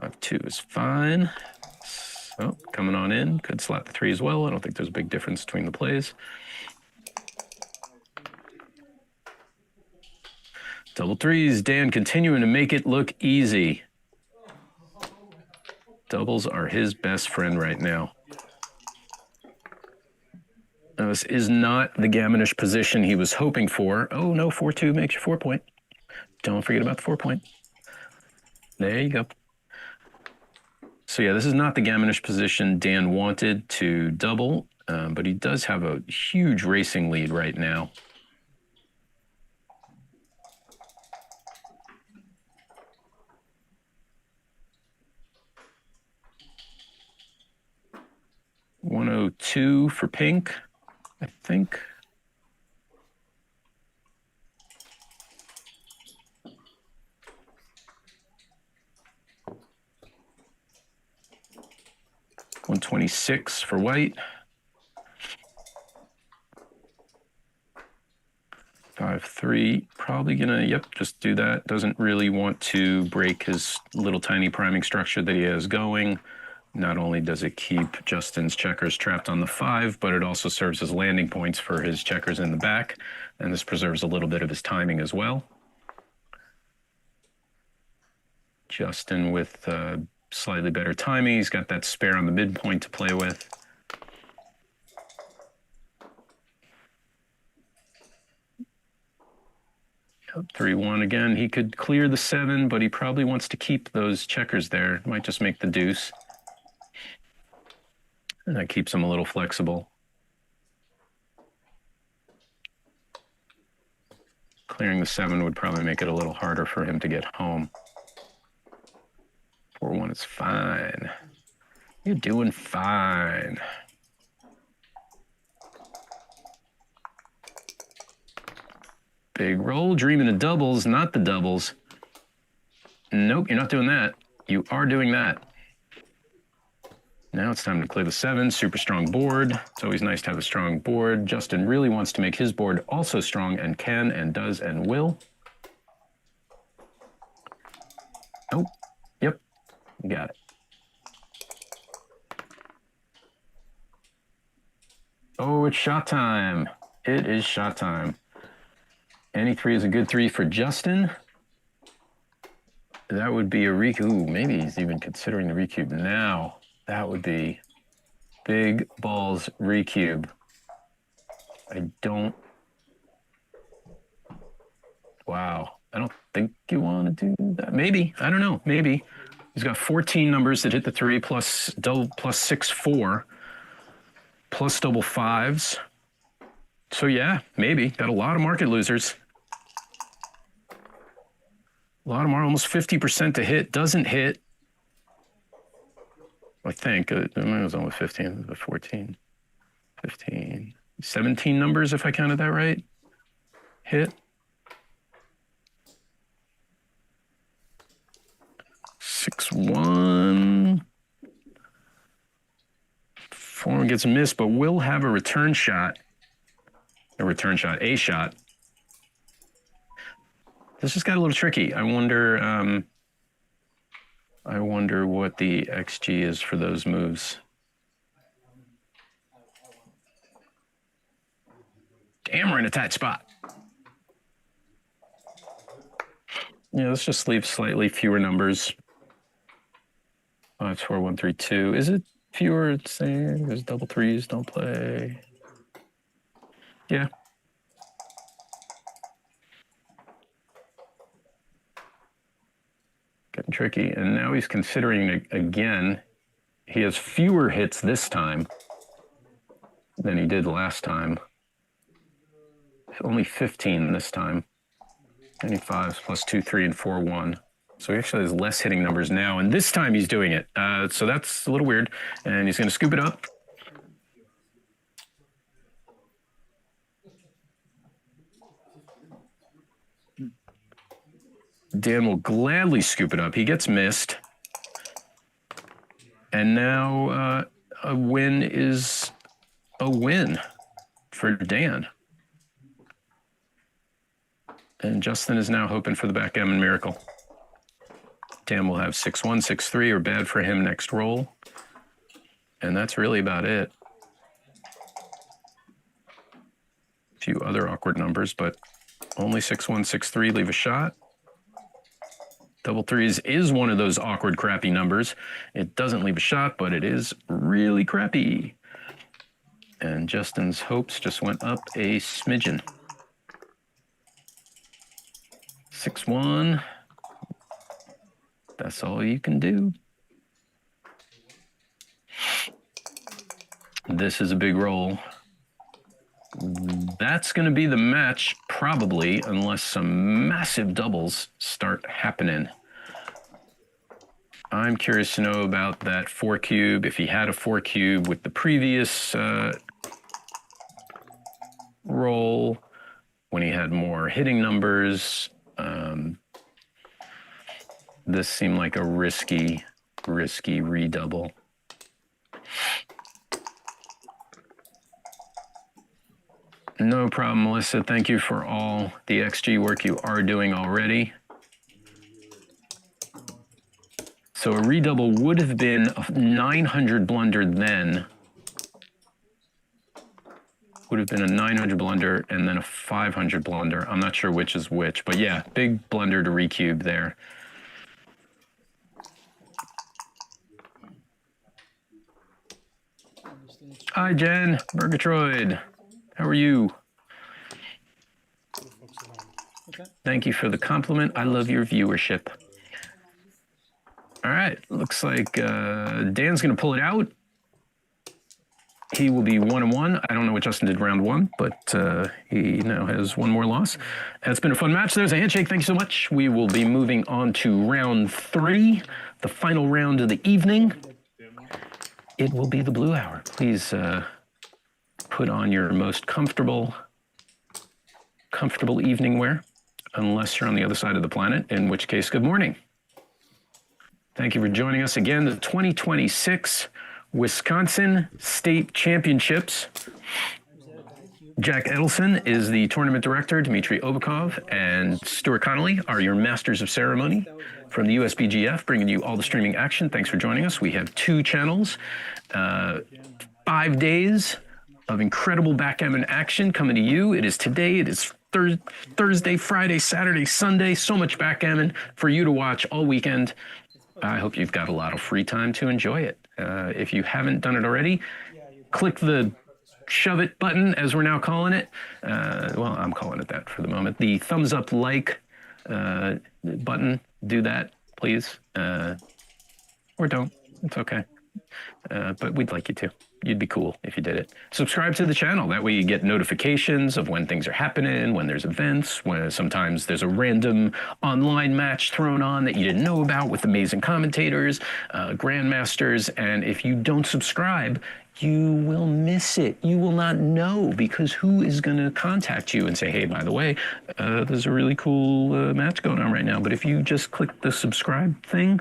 G: 5-2 is fine. So coming on in, could slot the 3 as well. I don't think there's a big difference between the plays. Double 3s, Dan continuing to make it look easy. Doubles are his best friend right now. Now, this is not the gammonish position he was hoping for. Oh no, 4-2 makes you 4 point. Don't forget about the 4 point. There you go. So yeah, this is not the gammonish position Dan wanted to double, but he does have a huge racing lead right now. $102 for pink, I think. $126 for white. 5-3, probably gonna, yep, just do that. Doesn't really want to break his little tiny priming structure that he has going. Not only does it keep Justin's checkers trapped on the 5, but it also serves as landing points for his checkers in the back, and this preserves a little bit of his timing as well. Justin with slightly better timing. He's got that spare on the midpoint to play with. Yep, 3-1 again. He could clear the 7, but he probably wants to keep those checkers there. Might just make the deuce. And that keeps him a little flexible. Clearing the 7 would probably make it a little harder for him to get home. 4-1 is fine. You're doing fine. Big roll, dreaming of doubles, not the doubles. Nope, you're not doing that. You are doing that. Now it's time to clear the 7, super strong board. It's always nice to have a strong board. Justin really wants to make his board also strong, and can and does and will. Oh, yep, got it. Oh, it's shot time. It is shot time. Any 3 is a good 3 for Justin. That would be a recube. Ooh, maybe he's even considering the recube now. That would be big balls recube. I don't. Wow. I don't think you want to do that. Maybe. I don't know. Maybe. He's got 14 numbers that hit the 3 plus double plus 6-4 plus double 5s. So yeah, maybe. Got a lot of market losers. A lot of them are almost 50% to hit. Doesn't hit. I think it was only 15, 14, 15, 17 numbers if I counted that right. Hit. 6-1. 4 gets missed, but will have a return shot. A shot. This just got a little tricky. I wonder what the XG is for those moves. Damn, we're in a tight spot. Yeah, let's just leave slightly fewer numbers. 5, 4, 1, 3, 2. Is it fewer? Saying there's double threes, don't play. Yeah. Getting tricky. And now he's considering it again. He has fewer hits this time than he did last time. Only 15 this time. 95 plus 2, 3, and 4, 1. So he actually has less hitting numbers now. And this time he's doing it. So that's a little weird. And he's going to scoop it up. Dan will gladly scoop it up. He gets missed. And now a win is a win for Dan. And Justin is now hoping for the backgammon miracle. Dan will have 6-1, 6-3, or bad for him next roll. And that's really about it. A few other awkward numbers, but only 6-1, 6-3, leave a shot. Double threes is one of those awkward, crappy numbers. It doesn't leave a shot, but it is really crappy. And Justin's hopes just went up a smidgen. 6-1. That's all you can do. This is a big roll. That's going to be the match, probably, unless some massive doubles start happening. I'm curious to know about that 4 cube, if he had a 4 cube with the previous roll, when he had more hitting numbers. This seemed like a risky redouble. No problem, Melissa. Thank you for all the XG work you are doing already. So a redouble would have been a 900 blunder then. Would have been a 900 blunder and then a 500 blunder. I'm not sure which is which, but yeah, big blunder to recube there. Hi, Jen, Murgatroyd. How are you?
B: Okay.
G: Thank you for the compliment. I love your viewership. All right, looks like Dan's going to pull it out. He will be 1-1. I don't know what Justin did round 1, but he now has one more loss. It's been a fun match. There's a handshake. Thank you so much. We will be moving on to round 3, the final round of the evening. It will be the blue hour. Please put on your most comfortable evening wear, unless you're on the other side of the planet, in which case, good morning. Thank you for joining us again. The 2026 Wisconsin State Championships. Jack Edelson is the tournament director. Dmitry Obakov and Stuart Connolly are your masters of ceremony from the USBGF, bringing you all the streaming action. Thanks for joining us. We have 2 channels, 5 days of incredible backgammon action coming to you. It is today. It is Thursday, Friday, Saturday, Sunday. So much backgammon for you to watch all weekend. I hope you've got a lot of free time to enjoy it. If you haven't done it already, click the shove it button, as we're now calling it. Well, I'm calling it that for the moment. The thumbs up like button, do that, please. Or don't, it's okay. But we'd like you to. You'd be cool if you did it. Subscribe to the channel. That way you get notifications of when things are happening, when there's events, when sometimes there's a random online match thrown on that you didn't know about with amazing commentators, grandmasters. And if you don't subscribe, you will miss it. You will not know, because who is going to contact you and say, hey, by the way, there's a really cool match going on right now. But if you just click the subscribe thing,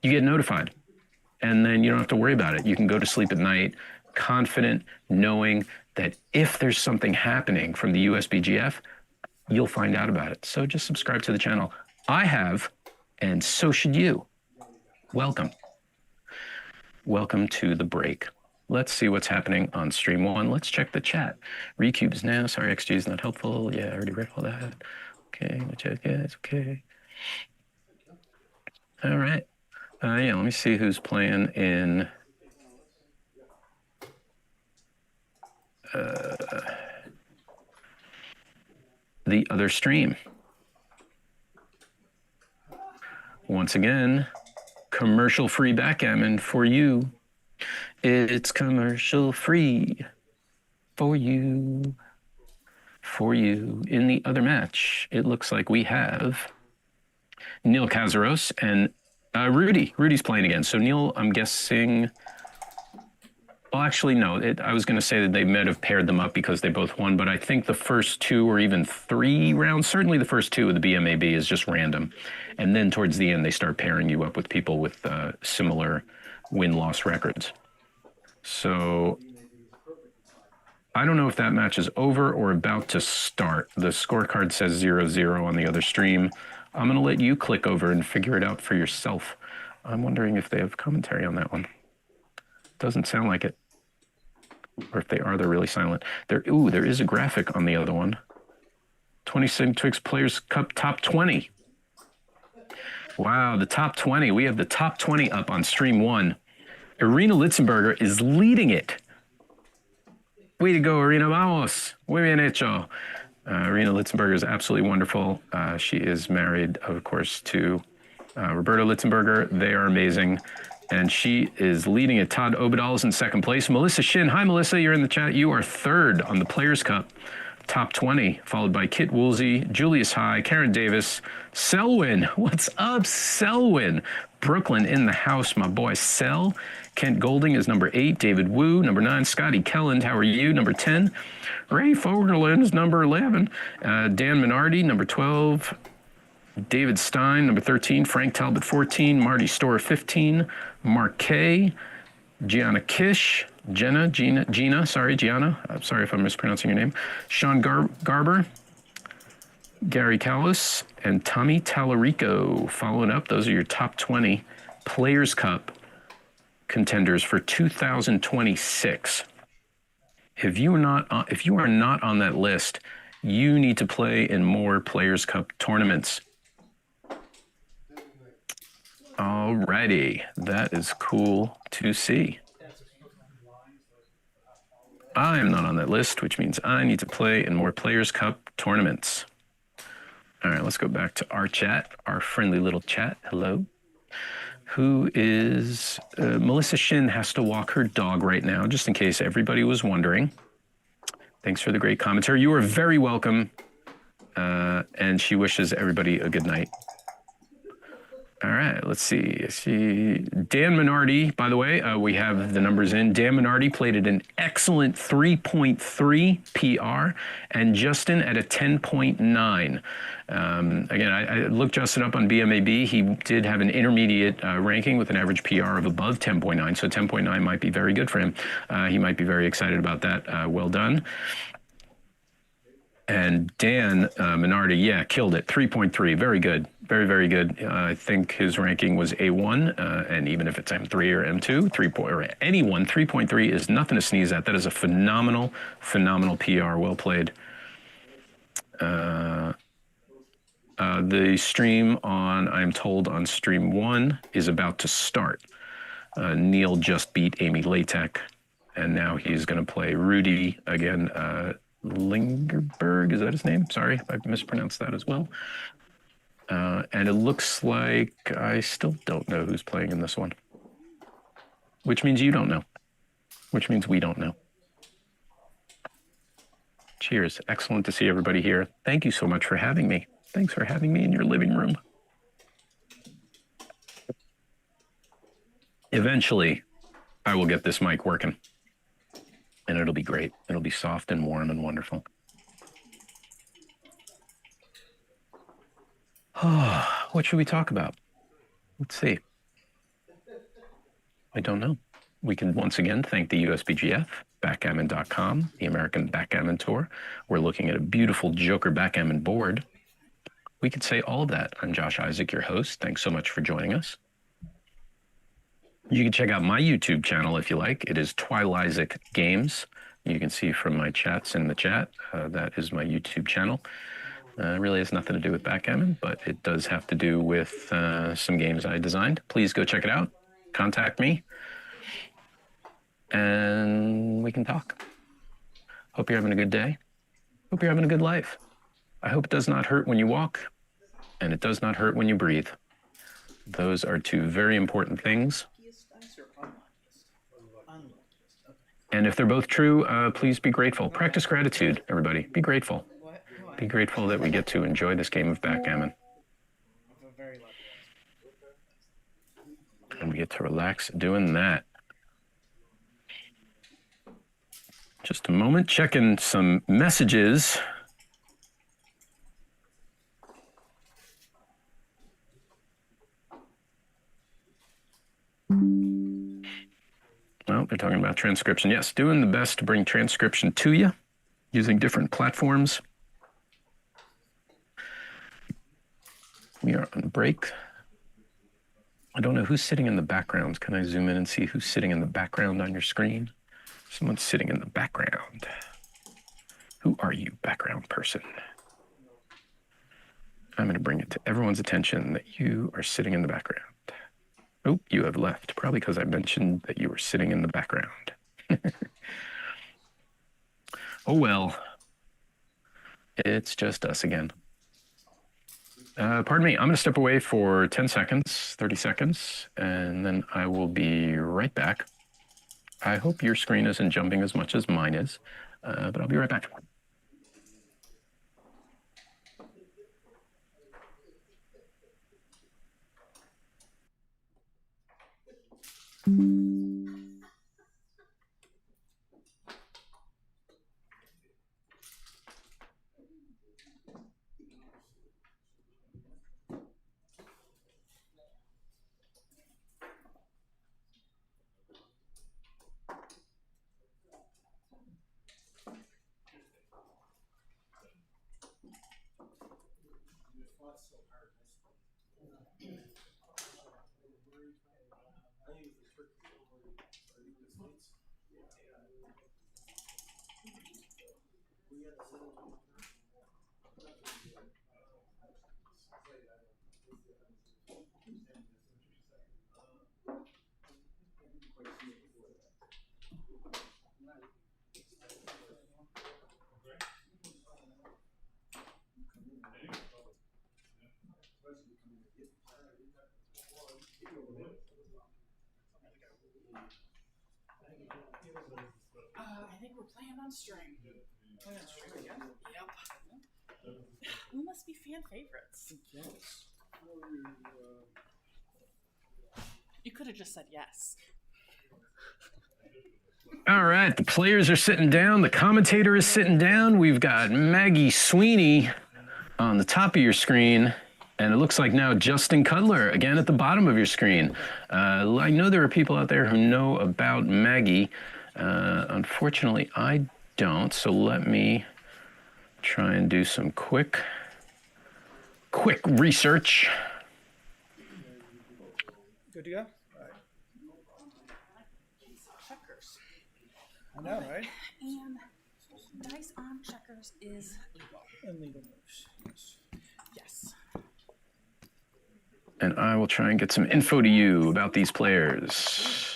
G: you get notified. And then you don't have to worry about it. You can go to sleep at night confident, knowing that if there's something happening from the USBGF, you'll find out about it. So just subscribe to the channel. I have, and so should you. Welcome. Welcome to the break. Let's see what's happening on stream 1. Let's check the chat. Recubes now. Sorry, XG is not helpful. Yeah, I already read all that. Okay, chat. Yeah, it's okay. All right. Yeah, let me see who's playing in the other stream. Once again, commercial-free backgammon for you. It's commercial-free for you. For you. In the other match, it looks like we have Neil Kazaros and Rudy. Rudy's playing again. So Neil, I'm guessing... Well, actually, no. I was going to say that they might have paired them up because they both won, but I think the first 2 or even 3 rounds, certainly the first 2 of the BMAB is just random. And then towards the end, they start pairing you up with people with similar win-loss records. So I don't know if that match is over or about to start. The scorecard says 0-0 on the other stream. I'm going to let you click over and figure it out for yourself. I'm wondering if they have commentary on that one. Doesn't sound like it. Or if they are, they're really silent. There is a graphic on the other one. 26 Twix Players Cup Top 20. Wow, the top 20. We have the top 20 up on stream 1. Irina Litzenberger is leading it. Way to go, Irina. Vamos. Muy bien hecho. Irina Litzenberger is absolutely wonderful. She is married, of course, to Roberta Litzenberger. They are amazing. And she is leading it. Todd Obadal is in second place. Melissa Shin. Hi, Melissa. You're in the chat. You are third on the Players' Cup. Top 20, followed by Kit Woolsey, Julius High, Karen Davis, Selwyn. What's up, Selwyn? Brooklyn in the house, my boy Sel. Kent Golding is number 8. David Wu, number 9. Scotty Kelland, how are you? Number 10. Ray Fogerland is number 11. Dan Minardi, number 12. David Stein, number 13. Frank Talbot, 14. Marty Storr, 15. Mark Kay. Gianna Kish. Gianna. I'm sorry if I'm mispronouncing your name. Sean Garber. Gary Callis. And Tommy Tallarico. Following up, those are your top 20 Players' Cup contenders for 2026. If you are not on that list, you need to play in more Players' Cup tournaments. Alrighty, that is cool to see. I am not on that list, which means I need to play in more Players' Cup tournaments. All right, let's go back to our chat, our friendly little chat. Hello. Who is... Melissa Shin has to walk her dog right now, just in case everybody was wondering. Thanks for the great commentary. You are very welcome. And she wishes everybody a good night. All right, let's see. Dan Minardi, by the way, we have the numbers in. Dan Minardi played at an excellent 3.3 PR, and Justin at a 10.9. Again, I looked Justin up on BMAB. He did have an intermediate ranking with an average PR of above 10.9, so 10.9 might be very good for him. He might be very excited about that. Well done. And Dan Minardi, yeah, killed it. 3.3, very good. Very, very good. I think his ranking was A1, and even if it's M3 or M2, or anyone, 3.3 is nothing to sneeze at. That is a phenomenal, phenomenal PR. Well played. The stream on, I'm told, on stream 1 is about to start. Neil just beat Amy Latek, and now he's going to play Rudy again. Lingerberg, is that his name? Sorry if I mispronounced that as well. And it looks like I still don't know who's playing in this one. Which means you don't know. Which means we don't know. Cheers. Excellent to see everybody here. Thank you so much for having me. Thanks for having me in your living room. Eventually, I will get this mic working. And it'll be great. It'll be soft and warm and wonderful. What should we talk about? Let's see. I don't know. We can once again thank the USBGF backgammon.com, the American Backgammon Tour. We're looking at a beautiful Joker backgammon board. We could say all of that. I'm Josh Isaac, your host. Thanks so much for joining us. You can check out my YouTube channel if you like. It is Twilisaac Games. You can see from my chats in the chat, that is my YouTube channel. It really has nothing to do with backgammon, but it does have to do with some games I designed. Please go check it out. Contact me, and we can talk. Hope you're having a good day. Hope you're having a good life. I hope it does not hurt when you walk, and it does not hurt when you breathe. Those are two very important things. And if they're both true, please be grateful. Practice gratitude, everybody. Be grateful. Be grateful that we get to enjoy this game of backgammon. And we get to relax doing that. Just a moment, checking some messages. Well, they're talking about transcription. Yes, doing the best to bring transcription to you using different platforms. We are on break. I don't know who's sitting in the background. Can I zoom in and see who's sitting in the background on your screen? Someone's sitting in the background. Who are you, background person? I'm going to bring it to everyone's attention that you are sitting in the background. Oh, you have left, probably because I mentioned that you were sitting in the background. Oh, well, it's just us again. Pardon me, I'm going to step away for 10 seconds, 30 seconds, and then I will be right back. I hope your screen isn't jumping as much as mine is, but I'll be right back.
D: I think we're playing on string. Playing on string again? Yep. We must be fan favorites.
B: Yes.
D: You could have just said yes.
G: All right, the players are sitting down. The commentator is sitting down. We've got Maggie Sweeney on the top of your screen. And it looks like now Justin Cutler, again, at the bottom of your screen. I know there are people out there who know about Maggie. Unfortunately, I don't. So let me try and do some quick research.
F: Good to go?
D: Checkers.
F: I know, right?
D: And dice on checkers is legal.
F: And legal moves. Yes.
D: Yes.
G: And I will try and get some info to you about these players.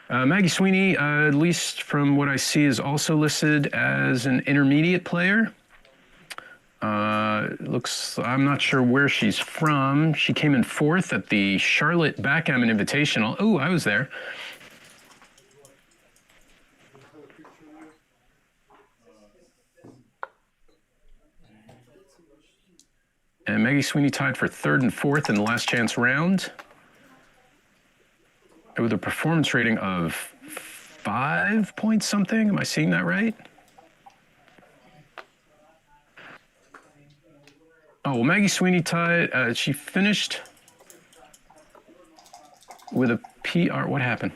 G: Maggie Sweeney, at least from what I see, is also listed as an intermediate player. I'm not sure where she's from. She came in 4th at the Charlotte Backgammon Invitational. Oh, I was there. And Maggie Sweeney tied for 3rd and 4th in the last chance round, with a performance rating of 5 point something. Am I seeing that right? Oh, well, Maggie Sweeney tied. She finished with a PR. What happened?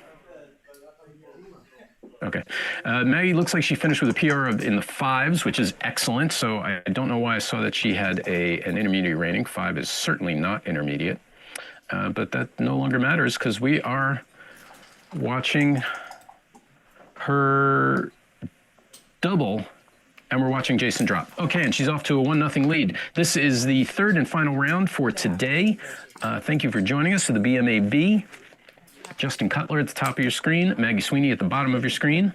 G: Okay. Maggie looks like she finished with a PR in the 5s, which is excellent. So I don't know why I saw that she had an intermediate rating. 5 is certainly not intermediate. But that no longer matters because we are watching her double, and we're watching Jason drop. Okay, and she's off to a 1-0 lead. This is the third and final round for today. Thank you for joining us for the BMAB. Justin Cutler at the top of your screen, Maggie Sweeney at the bottom of your screen.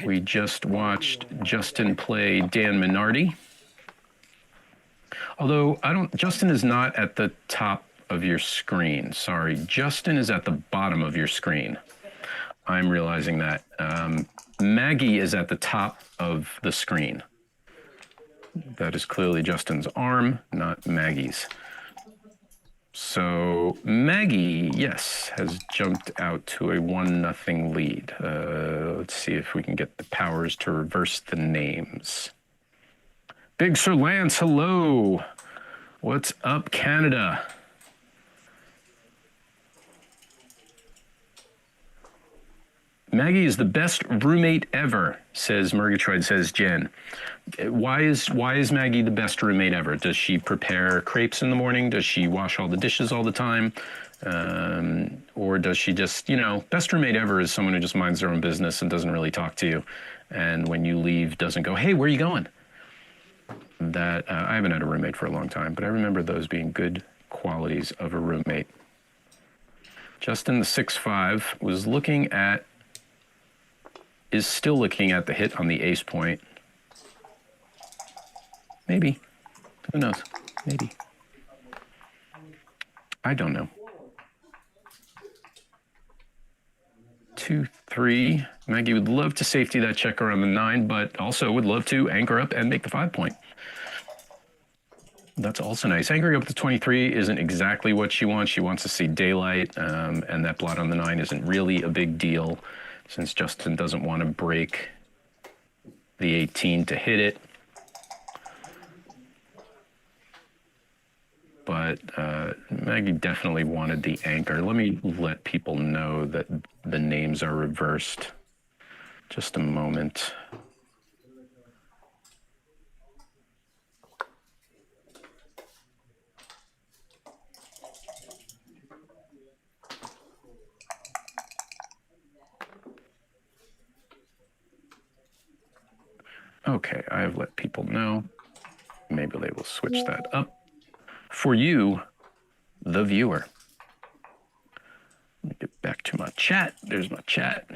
G: We just watched Justin play Dan Minardi. Although Justin is not at the top of your screen. Sorry, Justin is at the bottom of your screen. I'm realizing that. Maggie is at the top of the screen. That is clearly Justin's arm, not Maggie's. So Maggie, yes, has jumped out to a 1-0 lead. Let's see if we can get the powers to reverse the names. Big Sir Lance, hello. What's up, Canada? Maggie is the best roommate ever, says Murgatroyd, says Jen. Why is Maggie the best roommate ever? Does she prepare crepes in the morning? Does she wash all the dishes all the time? Or does she just, best roommate ever is someone who just minds their own business and doesn't really talk to you. And when you leave, doesn't go, hey, where are you going? That I haven't had a roommate for a long time, but I remember those being good qualities of a roommate. Justin, the 6'5", is still looking at the hit on the ace point. Maybe. Who knows? Maybe. I don't know. 2-3. Maggie would love to safety that checker on the 9, but also would love to anchor up and make the 5 point. That's also nice. Anchoring up to 23 isn't exactly what she wants. She wants to see daylight, and that blot on the 9 isn't really a big deal since Justin doesn't want to break the 18 to hit it. But Maggie definitely wanted the anchor. Let me let people know that the names are reversed. Just a moment. Okay, I have let people know. Maybe they will switch that up for you, the viewer. Let me get back to my chat. There's my chat.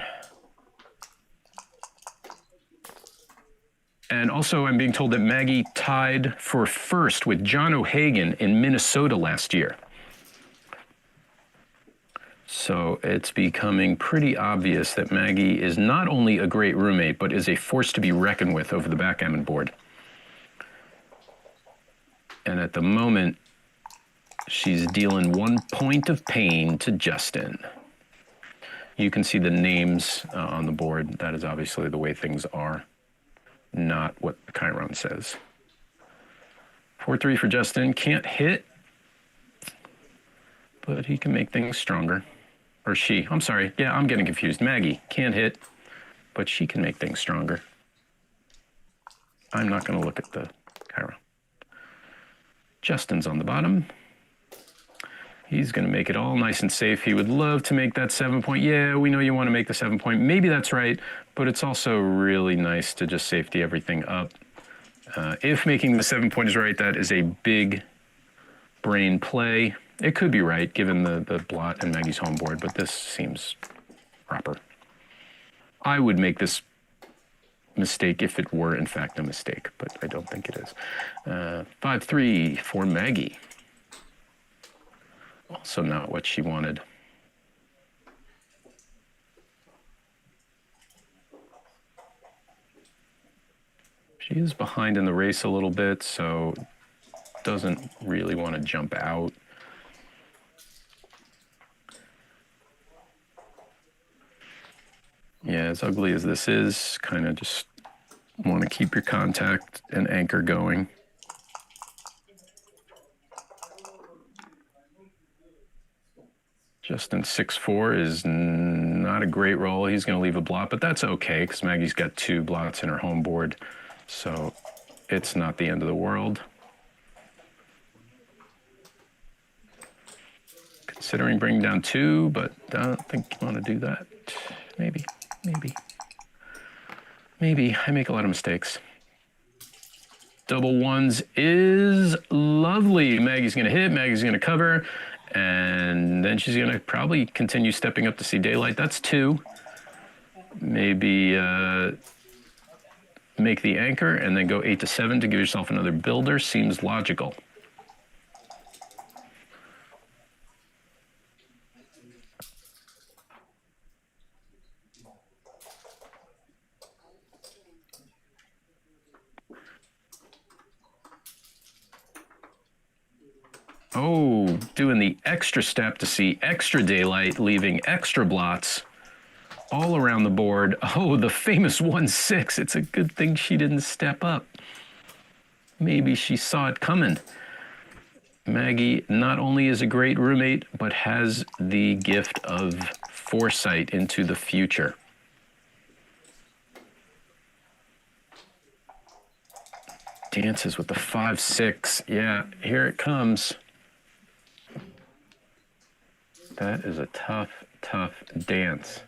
G: And also, I'm being told that Maggie tied for first with John O'Hagan in Minnesota last year. So it's becoming pretty obvious that Maggie is not only a great roommate, but is a force to be reckoned with over the backgammon board. And at the moment, she's dealing 1 point of pain to Justin. You can see the names on the board. That is obviously the way things are, not what the Chiron says. 4-3 for Justin. Can't hit, but he can make things stronger. Or she. I'm sorry. Yeah, I'm getting confused. Maggie can't hit, but she can make things stronger. I'm not going to look at the Chiron. Justin's on the bottom. He's going to make it all nice and safe. He would love to make that 7 point. Yeah, we know you want to make the 7 point. Maybe that's right, but it's also really nice to just safety everything up. If making the 7 point is right, that is a big brain play. It could be right, given the blot and Maggie's home board, but this seems proper. I would make this mistake if it were, in fact, a mistake, but I don't think it is. 5-3 for Maggie. Also not what she wanted. She is behind in the race a little bit, so doesn't really want to jump out. Yeah, as ugly as this is, kind of just want to keep your contact and anchor going. Justin 6'4" is not a great roll. He's going to leave a blot, but that's okay because Maggie's got 2 blots in her home board, so it's not the end of the world. Considering bringing down 2, but I don't think you want to do that. Maybe. I make a lot of mistakes. Double ones is lovely. Maggie's going to hit, Maggie's going to cover, and then she's going to probably continue stepping up to see daylight. That's 2. Maybe make the anchor and then go 8 to 7 to give yourself another builder. Seems logical. Oh, doing the extra step to see extra daylight, leaving extra blots all around the board. Oh, the famous 1-6. It's a good thing she didn't step up. Maybe she saw it coming. Maggie not only is a great roommate, but has the gift of foresight into the future. Dances with the 5-6. Yeah, here it comes. That is a tough dance.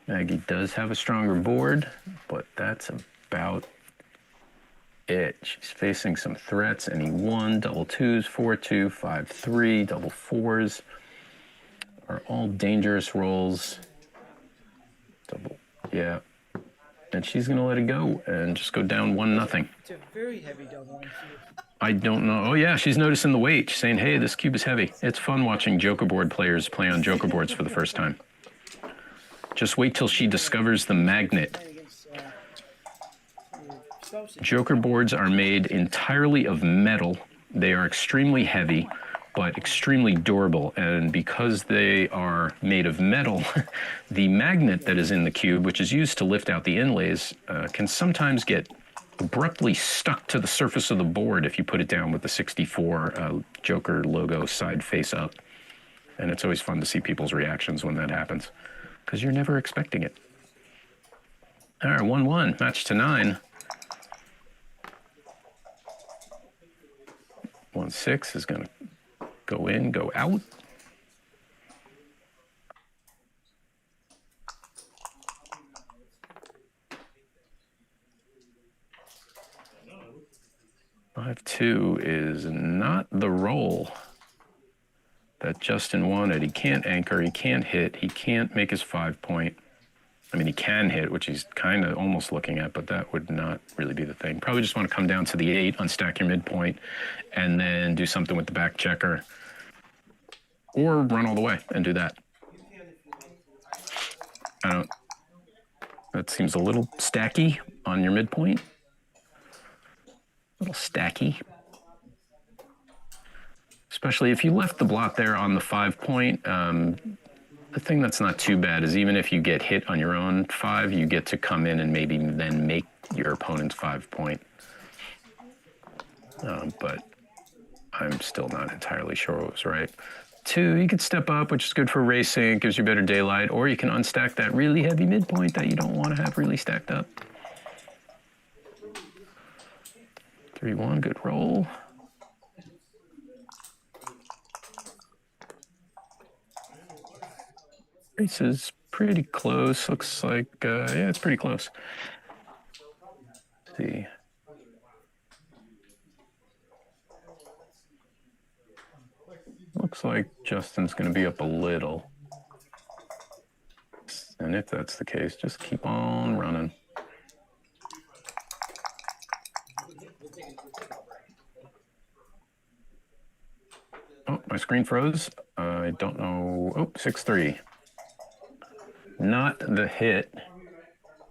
G: Maggie does have a stronger board, but that's about it. She's facing some threats. Any 1, double 2s, 4-2, 5-3, double 4s are all dangerous rolls. Double, yeah. And she's going to let it go and just go down 1-0.
F: It's a very heavy double.
G: I don't know. Oh, yeah, she's noticing the weight. She's saying, hey, this cube is heavy. It's fun watching Joker board players play on Joker boards for the first time. Just wait till she discovers the magnet. Joker boards are made entirely of metal. They are extremely heavy, but extremely durable. And because they are made of metal, the magnet that is in the cube, which is used to lift out the inlays, can sometimes get abruptly stuck to the surface of the board if you put it down with the 64 Joker logo side face up. And it's always fun to see people's reactions when that happens, because you're never expecting it. All right, 1-1, match to 9. 1-6 is going to go in, go out. Five 2 is not the roll that Justin wanted. He can't anchor, he can't hit, he can't make his 5-point. I mean, he can hit, which he's kind of almost looking at, but that would not really be the thing. Probably just want to come down to the 8, unstack your midpoint, and then do something with the back checker. Or run all the way and do that. That seems a little stacky on your midpoint. A little stacky. Especially if you left the blot there on the 5-point. The thing that's not too bad is even if you get hit on your own 5, you get to come in and maybe then make your opponent's 5-point. But I'm still not entirely sure what was right. 2, you could step up, which is good for racing, gives you better daylight, or you can unstack that really heavy midpoint that you don't want to have really stacked up. 3-1, good roll. Race is pretty close. Looks like, yeah, it's pretty close. Let's see. Looks like Justin's going to be up a little. And if that's the case, just keep on running. Oh, my screen froze. I don't know. Oh, 6-3. Not the hit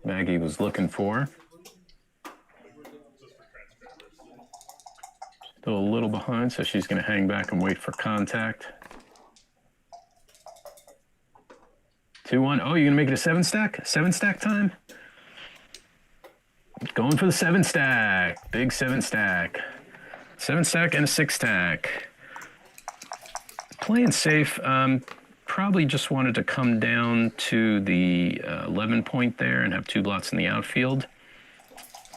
G: Maggie was looking for. Still a little behind, so she's going to hang back and wait for contact. 2-1. Oh, you're going to make it a 7-stack? 7-stack time? Going for the 7-stack. Big 7-stack. 7-stack and a 6-stack. playing safe. Probably just wanted to come down to the 11 point there and have 2 blots in the outfield.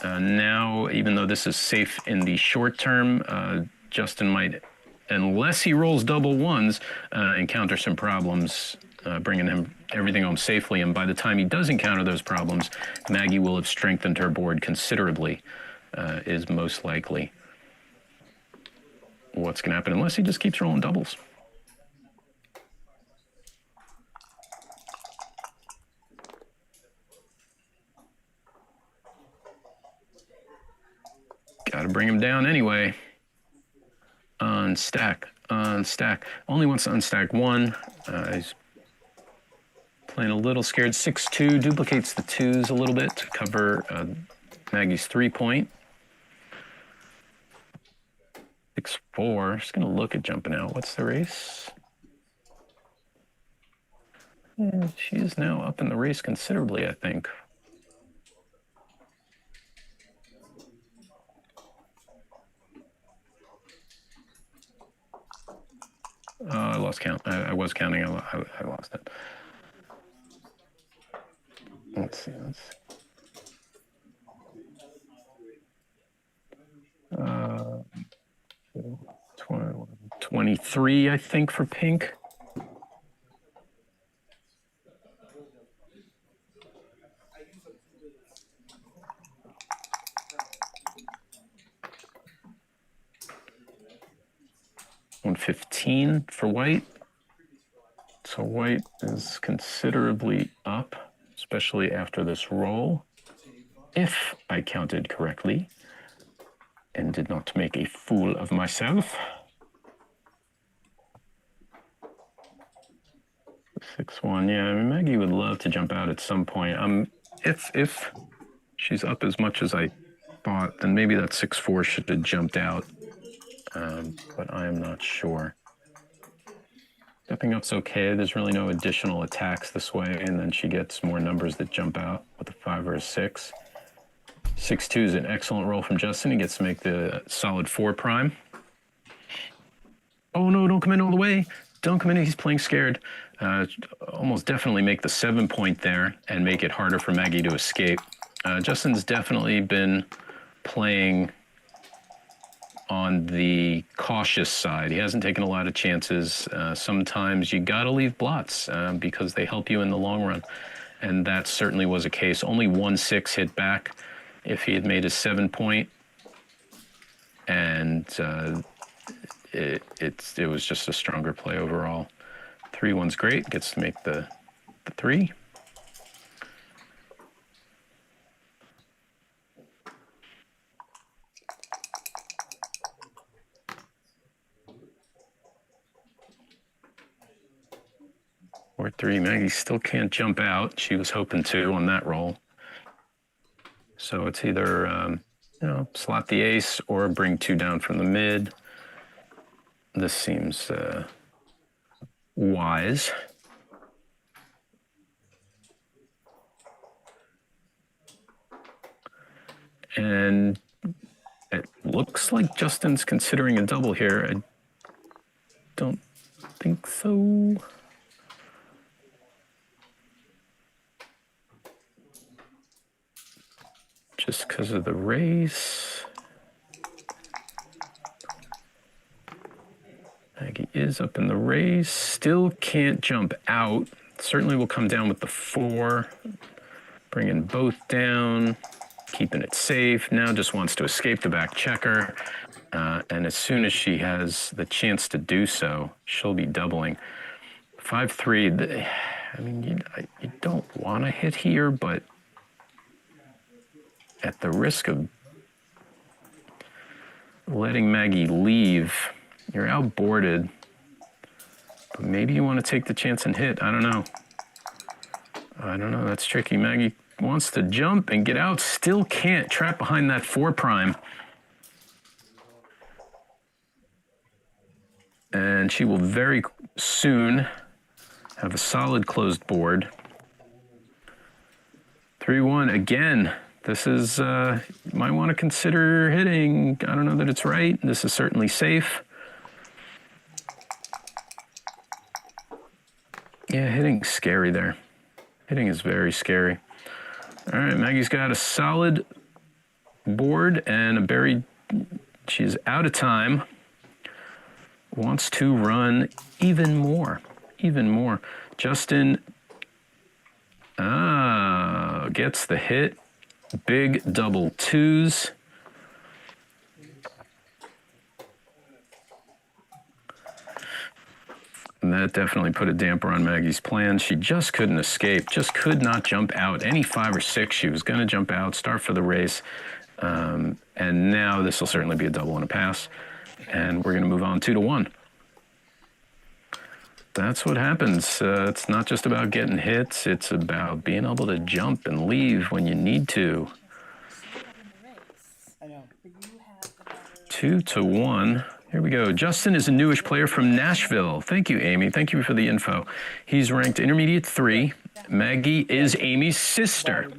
G: Now, even though this is safe in the short term, Justin might, unless he rolls double ones, encounter some problems bringing him everything home safely. And by the time he does encounter those problems, Maggie will have strengthened her board considerably, is most likely what's going to happen, unless he just keeps rolling doubles. Got to bring him down anyway. Unstack, unstack. Only wants to unstack 1. He's playing a little scared. 6-2 duplicates the 2s a little bit to cover Maggie's 3 point. 6-4. Just going to look at jumping out. What's the race? Yeah, she is now up in the race considerably, I think. I lost count. I was counting. I lost it. Let's see. 23, I think, for pink. $115 for white. So white is considerably up, especially after this roll, if I counted correctly and did not make a fool of myself. 6-1, yeah, I mean, Maggie would love to jump out at some point. If she's up as much as I thought, then maybe that 6-4 should have jumped out. But I am not sure. Stepping up's okay. There's really no additional attacks this way, and then she gets more numbers that jump out with a 5 or a 6. 6-2 is an excellent roll from Justin. He gets to make the solid 4 prime. Oh no, don't come in all the way. Don't come in, he's playing scared. Almost definitely make the 7 point there and make it harder for Maggie to escape. Justin's definitely been playing on the cautious side. He hasn't taken a lot of chances. Sometimes you gotta leave blots because they help you in the long run. And that certainly was a case. Only 1-6 hit back if he had made a 7 point. And it was just a stronger play overall. 3-1's great, gets to make the 3. Or 3, Maggie still can't jump out. She was hoping to on that roll. So it's either, slot the ace or bring 2 down from the mid. This seems wise. And it looks like Justin's considering a double here. I don't think so. Just because of the race. Maggie is up in the race. Still can't jump out. Certainly will come down with the 4. Bringing both down. Keeping it safe. Now just wants to escape the back checker. And as soon as she has the chance to do so, she'll be doubling. 5-3. I mean, you don't want to hit here, but at the risk of letting Maggie leave, you're outboarded, but maybe you want to take the chance and hit. I don't know. That's tricky. Maggie wants to jump and get out, still can't. Trapped behind that 4 prime. And she will very soon have a solid closed board. 3-1 again. This is, you might want to consider hitting. I don't know that it's right. This is certainly safe. Yeah, hitting's scary there. Hitting is very scary. All right, Maggie's got a solid board and a buried. She's out of time. Wants to run even more. Justin gets the hit. Big double twos. And that definitely put a damper on Maggie's plans. She just couldn't escape, just could not jump out. Any 5 or 6, she was going to jump out, start for the race. And now this will certainly be a double and a pass. And we're going to move on 2-1. That's what happens. It's not just about getting hits. It's about being able to jump and leave when you need to.
F: I know.
G: 2-1. Here we go. Justin is a newish player from Nashville. Thank you, Amy. Thank you for the info. He's ranked intermediate 3. Maggie is Amy's sister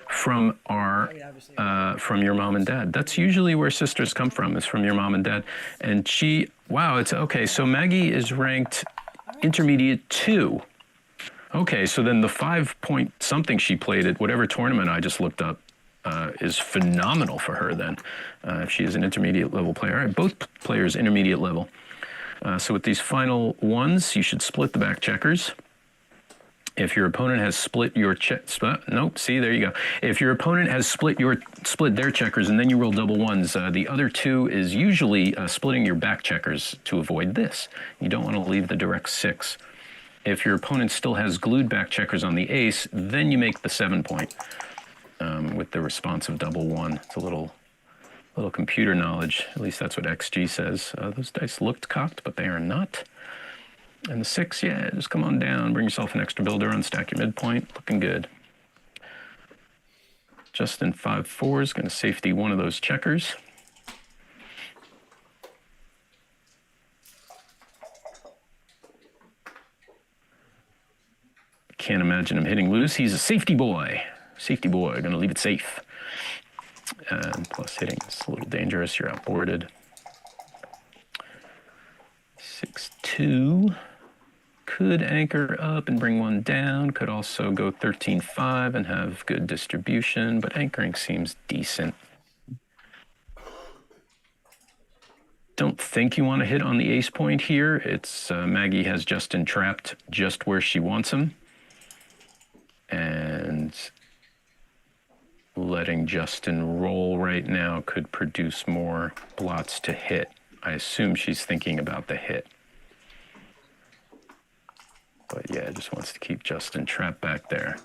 G: from from your mom and dad. That's usually where sisters come from, is from your mom and dad. And wow, it's okay. So Maggie is ranked intermediate 2. Okay, so then the 5-point something she played at whatever tournament I just looked up is phenomenal for her then. If she is an intermediate level player. All right, both players intermediate level. So with these final ones, you should split the back checkers. If your opponent has split your nope, see, there you go. If your opponent has split their checkers and then you roll double ones, the other 2 is usually splitting your back checkers to avoid this. You don't want to leave the direct 6. If your opponent still has glued back checkers on the ace, then you make the 7-point with the responsive double 1. It's a little computer knowledge. At least that's what XG says. Those dice looked cocked, but they are not. And the 6, yeah, just come on down, bring yourself an extra builder, unstack your midpoint, looking good. Justin 5-4 is going to safety one of those checkers. Can't imagine him hitting loose. He's a safety boy. Safety boy, going to leave it safe. And plus hitting is a little dangerous. You're outboarded. 6-2. Could anchor up and bring one down. Could also go 13-5 and have good distribution, but anchoring seems decent. Don't think you want to hit on the ace point here. It's Maggie has Justin trapped just where she wants him. And letting Justin roll right now could produce more blots to hit. I assume she's thinking about the hit. But yeah, just wants to keep Justin trapped back there.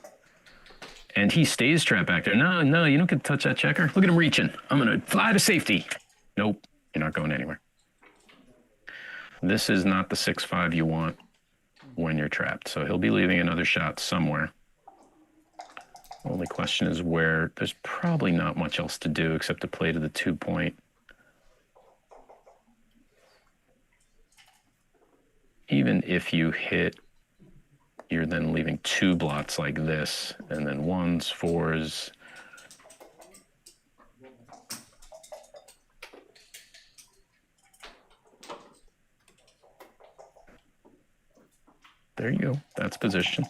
G: And he stays trapped back there. No, you don't get to touch that checker. Look at him reaching. I'm going to fly to safety. Nope, you're not going anywhere. This is not the 6-5 you want when you're trapped. So he'll be leaving another shot somewhere. Only question is where. There's probably not much else to do except to play to the 2-point. Even if you hit, you're then leaving 2 blots like this, and then 1s, 4s. There you go. That's position.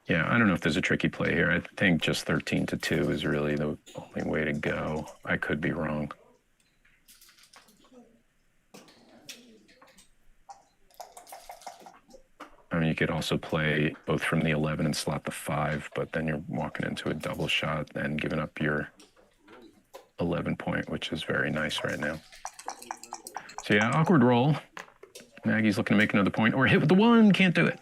G: Yeah, I don't know if there's a tricky play here. I think just 13-2 is really the only way to go. I could be wrong. I mean, you could also play both from the 11 and slot the 5, but then you're walking into a double shot and giving up your 11-point, which is very nice right now. So yeah, awkward roll. Maggie's looking to make another point, or hit with the 1, can't do it.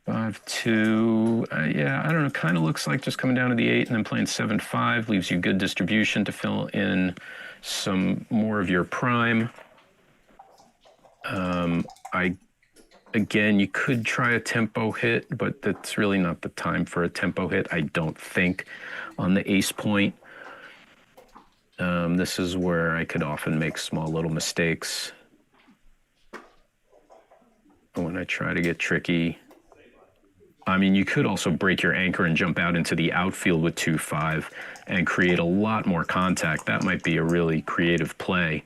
G: 5-2, yeah, I don't know, kind of looks like just coming down to the 8 and then playing 7-5 leaves you good distribution to fill in some more of your prime. Again, you could try a tempo hit, but that's really not the time for a tempo hit, I don't think, on the ace point. This is where I could often make small little mistakes when I try to get tricky. I mean, you could also break your anchor and jump out into the outfield with 2-5 and create a lot more contact. That might be a really creative play,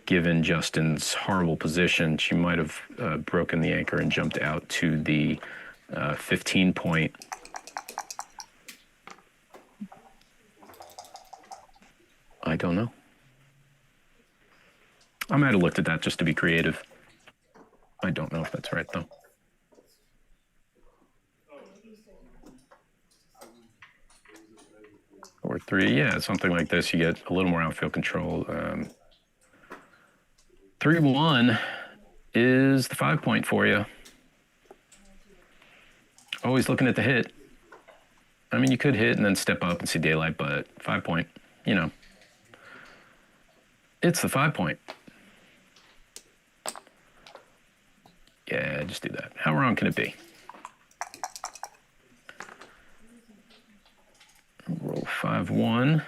G: given Justin's horrible position. She might have broken the anchor and jumped out to the 15 point. I don't know. I might have looked at that just to be creative. I don't know if that's right, though. Or 3, yeah, something like this. You get a little more outfield control. 3-1 is the 5 point for you. Always looking at the hit. I mean, you could hit and then step up and see daylight, but 5 point, you know. It's the 5 point. Yeah, just do that. How wrong can it be? Roll 5-1.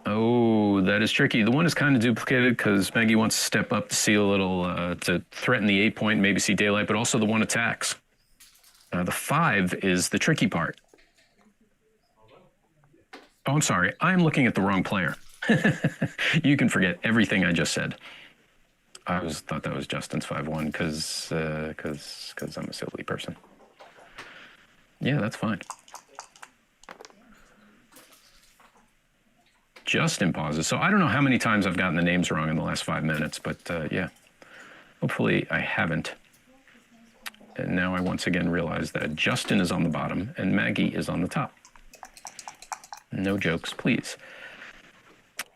G: Oh, that is tricky. The 1 is kind of duplicated because Maggie wants to step up to see a little, to threaten the 8 point, maybe see daylight, but also the 1 attacks. The 5 is the tricky part. Oh, I'm sorry. I'm looking at the wrong player. You can forget everything I just said. I thought that was Justin's 5-1 because I'm a silly person. Yeah, that's fine. Justin pauses. So I don't know how many times I've gotten the names wrong in the last 5 minutes, but yeah, hopefully I haven't. And now I once again realize that Justin is on the bottom and Maggie is on the top. No jokes, please.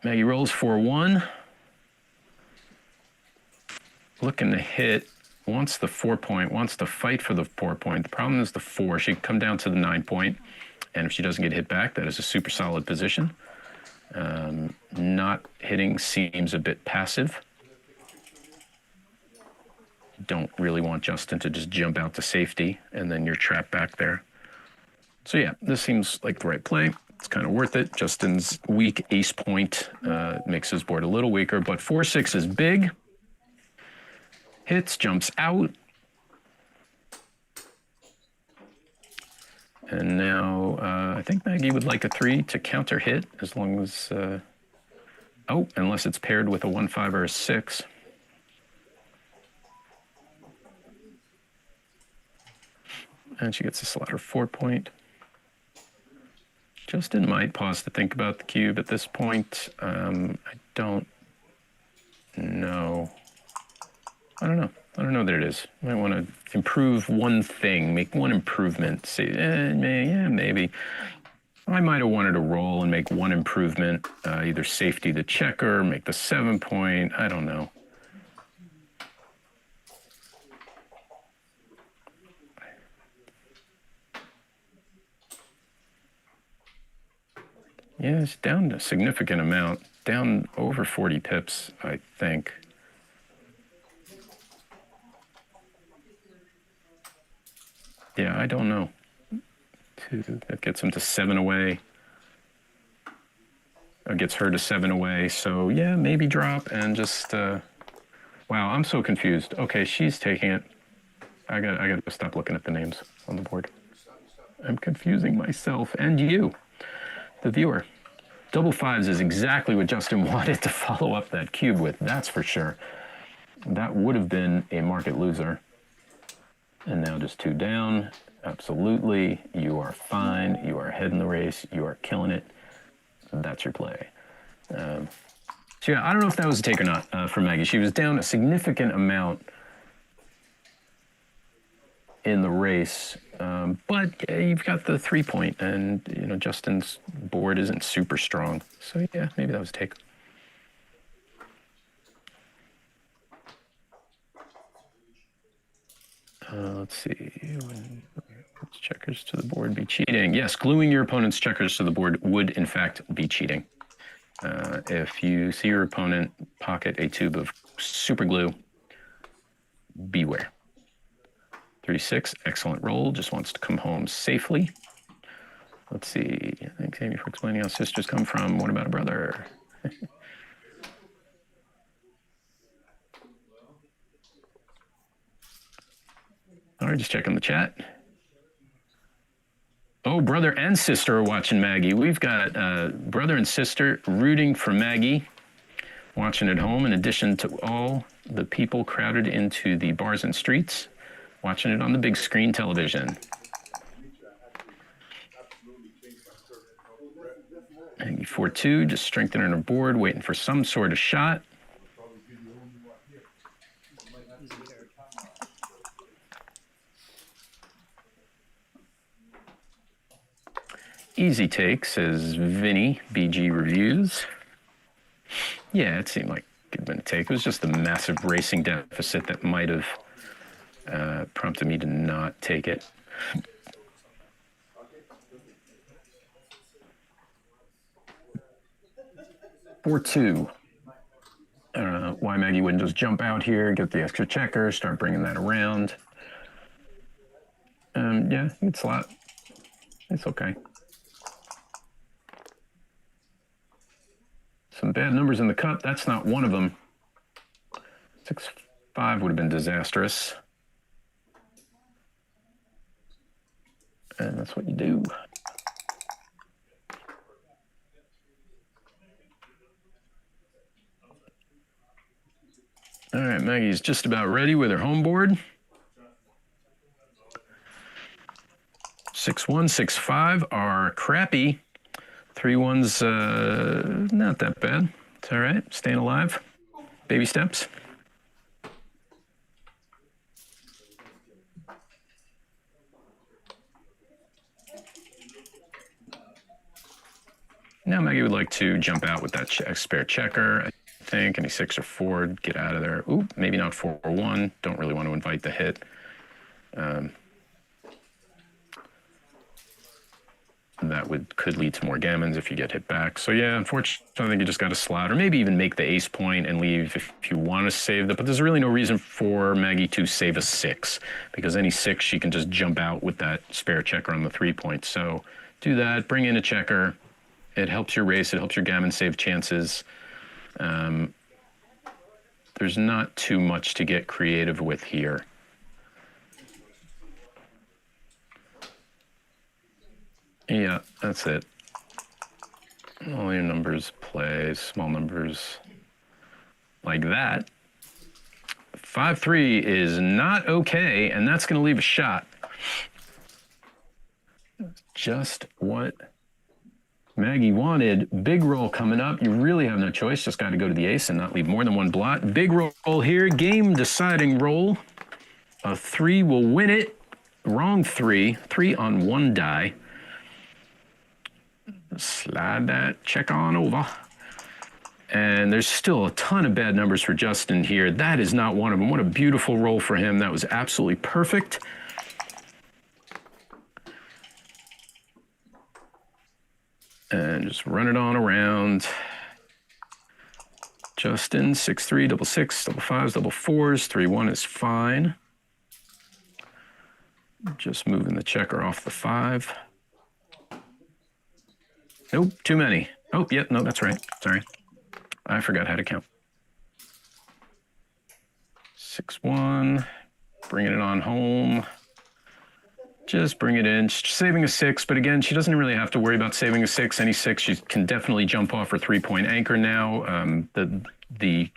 G: Maggie rolls 4-1. Looking to hit. Wants the 4 point, wants to fight for the 4 point. The problem is the 4. She can come down to the 9 point, and if she doesn't get hit back, that is a super solid position. Not hitting seems a bit passive. Don't really want Justin to just jump out to safety, and then you're trapped back there. So yeah, this seems like the right play. It's kind of worth it. Justin's weak ace point makes his board a little weaker, but 4-6 is big. Hits, jumps out. And now I think Maggie would like a 3 to counter hit as long as, oh, unless it's paired with a 1-5 or a 6. And she gets a slaughter 4 point. Justin might pause to think about the cube at this point. I don't know. I don't know that it is. Might want to improve one thing, make one improvement. Say, yeah, maybe. I might have wanted to roll and make one improvement, either safety the checker, make the 7 point. I don't know. Yeah, it's down a significant amount, down over 40 pips, I think. Yeah, I don't know. That gets him to 7 away. It gets her to 7 away. So yeah, maybe drop and just. Wow, I'm so confused. Okay, she's taking it. I got to stop looking at the names on the board. I'm confusing myself and you, the viewer. Double 5s is exactly what Justin wanted to follow up that cube with. That's for sure. That would have been a market loser. And now just 2 down. Absolutely. You are fine. You are ahead in the race. You are killing it. That's your play. So yeah, I don't know if that was a take or not for Maggie. She was down a significant amount in the race. But you've got the 3 point, and you know Justin's board isn't super strong. So yeah, maybe that was a take. Let's see. Would checkers to the board be cheating? Yes, gluing your opponent's checkers to the board would, in fact, be cheating. If you see your opponent pocket a tube of super glue, beware. 3-6, excellent roll. Just wants to come home safely. Let's see. Thanks, Amy, for explaining how sisters come from. What about a brother? All right, just checking the chat. Oh, brother and sister are watching Maggie. We've got brother and sister rooting for Maggie, watching at home, in addition to all the people crowded into the bars and streets, watching it on the big screen television. Maggie 4-2, just strengthening her board, waiting for some sort of shot. Easy take, says Vinny, BG Reviews. Yeah, it seemed like it could have been a take. It was just the massive racing deficit that might have prompted me to not take it. 4-2. I don't know why Maggie wouldn't just jump out here, get the extra checker, start bringing that around. Yeah, you can slot. It's okay. Some bad numbers in the cup. That's not one of them. 6-5 would have been disastrous. And that's what you do. All right, Maggie's just about ready with her home board. 6-1, 6-5 are crappy. 3-1's not that bad. It's all right, staying alive. Baby steps. Now Maggie would like to jump out with that spare checker. I think any 6 or 4, get out of there. Ooh, maybe not 4-1. Don't really want to invite the hit. That could lead to more gammons if you get hit back. So yeah, unfortunately, I think you just got to slot, or maybe even make the ace point and leave if you want to save that. But there's really no reason for Maggie to save a 6, because any 6 she can just jump out with that spare checker on the 3 point. So do that, bring in a checker. It helps your race, it helps your gammon save chances. There's not too much to get creative with here. Yeah, that's it. All your numbers play, small numbers like that. 5-3 is not okay, and that's going to leave a shot. Just what Maggie wanted. Big roll coming up. You really have no choice. Just got to go to the ace and not leave more than one blot. Big roll here. Game deciding roll. A 3 will win it. Wrong 3. 3 on 1 die. Slide that check on over. And there's still a ton of bad numbers for Justin here. That is not one of them. What a beautiful roll for him. That was absolutely perfect. And just run it on around. Justin, 6-3, double 6, double 5s, double 4s. 3-1 is fine. Just moving the checker off the 5. Nope, too many. Oh, yeah, no, that's right. Sorry. I forgot how to count. 6-1, bringing it on home. Just bring it in, just saving a 6. But again, she doesn't really have to worry about saving a 6. Any 6, she can definitely jump off her 3-point anchor now. The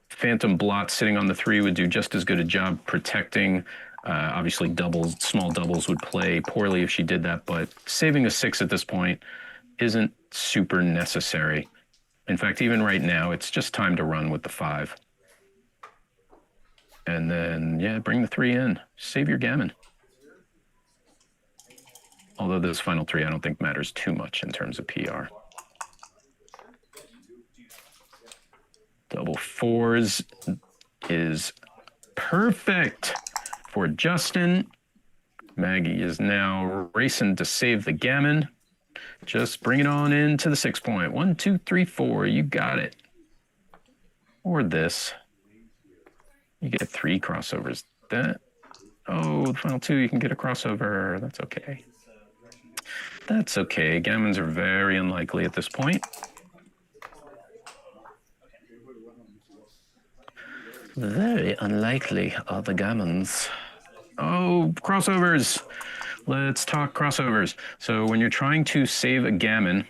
G: phantom blot sitting on the 3 would do just as good a job protecting. Obviously, doubles, small doubles would play poorly if she did that. But saving a 6 at this point isn't super necessary. In fact, even right now, it's just time to run with the 5. And then, yeah, bring the 3 in. Save your gammon. Although this final 3, I don't think matters too much in terms of PR. Double 4s is perfect for Justin. Maggie is now racing to save the gammon. Just bring it on into the 6 point. 1, 2, 3, 4. You got it. Or this. You get 3 crossovers. That. Oh, the final 2, you can get a crossover. That's okay. That's okay. Gammons are very unlikely at this point. Very unlikely are the gammons. Oh, crossovers. Let's talk crossovers. So when you're trying to save a gammon,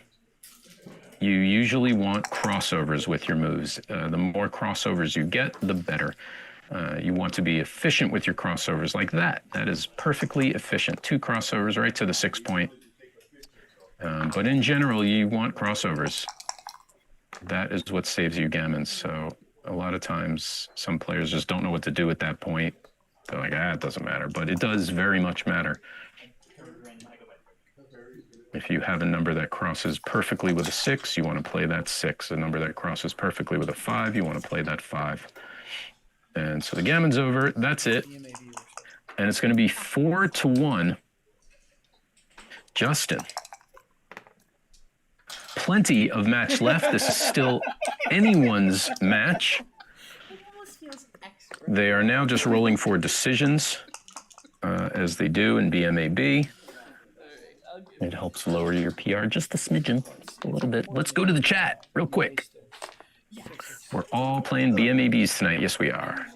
G: you usually want crossovers with your moves. The more crossovers you get, the better. You want to be efficient with your crossovers like that. That is perfectly efficient. 2 crossovers right to the 6 point. But in general, you want crossovers. That is what saves you gammons. So a lot of times, some players just don't know what to do at that point. They're like, it doesn't matter. But it does very much matter. If you have a number that crosses perfectly with a 6, you want to play that 6. A number that crosses perfectly with a 5, you want to play that 5. And so the gammon's over. That's it. And it's going to be 4-1. Justin. Plenty of match left. This is still anyone's match. They are now just rolling for decisions, as they do in BMAB. It helps lower your PR just a smidgen, a little bit. Let's go to the chat real quick. We're all playing BMABs tonight. Yes, we are.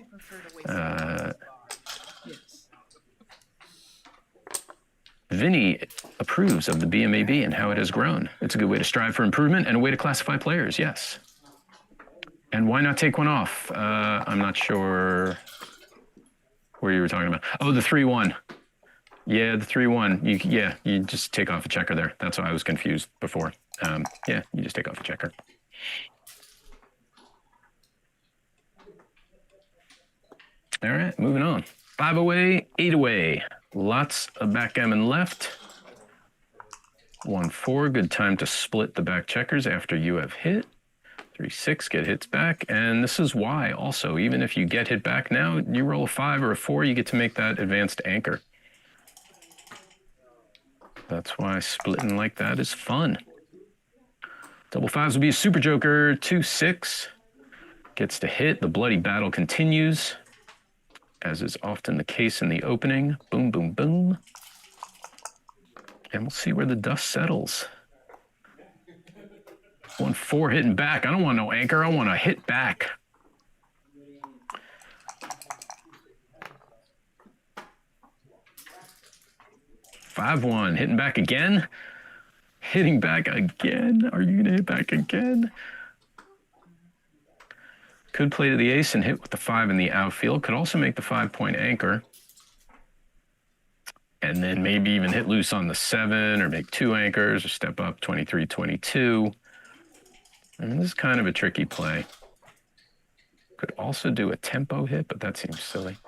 G: Vinny approves of the BMAB and how it has grown. It's a good way to strive for improvement and a way to classify players, yes. And why not take one off? I'm not sure where you were talking about. Oh, the 3-1. Yeah, the 3-1. You just take off a checker there. That's why I was confused before. Yeah, you just take off a checker. All right, moving on. 5 away, 8 away. Lots of backgammon left. 1-4, good time to split the back checkers after you have hit. 3-6, get hits back. And this is why also, even if you get hit back now, you roll a 5 or a 4, you get to make that advanced anchor. That's why splitting like that is fun. Double 5s will be a super joker. 2-6 gets to hit. The bloody battle continues, as is often the case in the opening. Boom, boom, boom. And we'll see where the dust settles. 1-4 hitting back. I don't want no anchor. I want to hit back. Five one, hitting back again. Hitting back again. Are you gonna hit back again? Could play to the ace and hit with the 5 in the outfield. Could also make the 5-point anchor. And then maybe even hit loose on the 7 or make 2 anchors or step up 23-22. I mean, this is kind of a tricky play. Could also do a tempo hit, but that seems silly.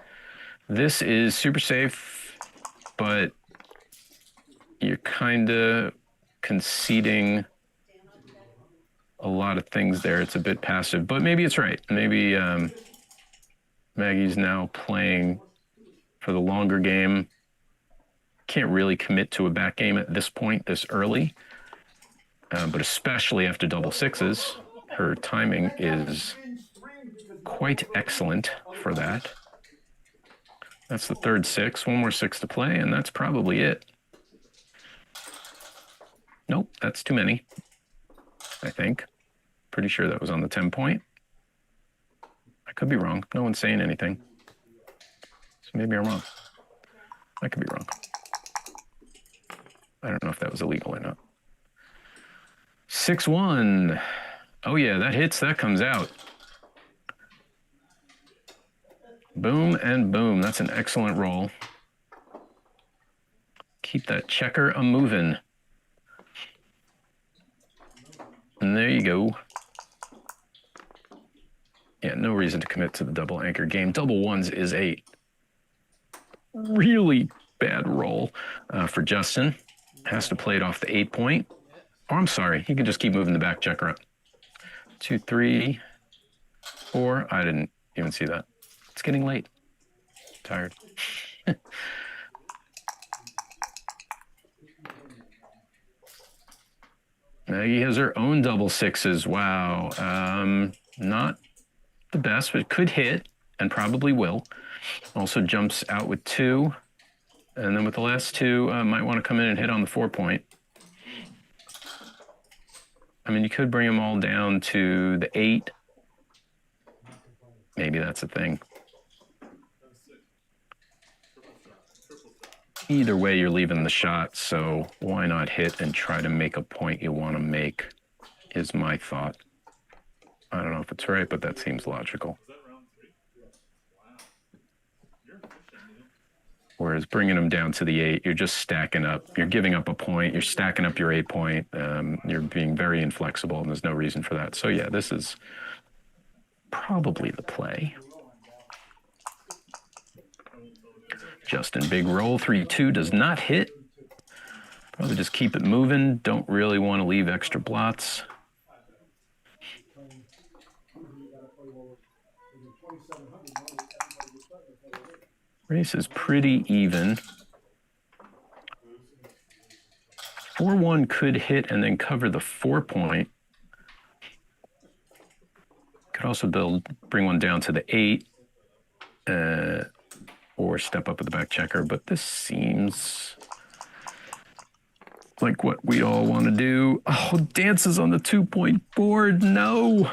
G: This is super safe, but you're kind of conceding a lot of things there. It's a bit passive, but maybe it's right. Maybe Maggie's now playing for the longer game. Can't really commit to a back game at this point, this early. But especially after double 6s, her timing is quite excellent for that. That's the third 6. One more 6 to play, and that's probably it. Nope, that's too many, I think. Pretty sure that was on the 10-point. I could be wrong. No one's saying anything. So maybe I'm wrong. I could be wrong. I don't know if that was illegal or not. 6-1. Oh yeah, that hits, that comes out. Boom and boom. That's an excellent roll. Keep that checker a-moving. And there you go. Yeah, no reason to commit to the double anchor game. Double 1s is a really bad roll for Justin. Has to play it off the 8-point. Oh, I'm sorry. He can just keep moving the back checker up. 2, 3, 4. I didn't even see that. It's getting late. Tired. Maggie has her own double 6s. Wow. Not the best, but could hit and probably will. Also jumps out with 2. And then with the last 2, might want to come in and hit on the 4-point. I mean, you could bring them all down to the 8. Maybe that's a thing. Either way, you're leaving the shot, so why not hit and try to make a point you want to make, is my thought. I don't know if it's right, but that seems logical.
B: Is that round 3? Wow. You're efficient, Neil.
G: Whereas bringing them down to the 8, you're just stacking up. You're giving up a point. You're stacking up your 8 point. You're being very inflexible, and there's no reason for that. So, yeah, this is probably the play. Justin, big roll. 3-2 does not hit. Probably just keep it moving. Don't really want to leave extra blots. Race is pretty even. 4-1 could hit and then cover the 4 point. Could also bring one down to the 8. Or step up at the back checker, but this seems like what we all want to do. Oh, dances on the 2 point board. No.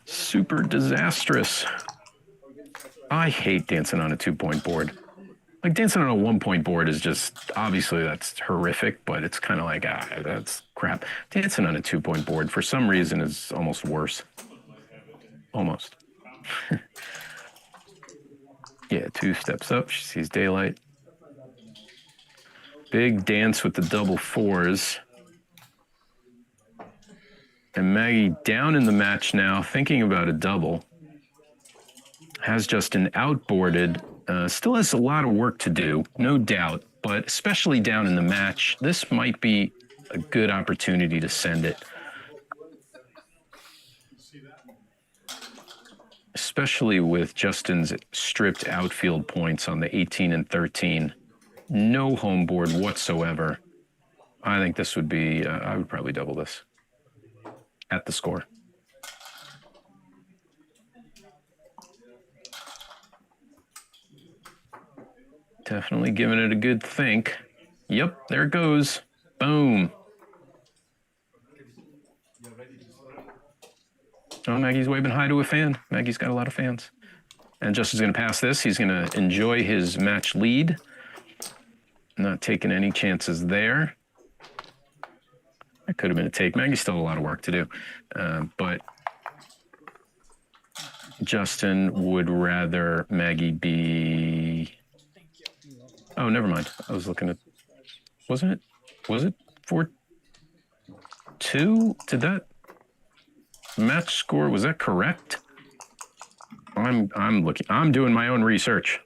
G: Super disastrous. I hate dancing on a 2 point board. Like dancing on a 1 point board is just, obviously that's horrific, but it's kind of like, that's crap. Dancing on a 2 point board for some reason is almost worse. Almost. Yeah, 2 steps up. She sees daylight. Big dance with the double 4s. And Maggie down in the match now, thinking about a double. Has Justin outboarded. Still has a lot of work to do, no doubt. But especially down in the match, this might be a good opportunity to send it. Especially with Justin's stripped outfield points on the 18 and 13. No home board whatsoever. I think this would be, I would probably double this at the score. Definitely giving it a good think. Yep, there it goes. Boom. Oh, Maggie's waving hi to a fan. Maggie's got a lot of fans. And Justin's going to pass this. He's going to enjoy his match lead. Not taking any chances there. That could have been a take. Maggie's still a lot of work to do. But Justin would rather Maggie be... Oh, never mind. I was looking at... Was it 4-2? Did that... match score, was that correct? I'm doing my own research.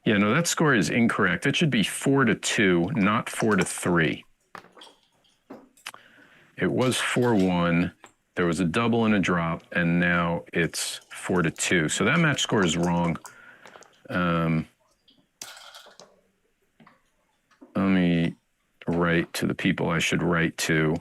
G: Yeah, no, that score is incorrect. It should be 4-2, not 4-3. It was 4-1. There was a double and a drop, and now it's 4-2. So that match score is wrong. Let me write to the people I should write to.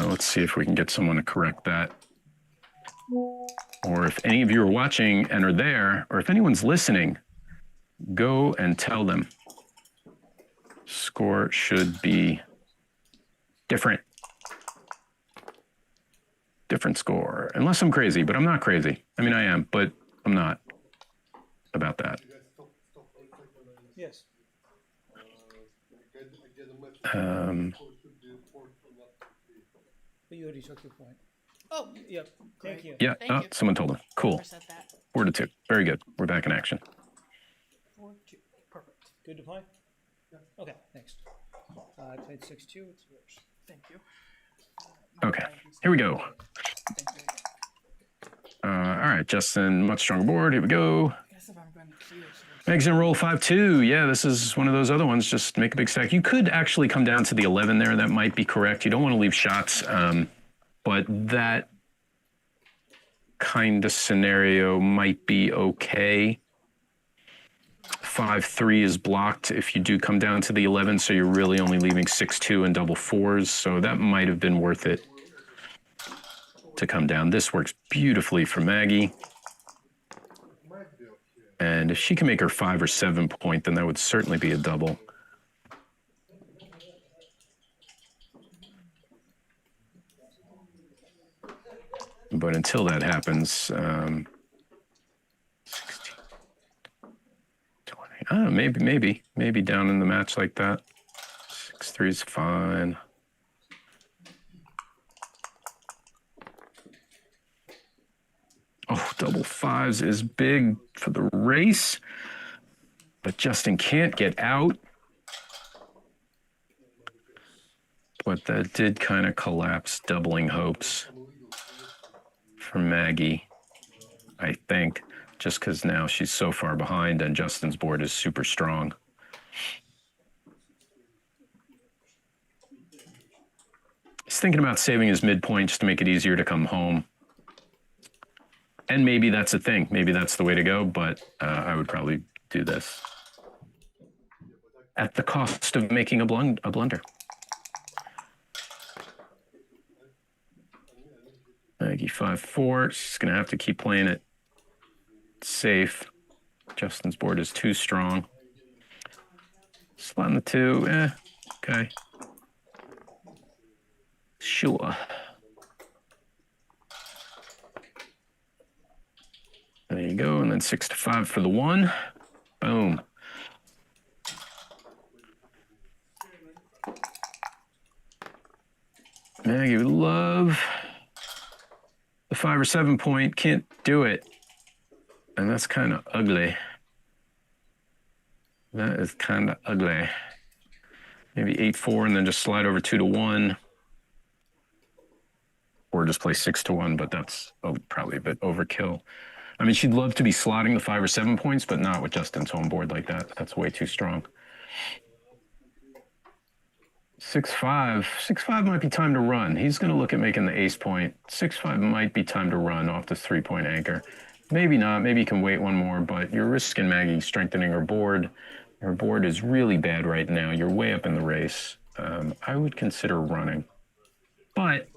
G: Let's see if we can get someone to correct that. Or if any of you are watching and are there, or if anyone's listening, go and tell them. Score should be different. Different score. Unless I'm crazy, but I'm not crazy. I mean, I am, but I'm not about that.
F: Yes. But you already took your point.
D: Oh,
F: Yep. Thank you.
G: Yeah,
D: Thank you.
G: someone told him. Cool.
D: Reset that.
G: 4-2. Very good. We're back in action.
D: 4-2. Perfect.
F: Good to play? Okay, thanks. I played 6-2. It's yours.
D: Thank you.
G: Okay, here we go.
D: Thank you.
G: All right, Justin, much stronger board. Here we go.
D: I guess if I'm going to queue,
G: Meg's gonna roll 5-2. Yeah, this is one of those other ones. Just make a big stack. You could actually come down to the 11 there. That might be correct. You don't want to leave shots, but that kind of scenario might be okay. 5-3 is blocked if you do come down to the 11, so you're really only leaving 6-2 and double fours, so that might have been worth it to come down. This works beautifully for Maggie. And if she can make her 5 or 7 point, then that would certainly be a double. But until that happens, 16, 20. Maybe down in the match like that. 6-3 is fine. Oh, double fives is big for the race, but Justin can't get out. But that did kind of collapse doubling hopes for Maggie, I think, just because now she's so far behind and Justin's board is super strong. He's thinking about saving his midpoint just to make it easier to come home. And maybe that's a thing. Maybe that's the way to go, but I would probably do this at the cost of making a blunder. Maggie 5-4. She's going to have to keep playing it safe. Justin's board is too strong. Slot in the 2. Okay. Sure. There you go, and then 6-5 for the 1. Boom. Maggie would love the 5 or 7 point. Can't do it. And that's kind of ugly. That is kind of ugly. Maybe 8-4 and then just slide over 2-1. Or just play 6-1, but that's probably a bit overkill. I mean, she'd love to be slotting the 5 or 7 points, but not with Justin's home board like that. That's way too strong. 6-5. 6-5 might be time to run. He's going to look at making the ace point. 6-5 might be time to run off this 3-point anchor. Maybe not. Maybe you can wait one more, but you're risking Maggie strengthening her board. Her board is really bad right now. You're way up in the race. I would consider running. But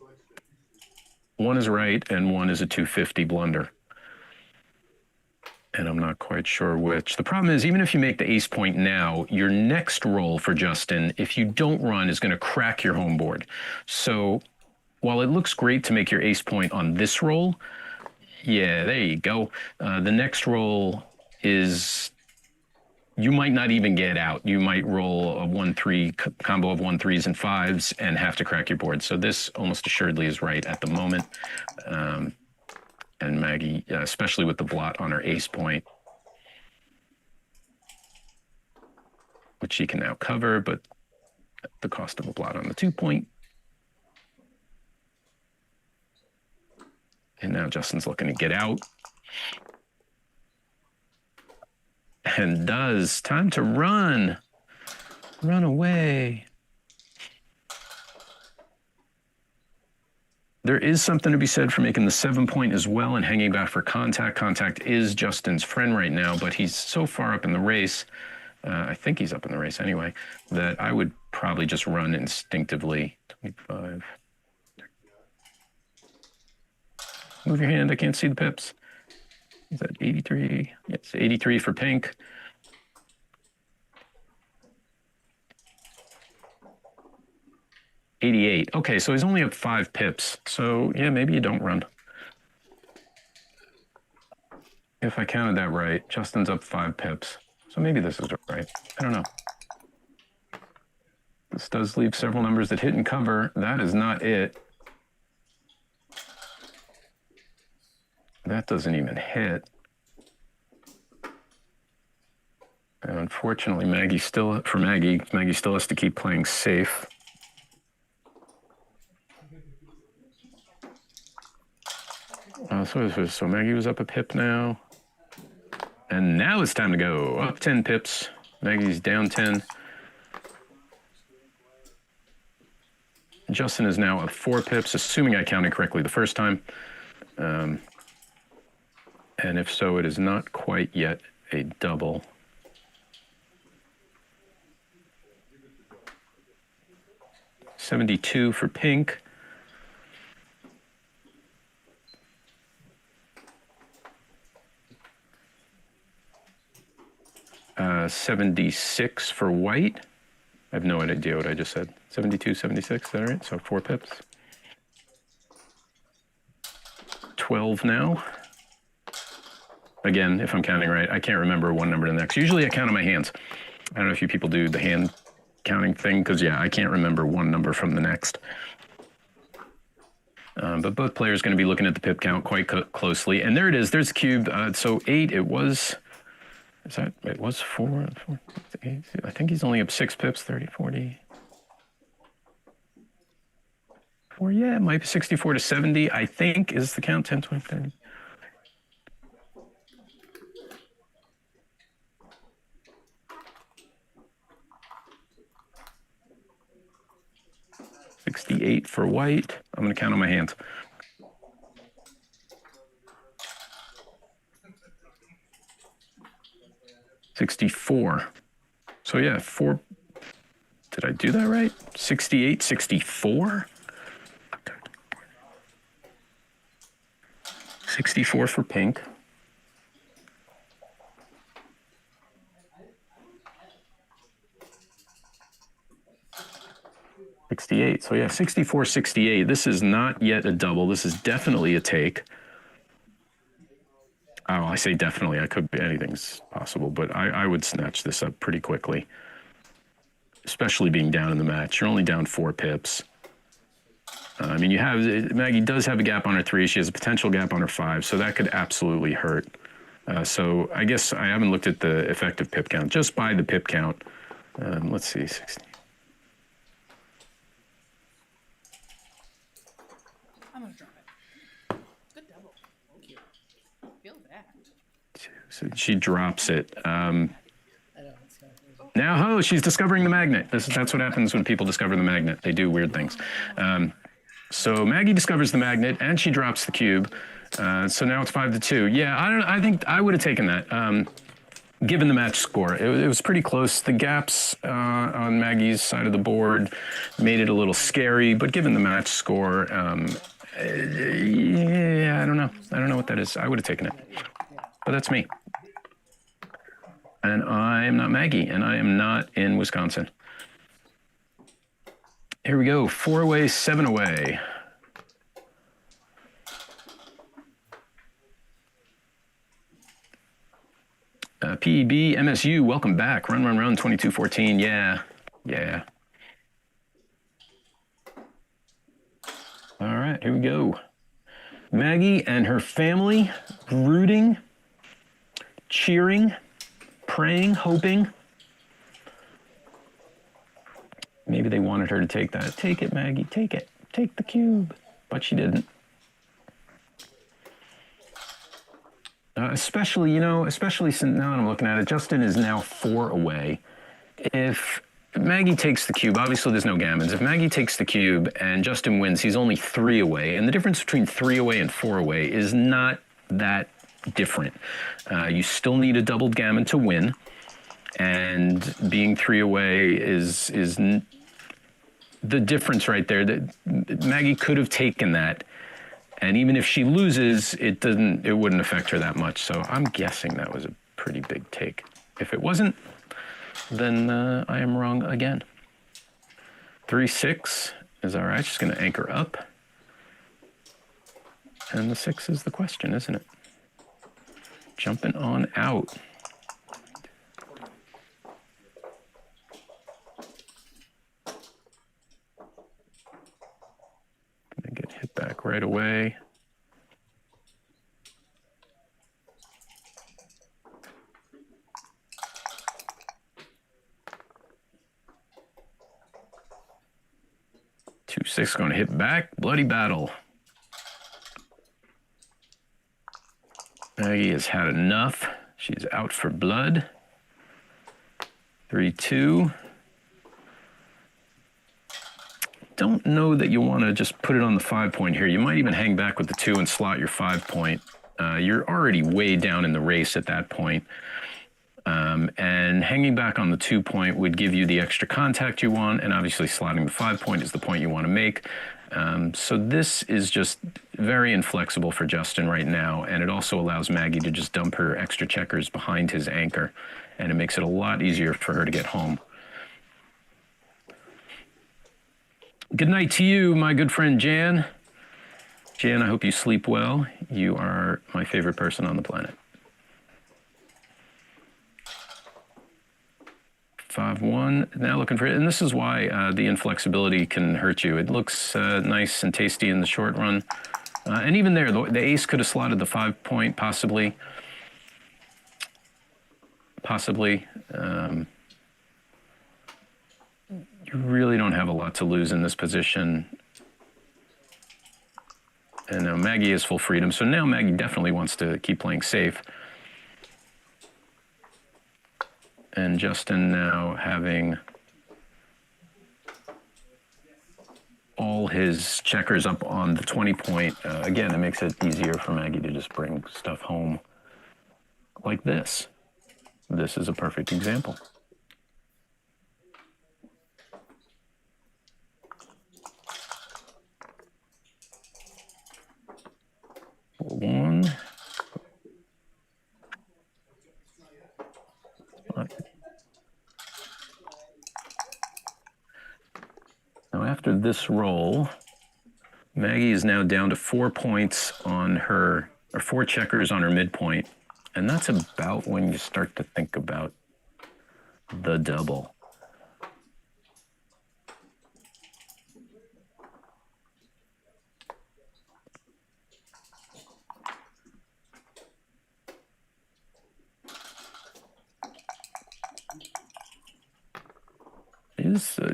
G: 1 is right and 1 is a 250 blunder. And I'm not quite sure which. The problem is, even if you make the ace point now, your next roll for Justin, if you don't run, is going to crack your home board. So while it looks great to make your ace point on this roll, yeah, there you go. The next roll is, you might not even get out. You might roll a 1-3 combo of 1-3s and 5s and have to crack your board. So this almost assuredly is right at the moment. And Maggie, especially with the blot on her ace point, which she can now cover, but at the cost of a blot on the 2-point. And now Justin's looking to get out. And does. Time to run. Run away. There is something to be said for making the 7-point as well and hanging back for contact. Contact is Justin's friend right now, but he's so far up in the race, I think he's up in the race anyway, that I would probably just run instinctively. 25. Move your hand, I can't see the pips. Is that 83? Yes, 83 for pink. $88. Okay, so he's only up 5 pips. So yeah, maybe you don't run. If I counted that right, Justin's up 5 pips. So maybe this is right. I don't know. This does leave several numbers that hit and cover. That is not it. That doesn't even hit. And unfortunately, Maggie still has to keep playing safe. So Maggie was up a pip now. And now it's time to go. Up 10 pips. Maggie's down 10. Justin is now up 4 pips, assuming I counted correctly the first time. And if so, it is not quite yet a double. 72 for pink. Uh, 76 for white. I have no idea what I just said. 72, 76, is that right? So 4 pips. 12 now. Again, if I'm counting right, I can't remember one number to the next. Usually I count on my hands. I don't know if you people do the hand counting thing, because yeah, I can't remember one number from the next. But both players are going to be looking at the pip count quite closely. And there it is. There's the cube. So 8, it was... it was 4, 8, I think he's only up 6 pips, 30, 40. 4, yeah, it might be 64 to 70, I think, is the count, 10, 20, 30. $68 for white. I'm going to count on my hands. $64. So yeah, 4. Did I do that right? 68, 64? 64 for pink. $68. So yeah, 64, 68. This is not yet a double. This is definitely a take. Oh, I say definitely. I could be, anything's possible, but I would snatch this up pretty quickly, especially being down in the match. You're only down 4 pips. I mean, Maggie does have a gap on her 3. She has a potential gap on her 5, so that could absolutely hurt. So I guess I haven't looked at the effective pip count. Just by the pip count, let's see, 16.
D: I'm gonna drop it. Good double. Thank you. Feel that.
G: So she drops it. Now, she's discovering the magnet. That's what happens when people discover the magnet. They do weird things. So Maggie discovers the magnet and she drops the cube. So now it's 5-2. Yeah, I think I would have taken that. Given the match score, it was pretty close. The gaps on Maggie's side of the board made it a little scary, but given the match score, yeah, I don't know. I don't know what that is. I would have taken it, but that's me. And I am not Maggie, and I am not in Wisconsin. Here we go, 4 away, 7 away. PEB, MSU, welcome back. Run, 22-14, yeah. All right, here we go. Maggie and her family rooting, cheering, praying, hoping. Maybe they wanted her to take that. Take it, Maggie, take it. Take the cube. But she didn't. Especially since now I'm looking at it, Justin is now 4 away. If Maggie takes the cube, obviously there's no gammons. If Maggie takes the cube and Justin wins, he's only 3 away. And the difference between 3 away and 4 away is not that different. You still need a doubled gammon to win. And being 3 away is the difference right there. That Maggie could have taken that. And even if she loses, it wouldn't affect her that much. So I'm guessing that was a pretty big take. If it wasn't, then I am wrong again. 3-6 is all right. She's going to anchor up. And the 6 is the question, isn't it? Jumping on out. Gonna get hit back right away. Two 6 going to hit back. Bloody battle. Maggie has had enough. She's out for blood. 3-2. Don't know that you want to just put it on the 5 point here. You might even hang back with the 2 and slot your 5 point. You're already way down in the race at that point. And hanging back on the 2-point would give you the extra contact you want, and obviously slotting the 5-point is the point you want to make. So this is just very inflexible for Justin right now, and it also allows Maggie to just dump her extra checkers behind his anchor, and it makes it a lot easier for her to get home. Good night to you, my good friend Jan. Jan, I hope you sleep well. You are my favorite person on the planet. 5-1, now looking for it. And this is why the inflexibility can hurt you. It looks nice and tasty in the short run. And even there, the ace could have slotted the 5-point, possibly. You really don't have a lot to lose in this position. And now Maggie has full freedom. So now Maggie definitely wants to keep playing safe. And Justin now having all his checkers up on the 20-point. Again, it makes it easier for Maggie to just bring stuff home like this. This is a perfect example. One. Now after this roll, Maggie is now down to 4 points on her, or 4 checkers on her midpoint. And that's about when you start to think about the double.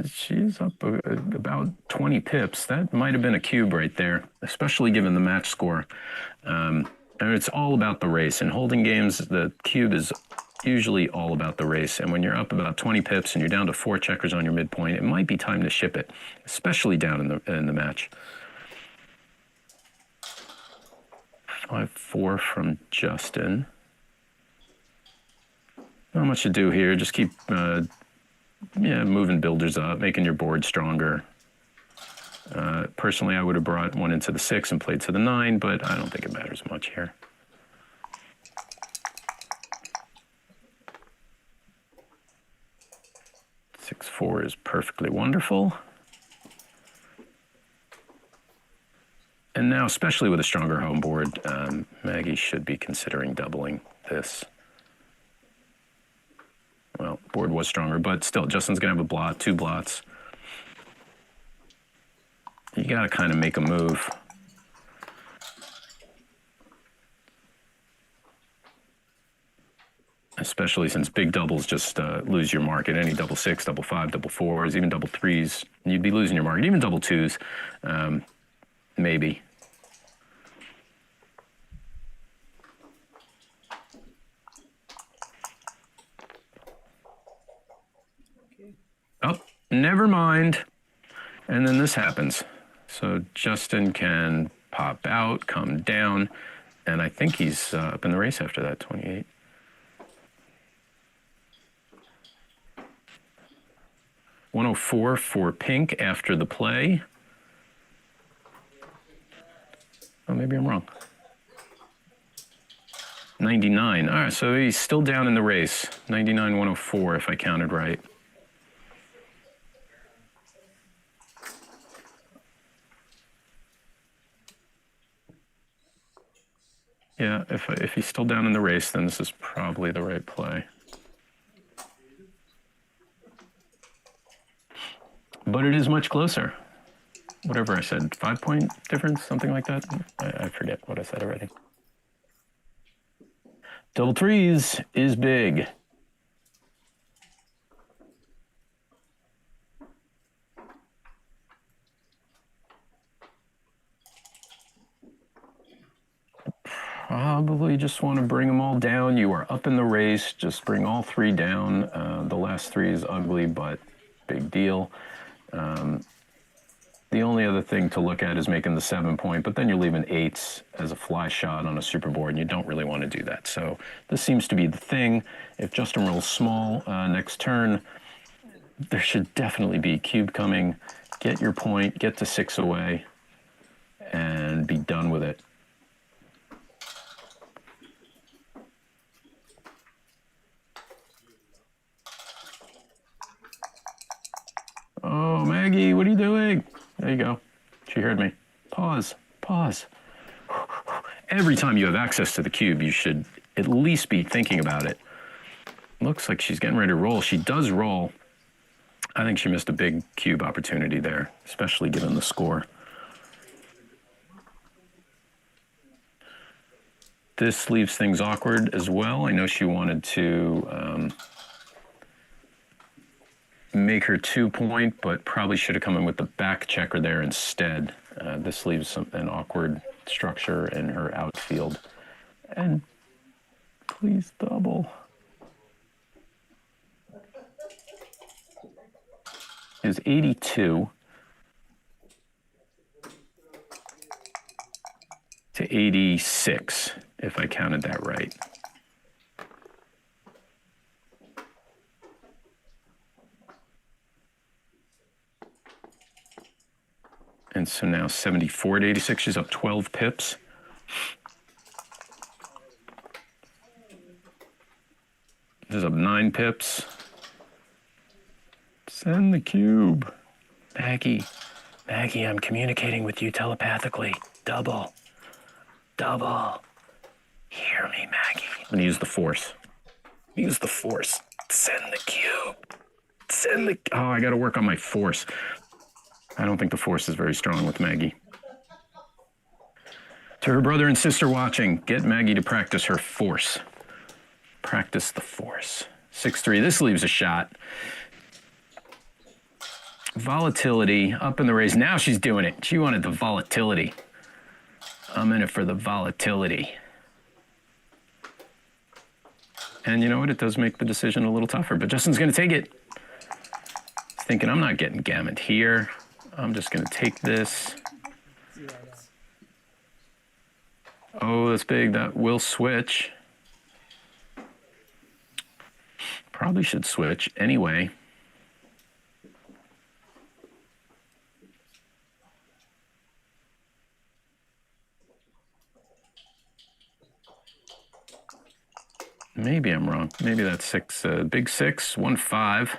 G: She's up about 20 pips. That might have been a cube right there, especially given the match score. And it's all about the race. In holding games, the cube is usually all about the race. And when you're up about 20 pips and you're down to 4 checkers on your midpoint, it might be time to ship it, especially down in the match. 5-4 from Justin. Not much to do here. Just keep moving builders up, making your board stronger. Personally, I would have brought one into the 6 and played to the 9, but I don't think it matters much here. Six, 4 is perfectly wonderful. And now, especially with a stronger home board, Maggie should be considering doubling this. Well, board was stronger, but still, Justin's going to have a blot, 2 blots. You got to kind of make a move. Especially since big doubles just lose your mark at any double 6, double 5, double 4s, even double 3s. You'd be losing your market, even double 2s, maybe. Oh, never mind. And then this happens. So Justin can pop out, come down, and I think he's up in the race after that, 28. $104 for pink after the play. Oh, maybe I'm wrong. 99. All right, so he's still down in the race. 99, 104 if I counted right. Yeah, if he's still down in the race, then this is probably the right play. But it is much closer. Whatever I said, 5-point difference, something like that. I forget what I said already. Double 3s is big. Probably just want to bring them all down. You are up in the race. Just bring all 3 down. The last 3 is ugly, but big deal. The only other thing to look at is making the 7-point, but then you're leaving 8s as a fly shot on a super board, and you don't really want to do that. So this seems to be the thing. If Justin rolls small next turn, there should definitely be cube coming. Get your point, get to 6 away, and be done with it. Oh, Maggie, what are you doing? There you go. She heard me. Pause. Pause. Every time you have access to the cube, you should at least be thinking about it. Looks like she's getting ready to roll. She does roll. I think she missed a big cube opportunity there, especially given the score. This leaves things awkward as well. I know she wanted to make her 2-point, but probably should have come in with the back checker there instead. This leaves an awkward structure in her outfield. And please double. Is 82 to 86, if I counted that right. And so now 74 to 86, she's up 12 pips. She's up 9 pips. Send the cube. Maggie, I'm communicating with you telepathically. Double. Hear me, Maggie. I'm gonna use the force. Use the force. Send the cube. Oh, I gotta work on my force. I don't think the force is very strong with Maggie. To her brother and sister watching, get Maggie to practice her force. Practice the force. 6-3, this leaves a shot. Volatility, up in the raise. Now she's doing it. She wanted the volatility. I'm in it for the volatility. And you know what? It does make the decision a little tougher, but Justin's going to take it. He's thinking, I'm not getting gammoned here. I'm just going to take this. Oh, that's big. That will switch. Probably should switch anyway. Maybe I'm wrong. Maybe that's 6. Big 6, 1-5.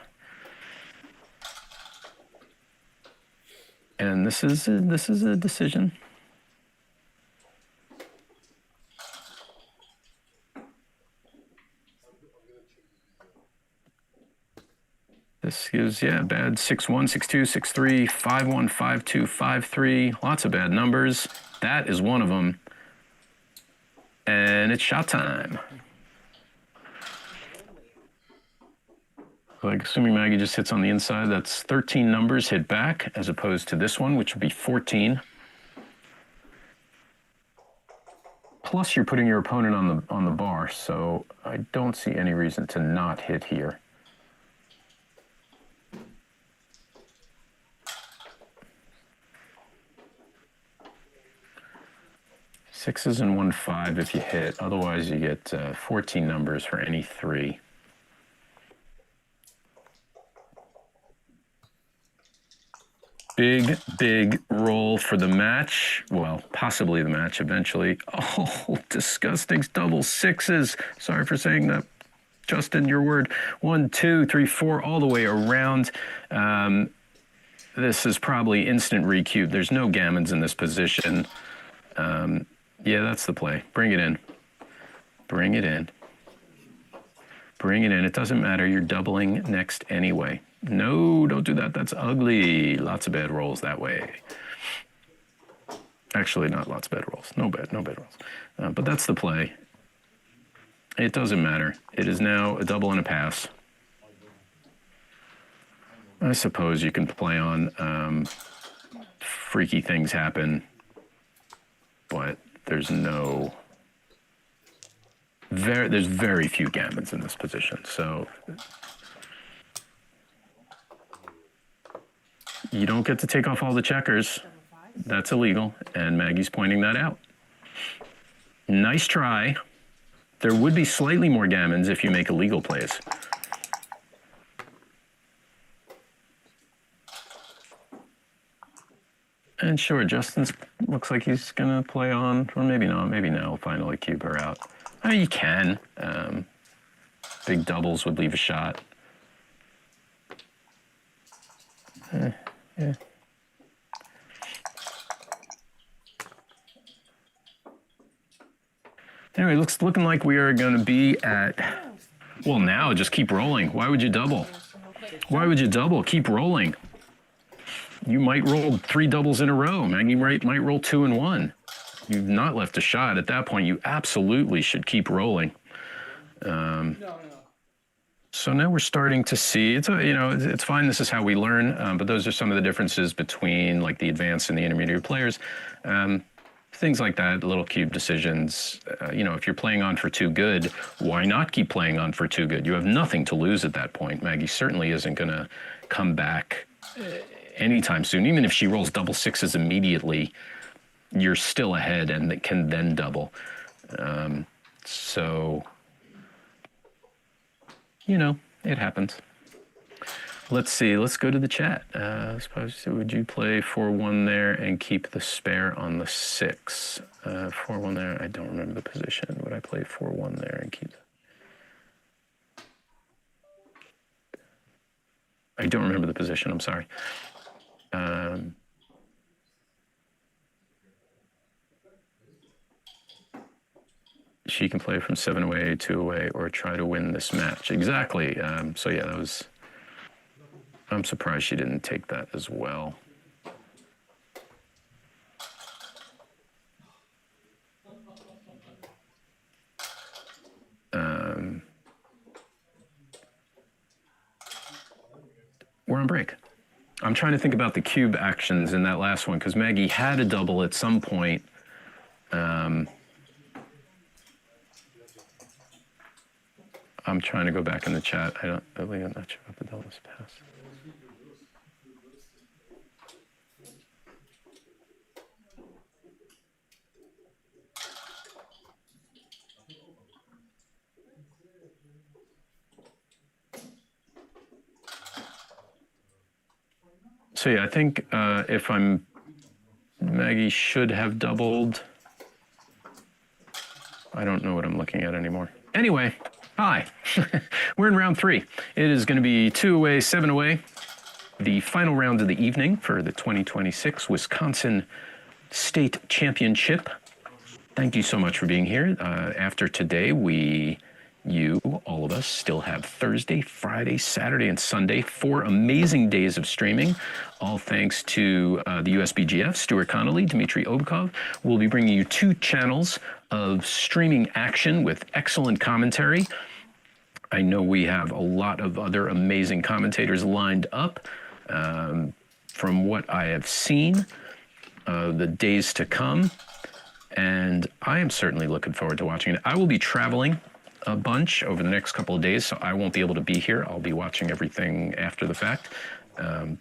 G: And this is a decision. This gives, yeah, bad 6-1, 6-2, 6-3, 5-1, 5-2, 5-3. Lots of bad numbers. That is one of them. And it's shot time. Like, assuming Maggie just hits on the inside, that's 13 numbers hit back, as opposed to this one, which would be 14. Plus, you're putting your opponent on the bar, so I don't see any reason to not hit here. Sixes and 1-5 if you hit. Otherwise, you get 14 numbers for any 3. Big roll for the match. Well, possibly the match eventually. Oh, disgusting. Double 6s. Sorry for saying that. Justin, your word. 1, 2, 3, 4, all the way around. This is probably instant recube. There's no gammons in this position. Yeah, that's the play. Bring it in. Bring it in. Bring it in. It doesn't matter. You're doubling next anyway. No, don't do that. That's ugly. Lots of bad rolls that way. Actually, not lots of bad rolls. No bad rolls. But that's the play. It doesn't matter. It is now a double and a pass. I suppose you can play on freaky things happen, but there's no... There's very few gammons in this position, so... You don't get to take off all the checkers. That's illegal, and Maggie's pointing that out. Nice try. There would be slightly more gammons if you make illegal plays. And sure, Justin's looks like he's gonna play on, or maybe not. Maybe now, finally cube her out. I mean, you can. Big doubles would leave a shot. Yeah. Anyway, looking like we are going to be at, well, now just keep rolling. Why would you double? Why would you double? Keep rolling. You might roll 3 doubles in a row. Maggie might roll 2 and 1. You've not left a shot. At that point, you absolutely should keep rolling. So now we're starting to see, it's fine, this is how we learn, but those are some of the differences between like the advanced and the intermediate players. Things like that, little cube decisions. If you're playing on for 2 good, why not keep playing on for 2 good? You have nothing to lose at that point. Maggie certainly isn't going to come back anytime soon. Even if she rolls double 6s immediately, you're still ahead and it can then double. It happens. Let's see. Let's go to the chat. Would you play 4-1 there and keep the spare on the 6? 4-1 there. I don't remember the position. Would I play 4-1 there and keep? I don't remember the position. I'm sorry. She can play from 7 away, 2 away, or try to win this match. Exactly. So yeah, that was. I'm surprised she didn't take that as well. We're on break. I'm trying to think about the cube actions in that last one because Maggie had a double at some point. I'm trying to go back in the chat. I'm not sure about the doubles pass. So yeah, I think Maggie should have doubled. I don't know what I'm looking at anymore. Anyway, hi. We're in round 3. It is going to be 2 away, 7 away. The final round of the evening for the 2026 Wisconsin State Championship. Thank you so much for being here. After today, all of us, still have Thursday, Friday, Saturday, and Sunday, 4 amazing days of streaming, all thanks to the USBGF, Stuart Connolly, Dmitry Obkov. We'll be bringing you 2 channels of streaming action with excellent commentary. I know we have a lot of other amazing commentators lined up. From what I have seen, the days to come, and I am certainly looking forward to watching it. I will be traveling a bunch over the next couple of days, so I won't be able to be here. I'll be watching everything after the fact.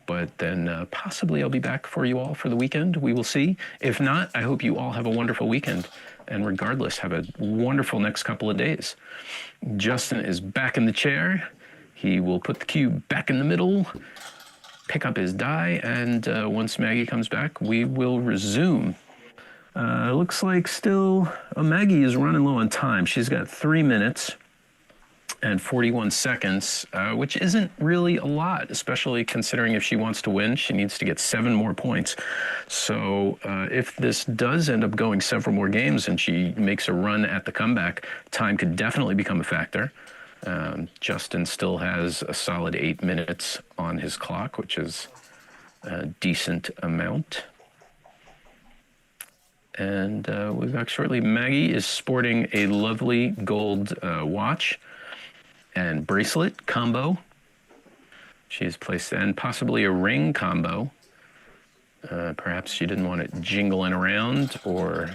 G: But then possibly I'll be back for you all for the weekend. We will see. If not, I hope you all have a wonderful weekend. And regardless, have a wonderful next couple of days. Justin is back in the chair. He will put the cube back in the middle, pick up his die, and once Maggie comes back, we will resume. Looks like still Maggie is running low on time. She's got 3 minutes and 41 seconds, which isn't really a lot, especially considering if she wants to win, she needs to get 7 more points. So if this does end up going several more games and she makes a run at the comeback, time could definitely become a factor. Justin still has a solid 8 minutes on his clock, which is a decent amount. And we'll be back shortly. Maggie is sporting a lovely gold watch and bracelet combo. She has placed, and possibly a ring combo. Perhaps she didn't want it jingling around or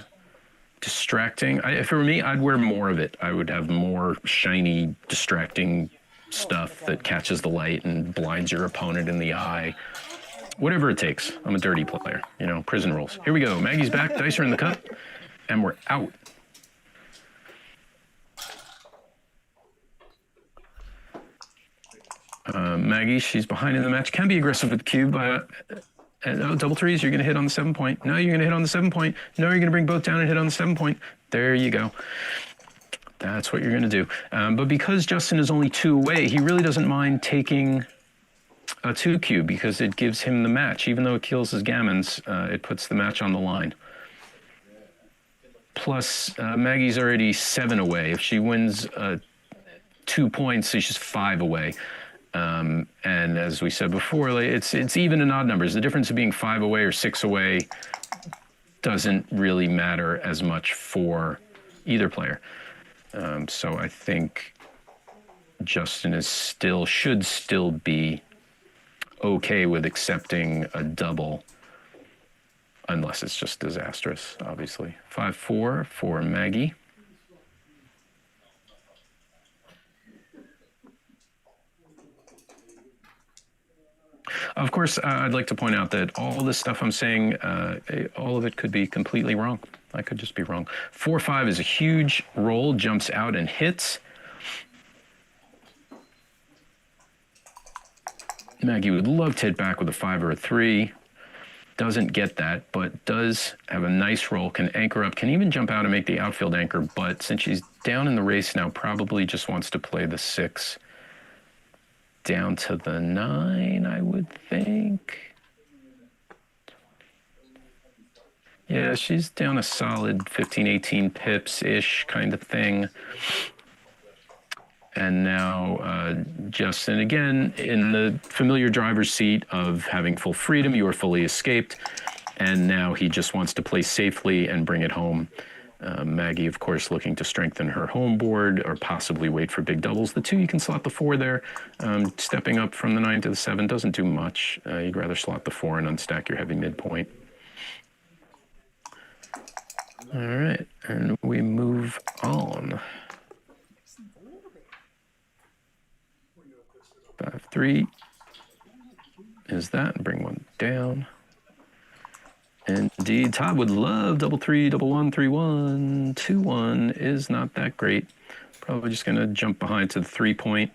G: distracting. If it were me, I'd wear more of it. I would have more shiny, distracting stuff that catches the light and blinds your opponent in the eye. whatever it takes. I'm a dirty player, you know, prison rules. Here we go. Maggie's back, dice are in the cup, and we're out. Maggie, she's behind in the match, can be aggressive with the cube. Double threes, you're going to hit on the 7 point. No, you're going to hit on the 7 point. No, you're going to bring both down and hit on the 7 point. There you go. That's what you're going to do. But because Justin is only 2 away, he really doesn't mind taking a 2 cube because it gives him the match. Even though it kills his gammons, it puts the match on the line. Plus, Maggie's already 7 away. If she wins 2 points, she's just 5 away. And as we said before, like, it's even in odd numbers. The difference of being 5 away or 6 away doesn't really matter as much for either player. So I think Justin should still be okay with accepting a double, unless it's just disastrous, obviously. 5-4 for Maggie. Of course, I'd like to point out that all this stuff I'm saying, all of it could be completely wrong. I could just be wrong. 4-5 is a huge roll, jumps out and hits. Maggie would love to hit back with a 5 or a 3. Doesn't get that, but does have a nice roll, can anchor up, can even jump out and make the outfield anchor. But since she's down in the race now, probably just wants to play the 6 down to the 9, I would think. Yeah, she's down a solid 15, 18 pips-ish kind of thing. And now Justin, again, in the familiar driver's seat of having full freedom, you are fully escaped. And now he just wants to play safely and bring it home. Maggie, of course, looking to strengthen her home board or possibly wait for big doubles. The 2, you can slot the 4 there. Stepping up from the 9 to the 7 doesn't do much. You'd rather slot the 4 and unstack your heavy midpoint. All right, and we move on. 5-3 is that, and bring 1 down. Indeed, Todd would love double 3, double 1, 3-1. 2-1 is not that great. Probably just going to jump behind to the 3 point.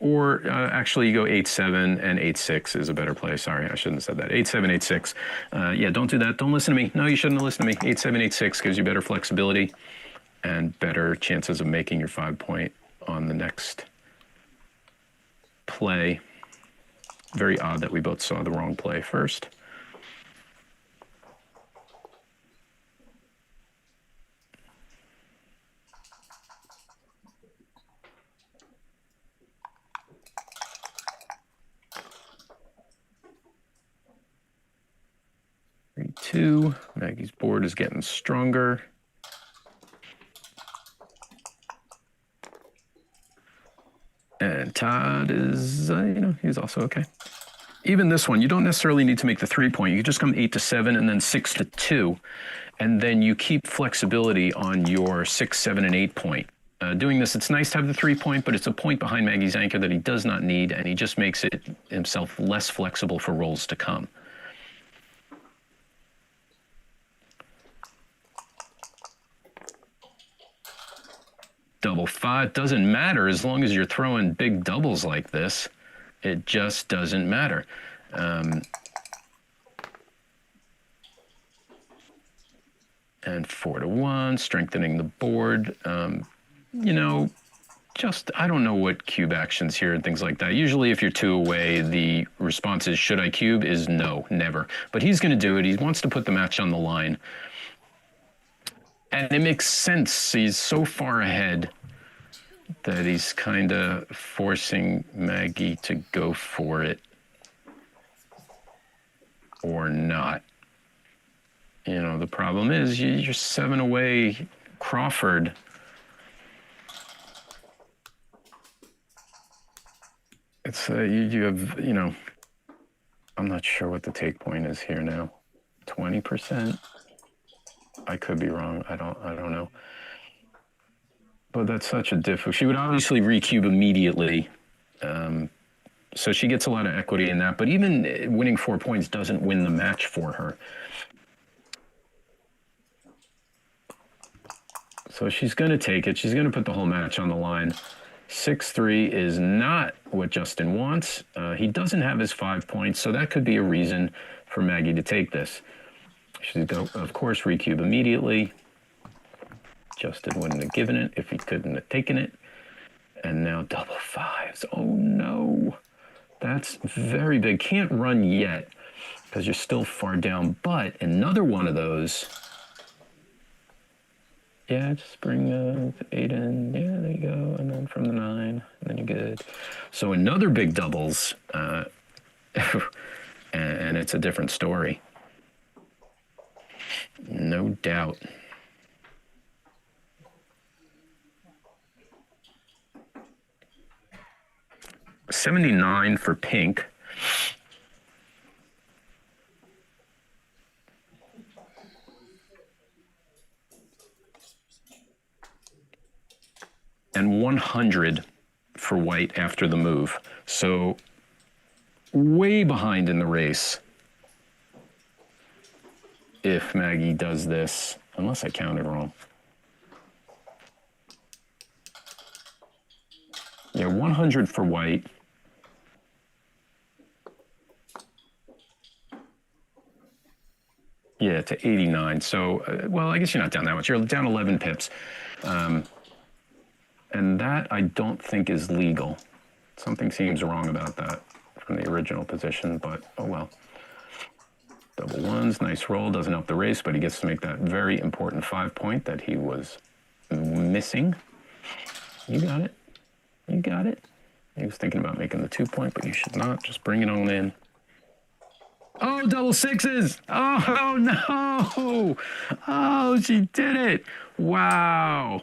G: Or actually, you go 8-7, and 8-6 is a better play. Sorry, I shouldn't have said that. 8-7, 8-6. Yeah, don't do that. Don't listen to me. No, you shouldn't have listened to me. 8-7, 8-6 gives you better flexibility and better chances of making your 5 point on the next play. Very odd that we both saw the wrong play first. Two. Maggie's board is getting stronger. And Todd is, he's also okay. Even this one, you don't necessarily need to make the 3 point. You just come 8-7 and then 6-2. And then you keep flexibility on your 6, 7, and 8 point. Doing this, it's nice to have the 3 point, but it's a point behind Maggie's anchor that he does not need, and he just makes it himself less flexible for rolls to come. Double 5 doesn't matter as long as you're throwing big doubles like this. It just doesn't matter. And 4-1, strengthening the board. I don't know what cube actions here and things like that. Usually if you're 2 away, the response is, should I cube, is no, never. But he's going to do it. He wants to put the match on the line. And it makes sense. He's so far ahead that he's kind of forcing Maggie to go for it or not. The problem is you're 7 away, Crawford. It's you have, I'm not sure what the take point is here now. 20%. I could be wrong. I don't know. But that's such a difficult. She would obviously recube immediately, So she gets a lot of equity in that. But even winning 4 points doesn't win the match for her. So she's going to take it. She's going to put the whole match on the line. 6-3 is not what Justin wants. He doesn't have his 5 points, so that could be a reason for Maggie to take this. She's going to, of course, recube immediately. Justin wouldn't have given it if he couldn't have taken it. And now double fives. Oh, no. That's very big. Can't run yet because you're still far down. But another one of those. Yeah, just bring the 8 in. Yeah, there you go. And then from the 9, and then you're good. So another big doubles. And it's a different story. No doubt. $79 for pink. And 100 for white after the move. So way behind in the race if Maggie does this, unless I counted wrong. Yeah, 100 for white. Yeah, to 89. So, well, I guess you're not down that much. You're down 11 pips. And that I don't think is legal. Something seems wrong about that from the original position, but oh well. Double ones, nice roll, doesn't help the race, but he gets to make that very important 5 point that he was missing. You got it. You got it. He was thinking about making the 2 point, but you should not. Just bring it on in. Oh, double sixes. Oh, no. Oh, she did it. Wow.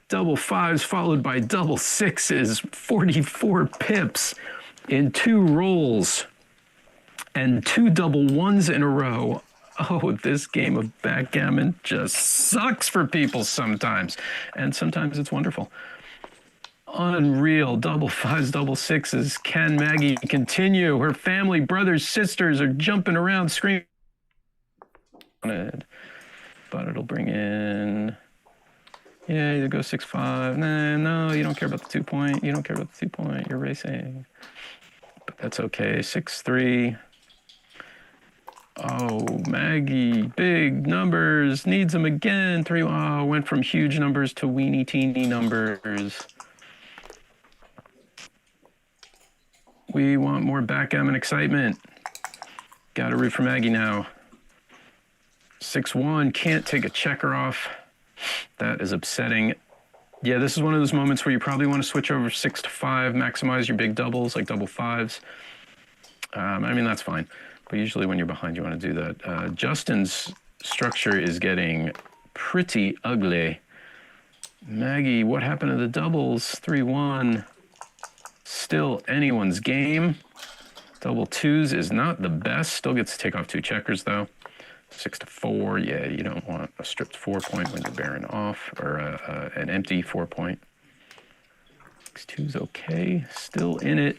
G: Double fives followed by double sixes. 44 pips in 2 rolls. And 2 double ones in a row. Oh, this game of backgammon just sucks for people sometimes. And sometimes it's wonderful. Unreal. Double fives, double sixes. Can Maggie continue? Her family, brothers, sisters are jumping around, screaming. But it'll bring in... Yeah, either go 6-5. Nah, no, you don't care about the 2 point. You don't care about the 2 point. You're racing. But that's okay. 6-3. Oh, Maggie, big numbers. Needs them again. 3. Oh, went from huge numbers to weeny teeny numbers. We want more backgammon excitement. Got to root for Maggie now. 6-1, can't take a checker off. That is upsetting. Yeah, this is one of those moments where you probably want to switch over 6 to 5, maximize your big doubles, like double fives. I mean, that's fine. But usually when you're behind, you want to do that. Justin's structure is getting pretty ugly. Maggie, what happened to the doubles? 3-1. Still anyone's game. Double twos is not the best. Still gets to take off 2 checkers, though. 6-4. Yeah, you don't want a stripped 4 point when you're bearing off, or an empty 4 point. 6-2's okay. Still in it.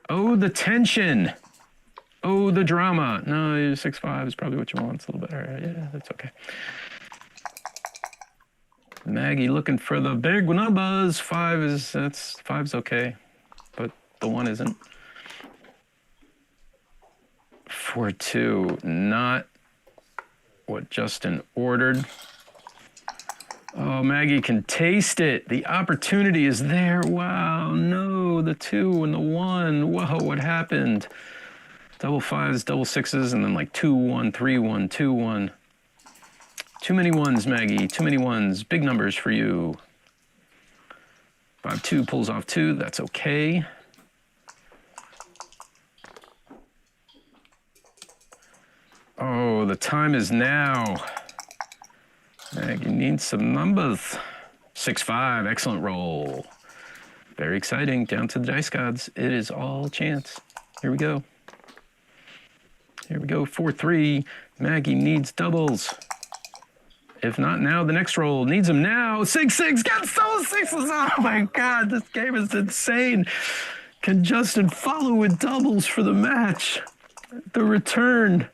G: Oh, the tension. Oh, the drama. No, 6-5 is probably what you want. It's a little better. Yeah, that's okay. Maggie looking for the big numbers. 5's okay, but the 1 isn't. 4-2, not what Justin ordered. Oh, Maggie can taste it. The opportunity is there. Wow, no, the 2 and the 1. Whoa, what happened? Double fives, double sixes, and then like 2-1, 3-1, 2-1. Too many ones, Maggie. Too many ones. Big numbers for you. 5-2 pulls off 2. That's okay. Oh, the time is now. Maggie needs some numbers. 6-5. Excellent roll. Very exciting. Down to the dice gods. It is all chance. Here we go. Here we go. 4-3. Maggie needs doubles. If not now, the next roll needs them now. 6-6, got double sixes. Oh my God, this game is insane. Can Justin follow with doubles for the match? The return.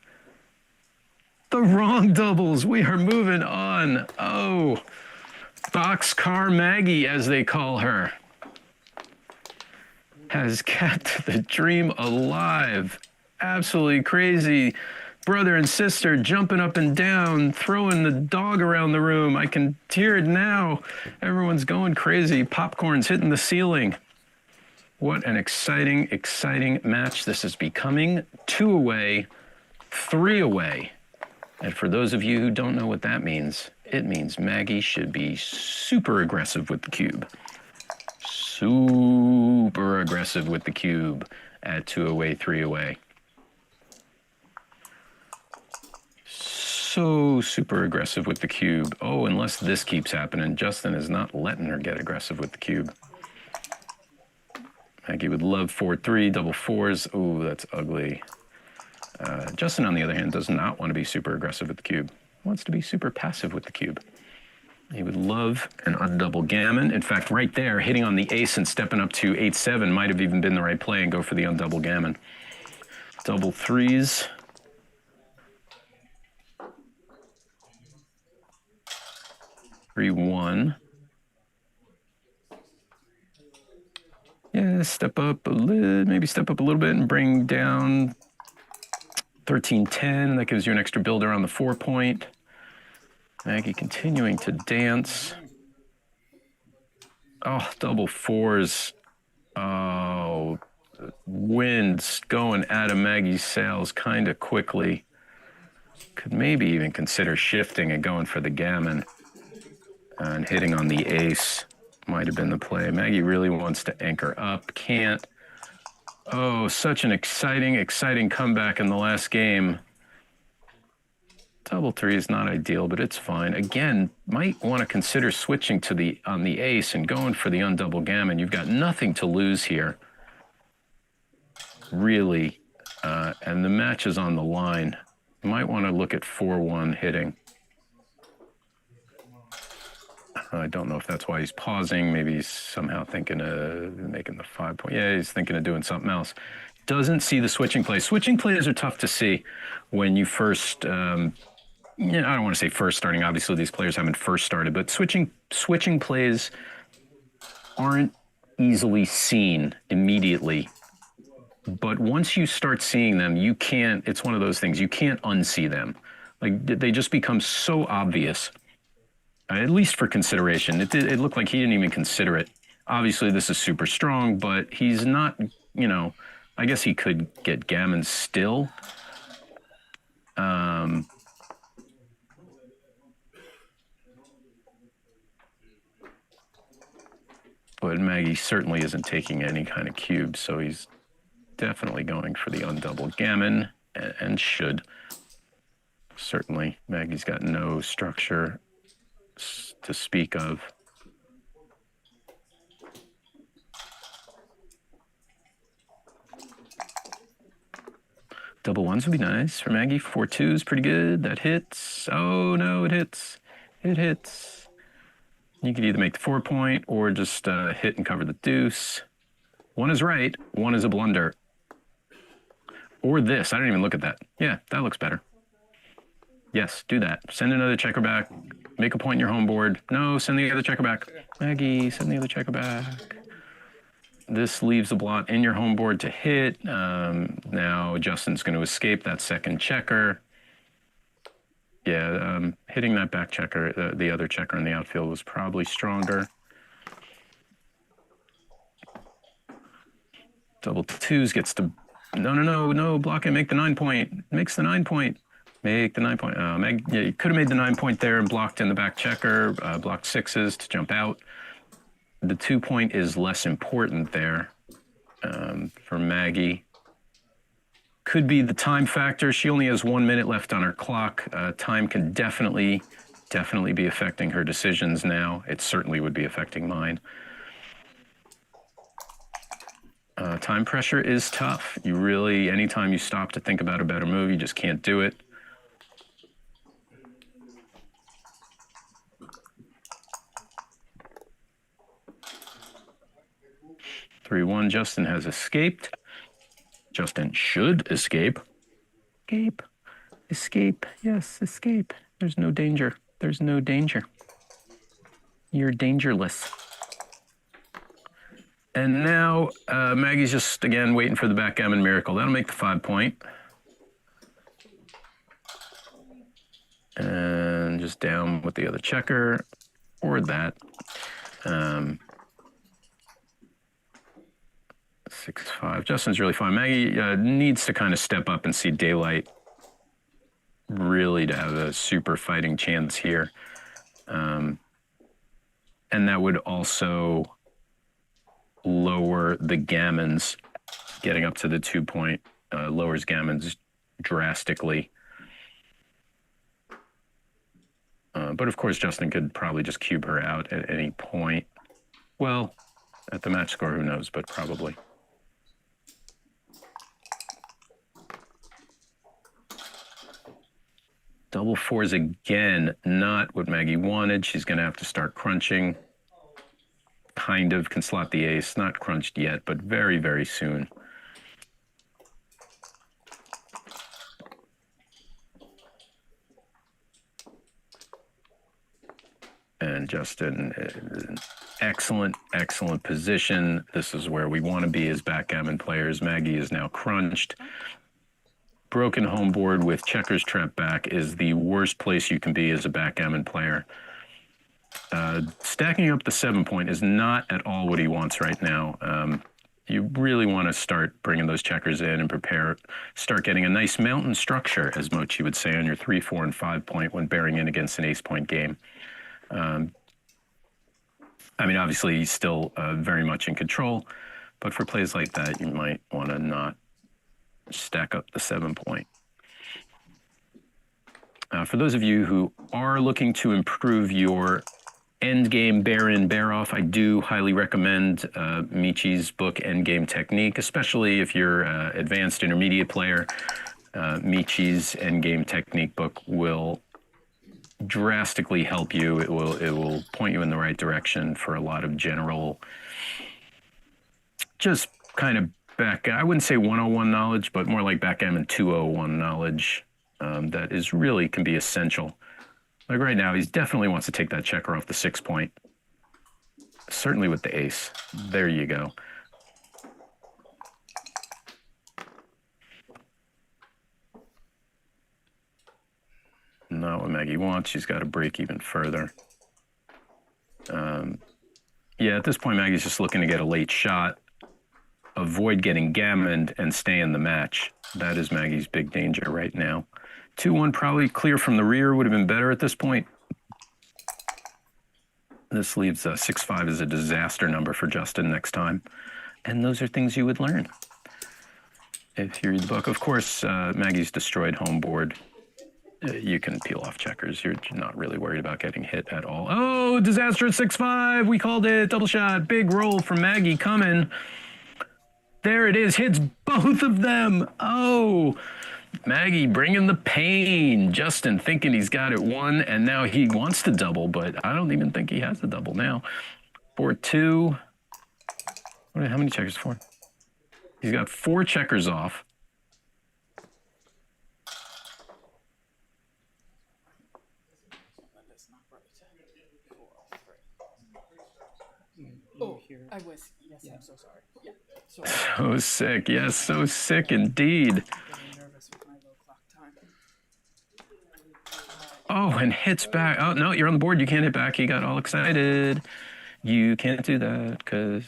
G: The wrong doubles. We are moving on. Oh, Boxcar Maggie, as they call her, has kept the dream alive. Absolutely crazy. Brother and sister jumping up and down, throwing the dog around the room. I can hear it now. Everyone's going crazy. Popcorn's hitting the ceiling. What an exciting, exciting match this is becoming. 2 away, 3 away. And for those of you who don't know what that means, it means Maggie should be super aggressive with the cube. Super aggressive with the cube at 2 away, 3 away. So super aggressive with the cube. Oh, unless this keeps happening. Justin is not letting her get aggressive with the cube. Maggie would love 4-3, double fours. Ooh, that's ugly. Justin, on the other hand, does not want to be super aggressive with the cube. Wants to be super passive with the cube. He would love an undouble gammon. In fact, right there, hitting on the ace and stepping up to 8-7 might have even been the right play and go for the undouble gammon. Double threes. Three, 1. Yeah, step up a little, maybe step up a little bit and bring down 13-10. That gives you an extra builder on the 4-point. Maggie continuing to dance. Oh, double fours. Oh, wind's going out of Maggie's sails kind of quickly. Could maybe even consider shifting and going for the gammon. And hitting on the ace might have been the play. Maggie really wants to anchor up, can't. Oh, such an exciting, exciting comeback in the last game. Double three is not ideal, but it's fine. Again, might want to consider switching to on the ace and going for the undouble gammon. You've got nothing to lose here, really. And the match is on the line. You might want to look at 4-1 hitting. I don't know if that's why he's pausing. Maybe he's somehow thinking of making the 5-point. Yeah, he's thinking of doing something else. Doesn't see the switching plays. Switching plays are tough to see when you first, I don't want to say first starting. Obviously, these players haven't first started, but switching plays aren't easily seen immediately. But once you start seeing them, you can't, it's one of those things, you can't unsee them. Like, they just become so obvious. At least for consideration. It looked like he didn't even consider it. Obviously, this is super strong, but he's not, I guess he could get gammon still. But Maggie certainly isn't taking any kind of cube, so he's definitely going for the undouble gammon, and should. Certainly, Maggie's got no structure to speak of. Double ones would be nice for Maggie. 4-2 is pretty good. That hits. Oh no, it hits. It hits. You could either make the 4-point or just hit and cover the deuce. One is right, one is a blunder. Or this. I didn't even look at that. Yeah, that looks better. Yes, do that. Send another checker back. Make a point in your home board. No, send the other checker back. Maggie, send the other checker back. This leaves a blot in your home board to hit. Now Justin's going to escape that second checker. Yeah, hitting that back checker, the other checker in the outfield was probably stronger. Double twos gets to, no, block it, make the 9-point. Makes the 9-point. Make the 9-point. Yeah, you could have made the 9-point there and blocked in the back checker, blocked sixes to jump out. The 2-point is less important there for Maggie. Could be the time factor. She only has 1 minute left on her clock. Time can definitely be affecting her decisions now. It certainly would be affecting mine. Time pressure is tough. You really, anytime you stop to think about a better move, you just can't do it. 3-1. Justin has escaped. Justin should escape. Escape. Escape. Yes, escape. There's no danger. There's no danger. You're dangerless. And now Maggie's just, again, waiting for the backgammon miracle. That'll make the 5-point. And just down with the other checker, or that. 6-5. Justin's really fine. Maggie needs to kind of step up and see daylight, really, to have a super fighting chance here. And that would also lower the gammons. Getting up to the 2-point lowers gammons drastically. But of course, Justin could probably just cube her out at any point. Well, at the match score, who knows, but probably. Double fours again, not what Maggie wanted. She's going to have to start crunching. Kind of can slot the ace, not crunched yet, but very, very soon. And Justin, excellent, excellent position. This is where we want to be as backgammon players. Maggie is now crunched. Broken home board with checkers trap back is the worst place you can be as a backgammon player. Stacking up the 7-point is not at all what he wants right now. You really want to start bringing those checkers in and start getting a nice mountain structure, as Mochi would say, on your 3, 4, and 5-point when bearing in against an ace-point game. I mean, obviously, he's still very much in control, but for plays like that, you might want to not stack up the 7-point. For those of you who are looking to improve your endgame bear-in, bear-off, I do highly recommend Michi's book, Endgame Technique, especially if you're an advanced intermediate player. Michi's Endgame Technique book will drastically help you. It will point you in the right direction for a lot of general, just kind of I wouldn't say 101 knowledge, but more like backgammon 201 knowledge that is really can be essential. Like right now, he definitely wants to take that checker off the 6-point. Certainly with the ace. There you go. Not what Maggie wants. She's got to break even further. Yeah, at this point, Maggie's just looking to get a late shot, avoid getting gammoned, and stay in the match. That is Maggie's big danger right now. 2-1 probably clear from the rear would have been better at this point. This leaves 6-5 as a disaster number for Justin next time. And those are things you would learn if you read the book. Of course, Maggie's destroyed home board. You can peel off checkers. You're not really worried about getting hit at all. Oh, disaster at 6-5. We called it. Double shot. Big roll from Maggie coming. There it is. Hits both of them. Oh, Maggie bringing the pain. Justin thinking he's got it 1, and now he wants to double, but I don't even think he has the double now. 4-2. How many checkers? 4. He's got 4 checkers off.
D: Oh, I was. Yes, yeah. I'm so sorry. Yeah.
G: So sick. Yes, so sick indeed.
D: Getting nervous with my low clock time.
G: Oh, and hits back. Oh, no, you're on the board. You can't hit back. He got all excited. You can't do that because...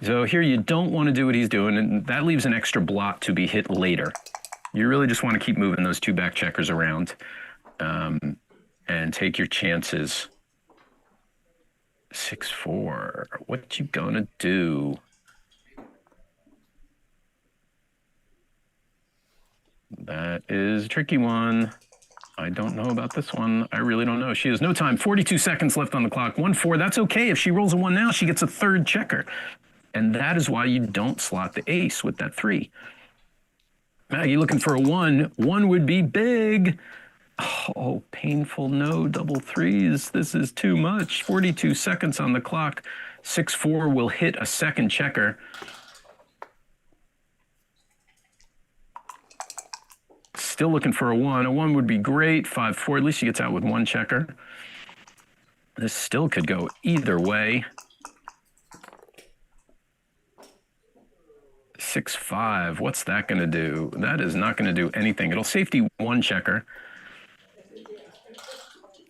G: So here you don't want to do what he's doing, and that leaves an extra blot to be hit later. You really just want to keep moving those 2 back checkers around and take your chances. 6-4. What you gonna do? That is a tricky one. I don't know about this one. I really don't know. She has no time. 42 seconds left on the clock. 1-4. That's okay. If she rolls a 1 now, she gets a 3rd checker. And that is why you don't slot the ace with that 3. Maggie looking for a 1. 1 would be big. Oh, painful. No, double threes. This is too much. 42 seconds on the clock. 6-4 will hit a second checker. Still looking for a 1. A 1 would be great. 5-4. At least she gets out with 1 checker. This still could go either way. 6-5. What's that going to do? That is not going to do anything. It'll safety 1 checker.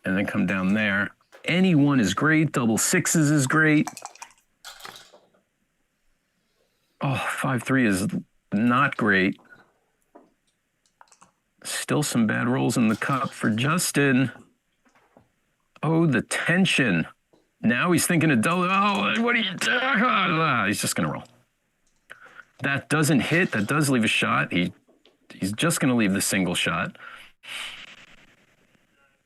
G: And then come down there. Any 1 is great. Double sixes is great. Oh, 5-3 is not great. Still some bad rolls in the cup for Justin. Oh, the tension. Now he's thinking of double. Oh, what are you doing? He's just going to roll. That doesn't hit. That does leave a shot. He's just going to leave the single shot,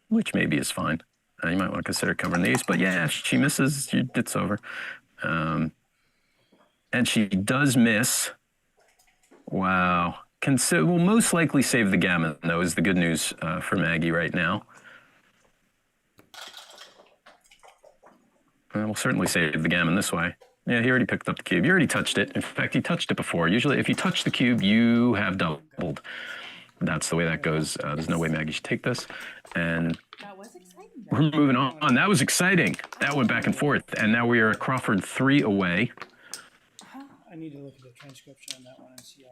G: which maybe is fine. You might want to consider covering the ace, but yeah, if she misses, it's over. And she does miss. Wow. Will most likely save the gammon, though, is the good news for Maggie right now. We'll certainly save the gammon this way. Yeah, he already picked up the cube. You already touched it. In fact, he touched it before. Usually, if you touch the cube, you have doubled. That's the way that goes. There's no way Maggie should take this. And
D: That was exciting.
G: we're moving on. That was exciting. That went back and forth. And now we are Crawford 3 away.
F: I need to look at the transcription on that one and see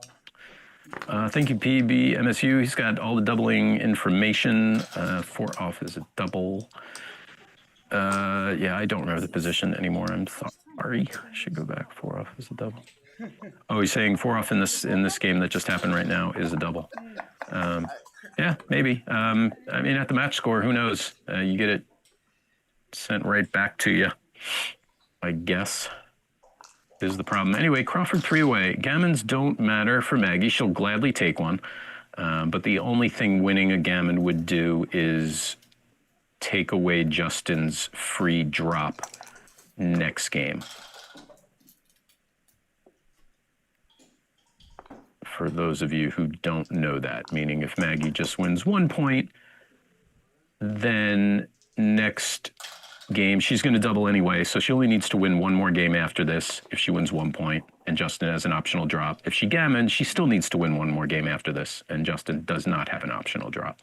F: how.
G: Thank you, PB MSU. He's got all the doubling information. 4 off is a double. Yeah, I don't remember the position anymore. I'm sorry. I should go back. 4 off is a double. Oh, he's saying 4 off in this game that just happened right now is a double. Yeah, maybe. I mean, at the match score, who knows? You get it sent right back to you, I guess, is the problem. Anyway, Crawford 3 away. Gammons don't matter for Maggie. She'll gladly take one. But the only thing winning a gammon would do is take away Justin's free drop next game. For those of you who don't know that, meaning if Maggie just wins 1 point, then next game she's going to double anyway, so she only needs to win 1 more game after this if she wins 1 point, and Justin has an optional drop. If she gammons, she still needs to win 1 more game after this, and Justin does not have an optional drop.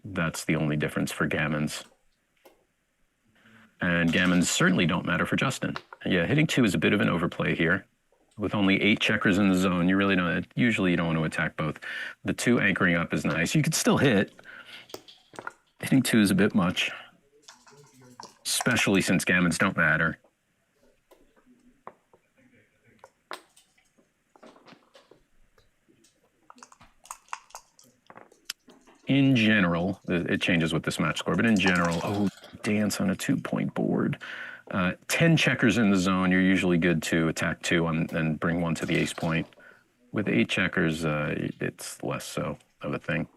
G: That's the only difference for gammons. And gammons certainly don't matter for Justin. Yeah, hitting 2 is a bit of an overplay here. With only 8 checkers in the zone, you really don't, usually you don't want to attack both. The 2 anchoring up is nice. You could still hit. Hitting 2 is a bit much, especially since gammons don't matter. In general, it changes with this match score, but in general, oh, dance on a 2-point board. 10 checkers in the zone, you're usually good to attack 2 and bring 1 to the ace point. With 8 checkers, it's less so of a thing.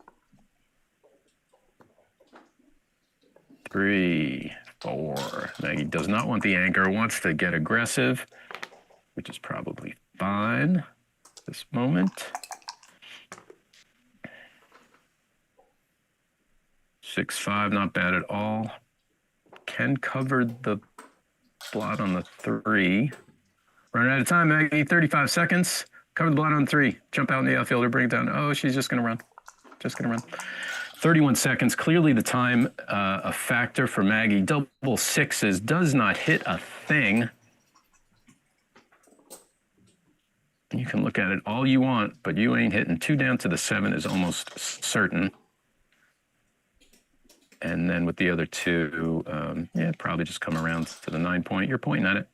G: 3, 4. Maggie does not want the anchor, wants to get aggressive, which is probably fine at this moment. 6-5, not bad at all. Can cover the blot on the 3. Running out of time, Maggie, 35 seconds. Cover the blot on 3. Jump out in the outfield or bring it down. Oh, she's just going to run. Just going to run. 31 seconds. Clearly the time a factor for Maggie. Double sixes does not hit a thing. You can look at it all you want, but you ain't hitting. 2 down to the 7 is almost certain. And then with the other 2, yeah, probably just come around to the 9 point. You're pointing at it.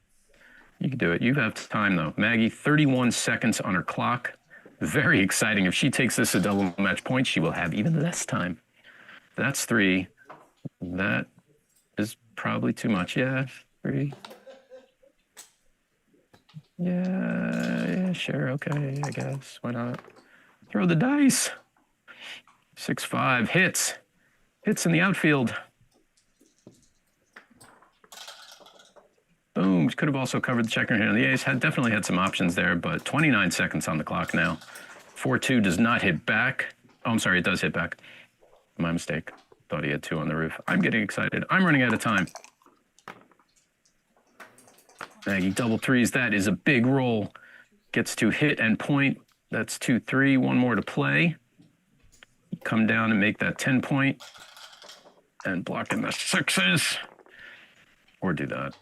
G: You can do it. You have time, though. Maggie, 31 seconds on her clock. Very exciting. If she takes this a double match point, she will have even less time. That's 3. That is probably too much. Yeah, 3. Yeah, sure. Okay, I guess. Why not? Throw the dice. 6-5 hits. Hits in the outfield. Boom. Could have also covered the checker hand on the ace. Definitely had some options there, but 29 seconds on the clock now. 4-2 does not hit back. Oh, I'm sorry, it does hit back. My mistake. Thought he had 2 on the roof. I'm getting excited. I'm running out of time. Maggie double threes. That is a big roll. Gets to hit and point. That's 2-3. 1 more to play. Come down and make that 10 point. And blocking the 6s. Or do that.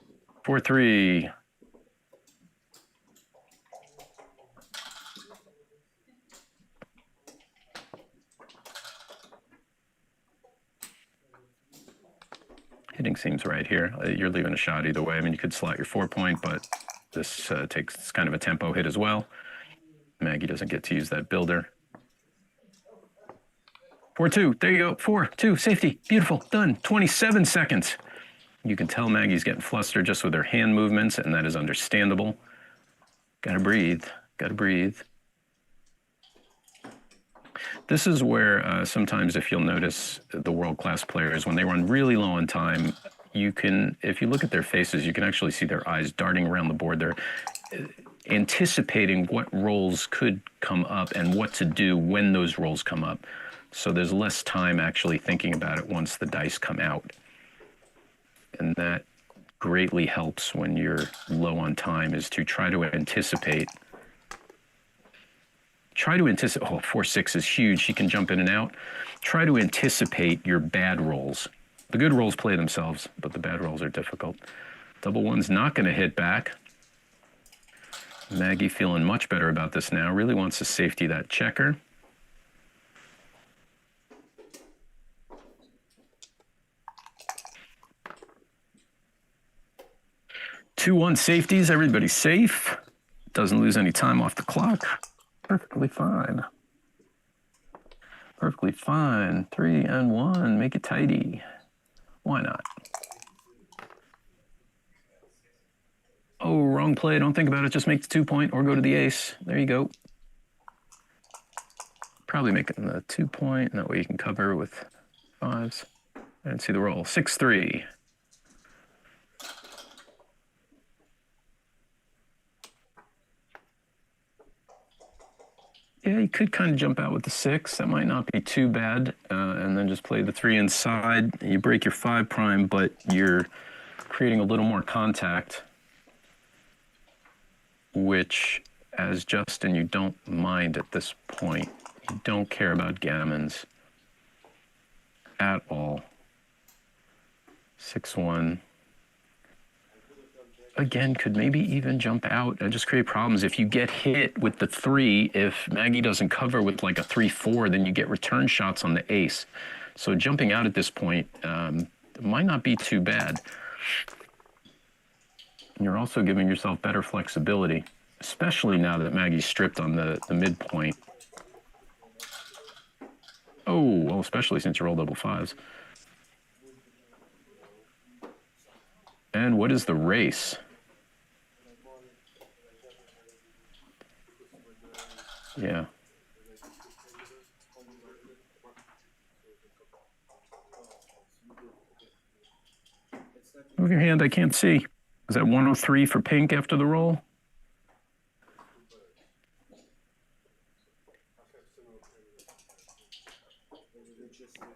G: 4-3. Hitting seems right here. You're leaving a shot either way. I mean, you could slot your 4 point, but this takes kind of a tempo hit as well. Maggie doesn't get to use that builder. 4-2. There you go. 4-2. Safety. Beautiful. Done. 27 seconds. You can tell Maggie's getting flustered just with her hand movements, and that is understandable. Gotta breathe. Gotta breathe. This is where sometimes, if you'll notice, the world-class players, when they run really low on time, you can, if you look at their faces, you can actually see their eyes darting around the board. They're anticipating what rolls could come up and what to do when those rolls come up. So there's less time actually thinking about it once the dice come out. And that greatly helps when you're low on time, is to try to anticipate. Oh, 4-6 is huge. She can jump in and out. Try to anticipate your bad rolls. The good rolls play themselves, but the bad rolls are difficult. Double one's not going to hit back. Maggie feeling much better about this now. Really wants to safety that checker. Two 1 safeties. Everybody's safe. Doesn't lose any time off the clock. Perfectly fine. Perfectly fine. 3 and 1. Make it tidy. Why not? Oh, wrong play. Don't think about it. Just make the 2 point or go to the ace. There you go. Probably make it the 2 point. That way you can cover with 5s. And see the roll. 6-3. Yeah, you could kind of jump out with the 6. That might not be too bad. And then just play the 3 inside. You break your 5 prime, but you're creating a little more contact, which, as Justin, you don't mind at this point. You don't care about gammons at all. 6-1. Again, could maybe even jump out and just create problems. If you get hit with the 3, if Maggie doesn't cover with like a 3-4, then you get return shots on the ace. So jumping out at this point might not be too bad. And you're also giving yourself better flexibility, especially now that Maggie's stripped on the midpoint. Oh, well, especially since you roll double 5s. And what is the race? Yeah. Move your hand, I can't see. Is that 103 for pink after the roll?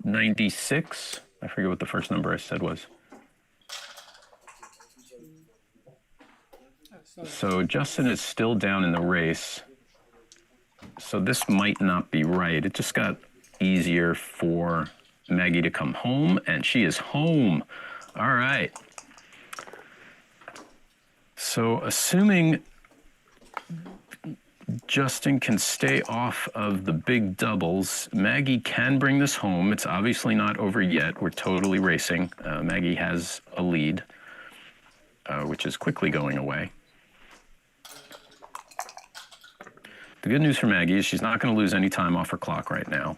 G: $96. I forget what the first number I said was. So Justin is still down in the race. So this might not be right. It just got easier for Maggie to come home, and she is home. All right. So assuming Justin can stay off of the big doubles, Maggie can bring this home. It's obviously not over yet. We're totally racing. Maggie has a lead, which is quickly going away. The good news for Maggie is she's not going to lose any time off her clock right now.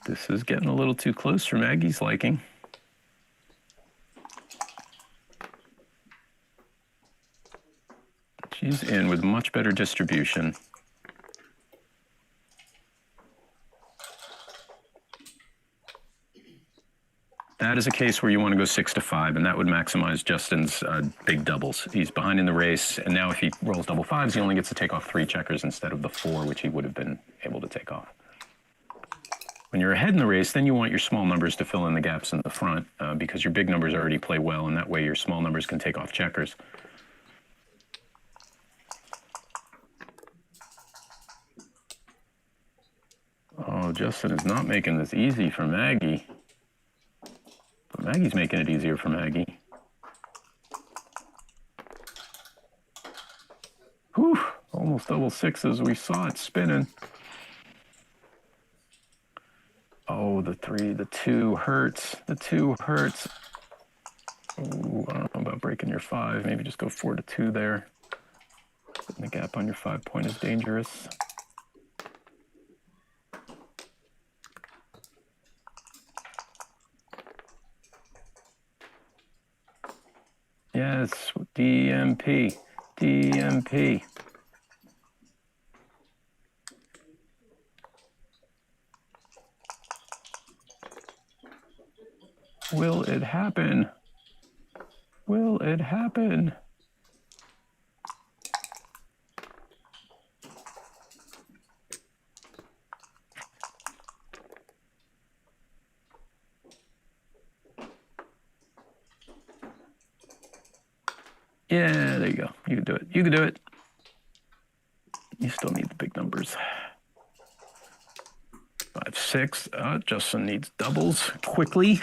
G: This is getting a little too close for Maggie's liking. She's in with much better distribution. That is a case where you want to go 6 to 5, and that would maximize Justin's big doubles. He's behind in the race, and now if he rolls double fives, he only gets to take off 3 checkers instead of the 4, which he would have been able to take off. When you're ahead in the race, then you want your small numbers to fill in the gaps in the front because your big numbers already play well, and that way your small numbers can take off checkers. Oh, Justin is not making this easy for Maggie. But Maggie's making it easier for Maggie. Whew, almost double sixes. We saw it spinning. Oh, the 3, the 2 hurts. The 2 hurts. Ooh, I don't know about breaking your 5. Maybe just go 4 to 2 there. Putting the gap on your 5 point is dangerous. Yes, DMP, DMP. Will it happen? Will it happen? Yeah, there you go. You can do it. You can do it. You still need the big numbers. 5, 6. Justin needs doubles quickly.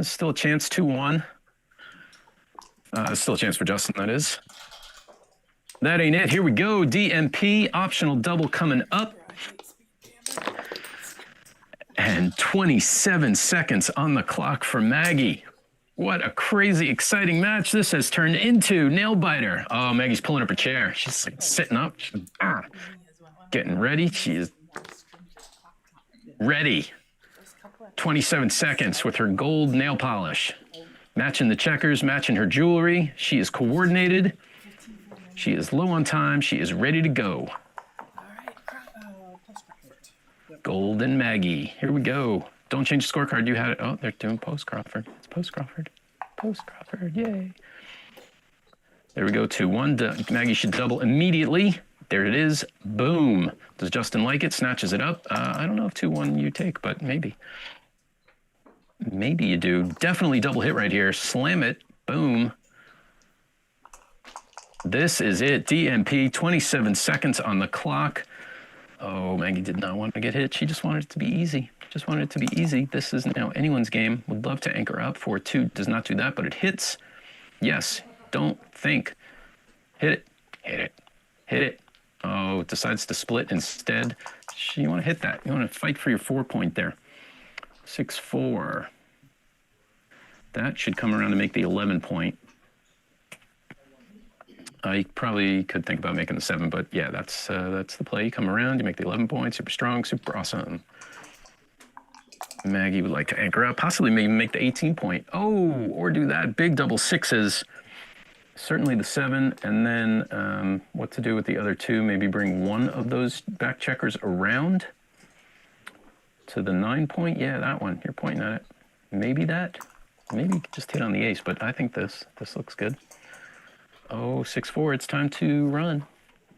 G: Still a chance, 2-1. Still a chance for Justin, that is. That ain't it. Here we go. DMP, optional double coming up. And 27 seconds on the clock for Maggie. What a crazy, exciting match this has turned into. Nail biter. Oh, Maggie's pulling up her chair. She's like sitting up. She's, getting ready. She is ready. 27 seconds with her gold nail polish. Matching the checkers, matching her jewelry. She is coordinated. She is low on time. She is ready to go. Golden Maggie. Here we go. Don't change the scorecard. You had it. Oh, they're doing post Crawford. It's post Crawford. Post Crawford. Yay. There we go. 2-1. Maggie should double immediately. There it is. Boom. Does Justin like it? Snatches it up. I don't know if 2-1 you take, but maybe. Maybe you do. Definitely double hit right here. Slam it. Boom. This is it. DMP. 27 seconds on the clock. Oh, Maggie did not want to get hit. She just wanted it to be easy. Just wanted it to be easy. This is now anyone's game. Would love to anchor up. 4-2 does not do that, but it hits. Yes. Don't think. Hit it. Hit it. Hit it. Oh, it decides to split instead. You want to hit that. You want to fight for your 4 point there. 6-4. That should come around to make the 11 point. You probably could think about making the 7, but yeah, that's the play. You come around, you make the 11 points, super strong, super awesome. Maggie would like to anchor up, possibly maybe make the 18 point. Oh, or do that. Big double sixes. Certainly the 7, and then what to do with the other 2. Maybe bring one of those back checkers around to the 9 point. Yeah, that one. You're pointing at it. Maybe that. Maybe you could just hit on the ace, but I think this looks good. Oh, 6-4. It's time to run.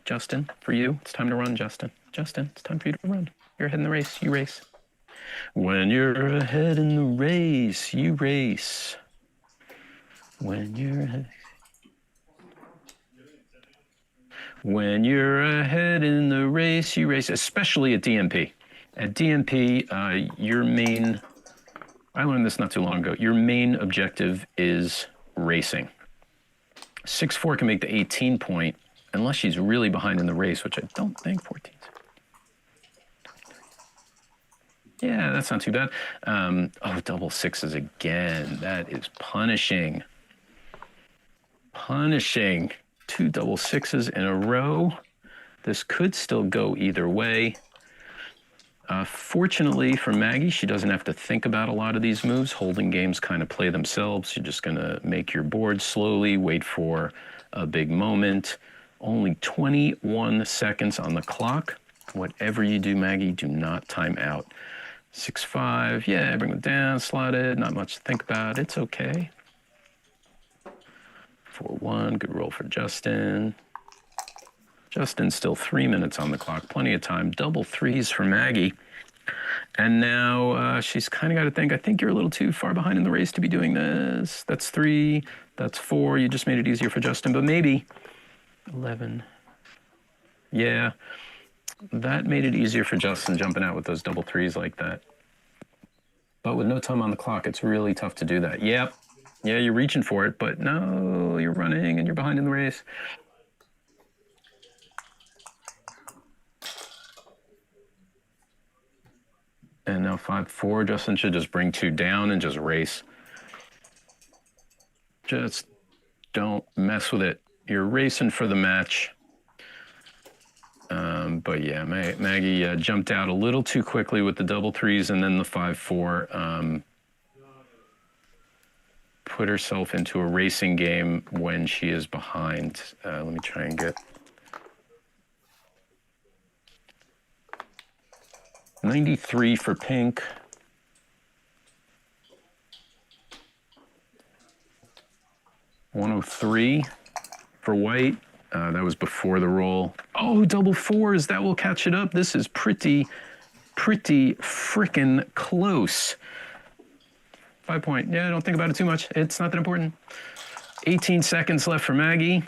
G: Justin, for you, it's time to run, Justin. Justin, it's time for you to run. You're ahead in the race. You race. When you're ahead in the race, you race. When you're ahead. When you're ahead in the race, you race, especially at DMP. At DMP, your main, I learned this not too long ago, your main objective is racing. 6-4 can make the 18 point, unless she's really behind in the race, which I don't think 14. Yeah, that's not too bad. Oh, double sixes again. That is punishing. Punishing. 2 double sixes in a row. This could still go either way. Fortunately for Maggie, she doesn't have to think about a lot of these moves. Holding games kind of play themselves. You're just going to make your board slowly, wait for a big moment. Only 21 seconds on the clock. Whatever you do, Maggie, do not time out. 6-5. Yeah, bring it down, slotted. Not much to think about. It's okay. 4-1. Good roll for Justin. Justin's still 3 minutes on the clock. Plenty of time. Double threes for Maggie. And now she's kind of got to think, I think you're a little too far behind in the race to be doing this. That's 3. That's 4. You just made it easier for Justin, but maybe 11. Yeah, that made it easier for Justin jumping out with those double threes like that. But with no time on the clock, it's really tough to do that. Yep. Yeah, you're reaching for it, but no, you're running and you're behind in the race. And now 5-4. Justin should just bring 2 down and just race. Just don't mess with it. You're racing for the match. But yeah, Maggie jumped out a little too quickly with the double threes and then the 5-4. Put herself into a racing game when she is behind. Let me try and get 93 for pink. 103 for white. That was before the roll. Oh, double fours. That will catch it up. This is pretty frickin' close. 5 point. Yeah, don't think about it too much. It's not that important. 18 seconds left for Maggie,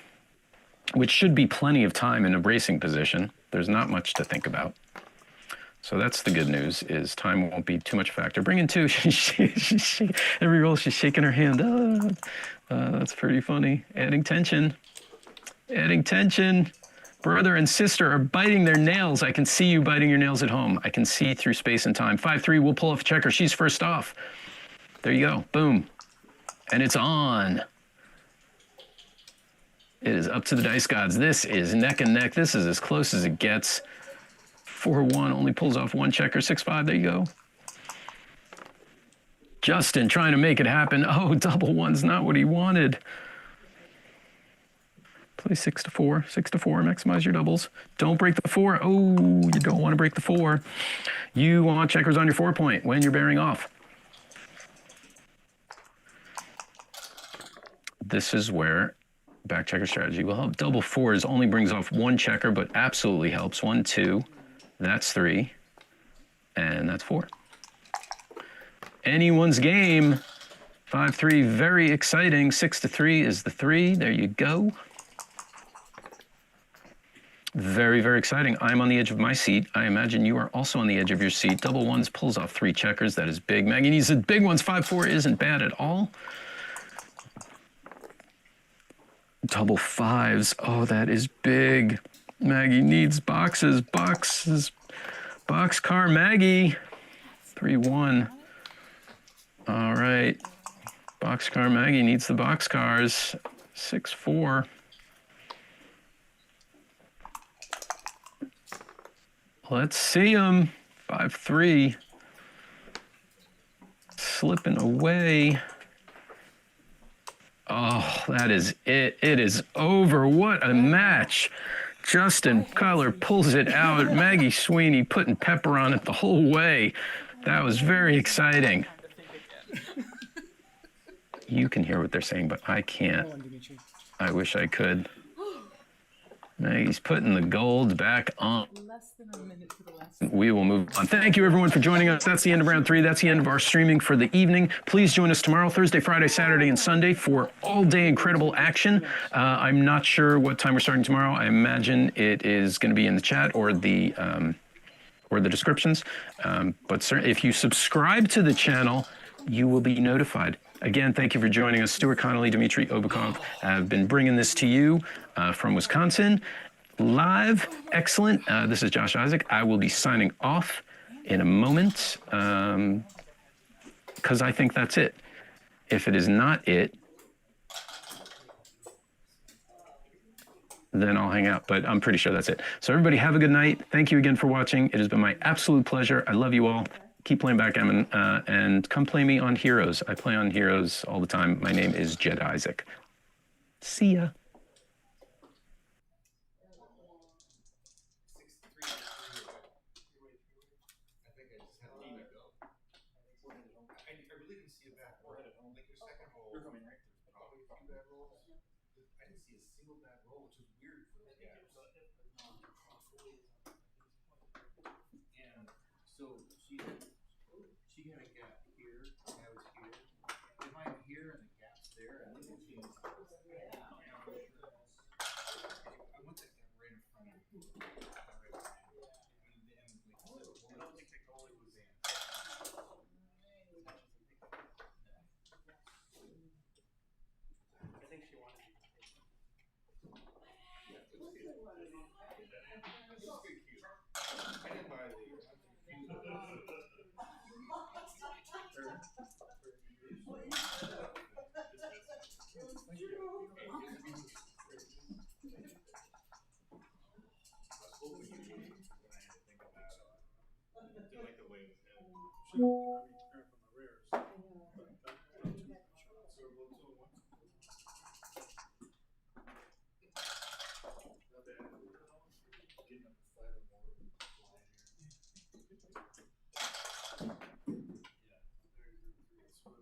G: which should be plenty of time in a racing position. There's not much to think about. So that's the good news, is time won't be too much a factor. Bring in 2. Every roll, she's shaking her hand. That's pretty funny. Adding tension. Adding tension. Brother and sister are biting their nails. I can see you biting your nails at home. I can see through space and time. 5-3, we'll pull off a checker. She's first off. There you go. Boom. And it's on. It is up to the dice gods. This is neck and neck. This is as close as it gets. 4-1 only pulls off 1 checker. 6-5, there you go. Justin trying to make it happen. Oh, double 1's not what he wanted. Play 6-4, 6-4, maximize your doubles. Don't break the 4. Oh, you don't want to break the 4. You want checkers on your 4 point when you're bearing off. This is where back checker strategy will help. Double 4s only brings off 1 checker, but absolutely helps. 1, 2, that's 3, and that's 4. Anyone's game. 5-3, very exciting. 6-3 is the 3. There you go. Very, very exciting. I'm on the edge of my seat. I imagine you are also on the edge of your seat. Double 1s pulls off 3 checkers. That is big. Maggie needs the big ones. 5-4 isn't bad at all. Double 5s. Oh, that is big. Maggie needs boxes. Boxes. Boxcar Maggie. 3-1. All right. Boxcar Maggie needs the boxcars. 6-4. Let's see him. 5-3. Slipping away. Oh, that is it. It is over. What a match. Justin Cutler pulls it out. Maggie Sweeney putting pepper on it the whole way. That was very exciting. You can hear what they're saying, but I can't. I wish I could. Maggie's putting the gold back on.
D: Less than a minute to the last.
G: We will move on. Thank you, everyone, for joining us. That's the end of round 3. That's the end of our streaming for the evening. Please join us tomorrow, Thursday, Friday, Saturday, and Sunday for all-day incredible action. I'm not sure what time we're starting tomorrow. I imagine it is going to be in the chat or the descriptions. But if you subscribe to the channel, you will be notified. Again, thank you for joining us. Stuart Connolly, Dmitry Obakov have been bringing this to you from Wisconsin. Live, excellent. This is Josh Isaac. I will be signing off in a moment because I think that's it. If it is not it, then I'll hang out, but I'm pretty sure that's it. So everybody have a good night. Thank you again for watching. It has been my absolute pleasure. I love you all. Keep playing backgammon and come play me on Heroes. I play on Heroes all the time. My name is Jed Isaac. See ya.
C: still that low, which is weird for the gaps.
H: And so she had a gap here, and I was here. If I'm here and the gap's there, I think she's. I want that gap right in front of me. I don't think the goalie was in.
F: I think she wanted to.
H: Yeah, it's good. It's good cute. I didn't buy the.
B: Should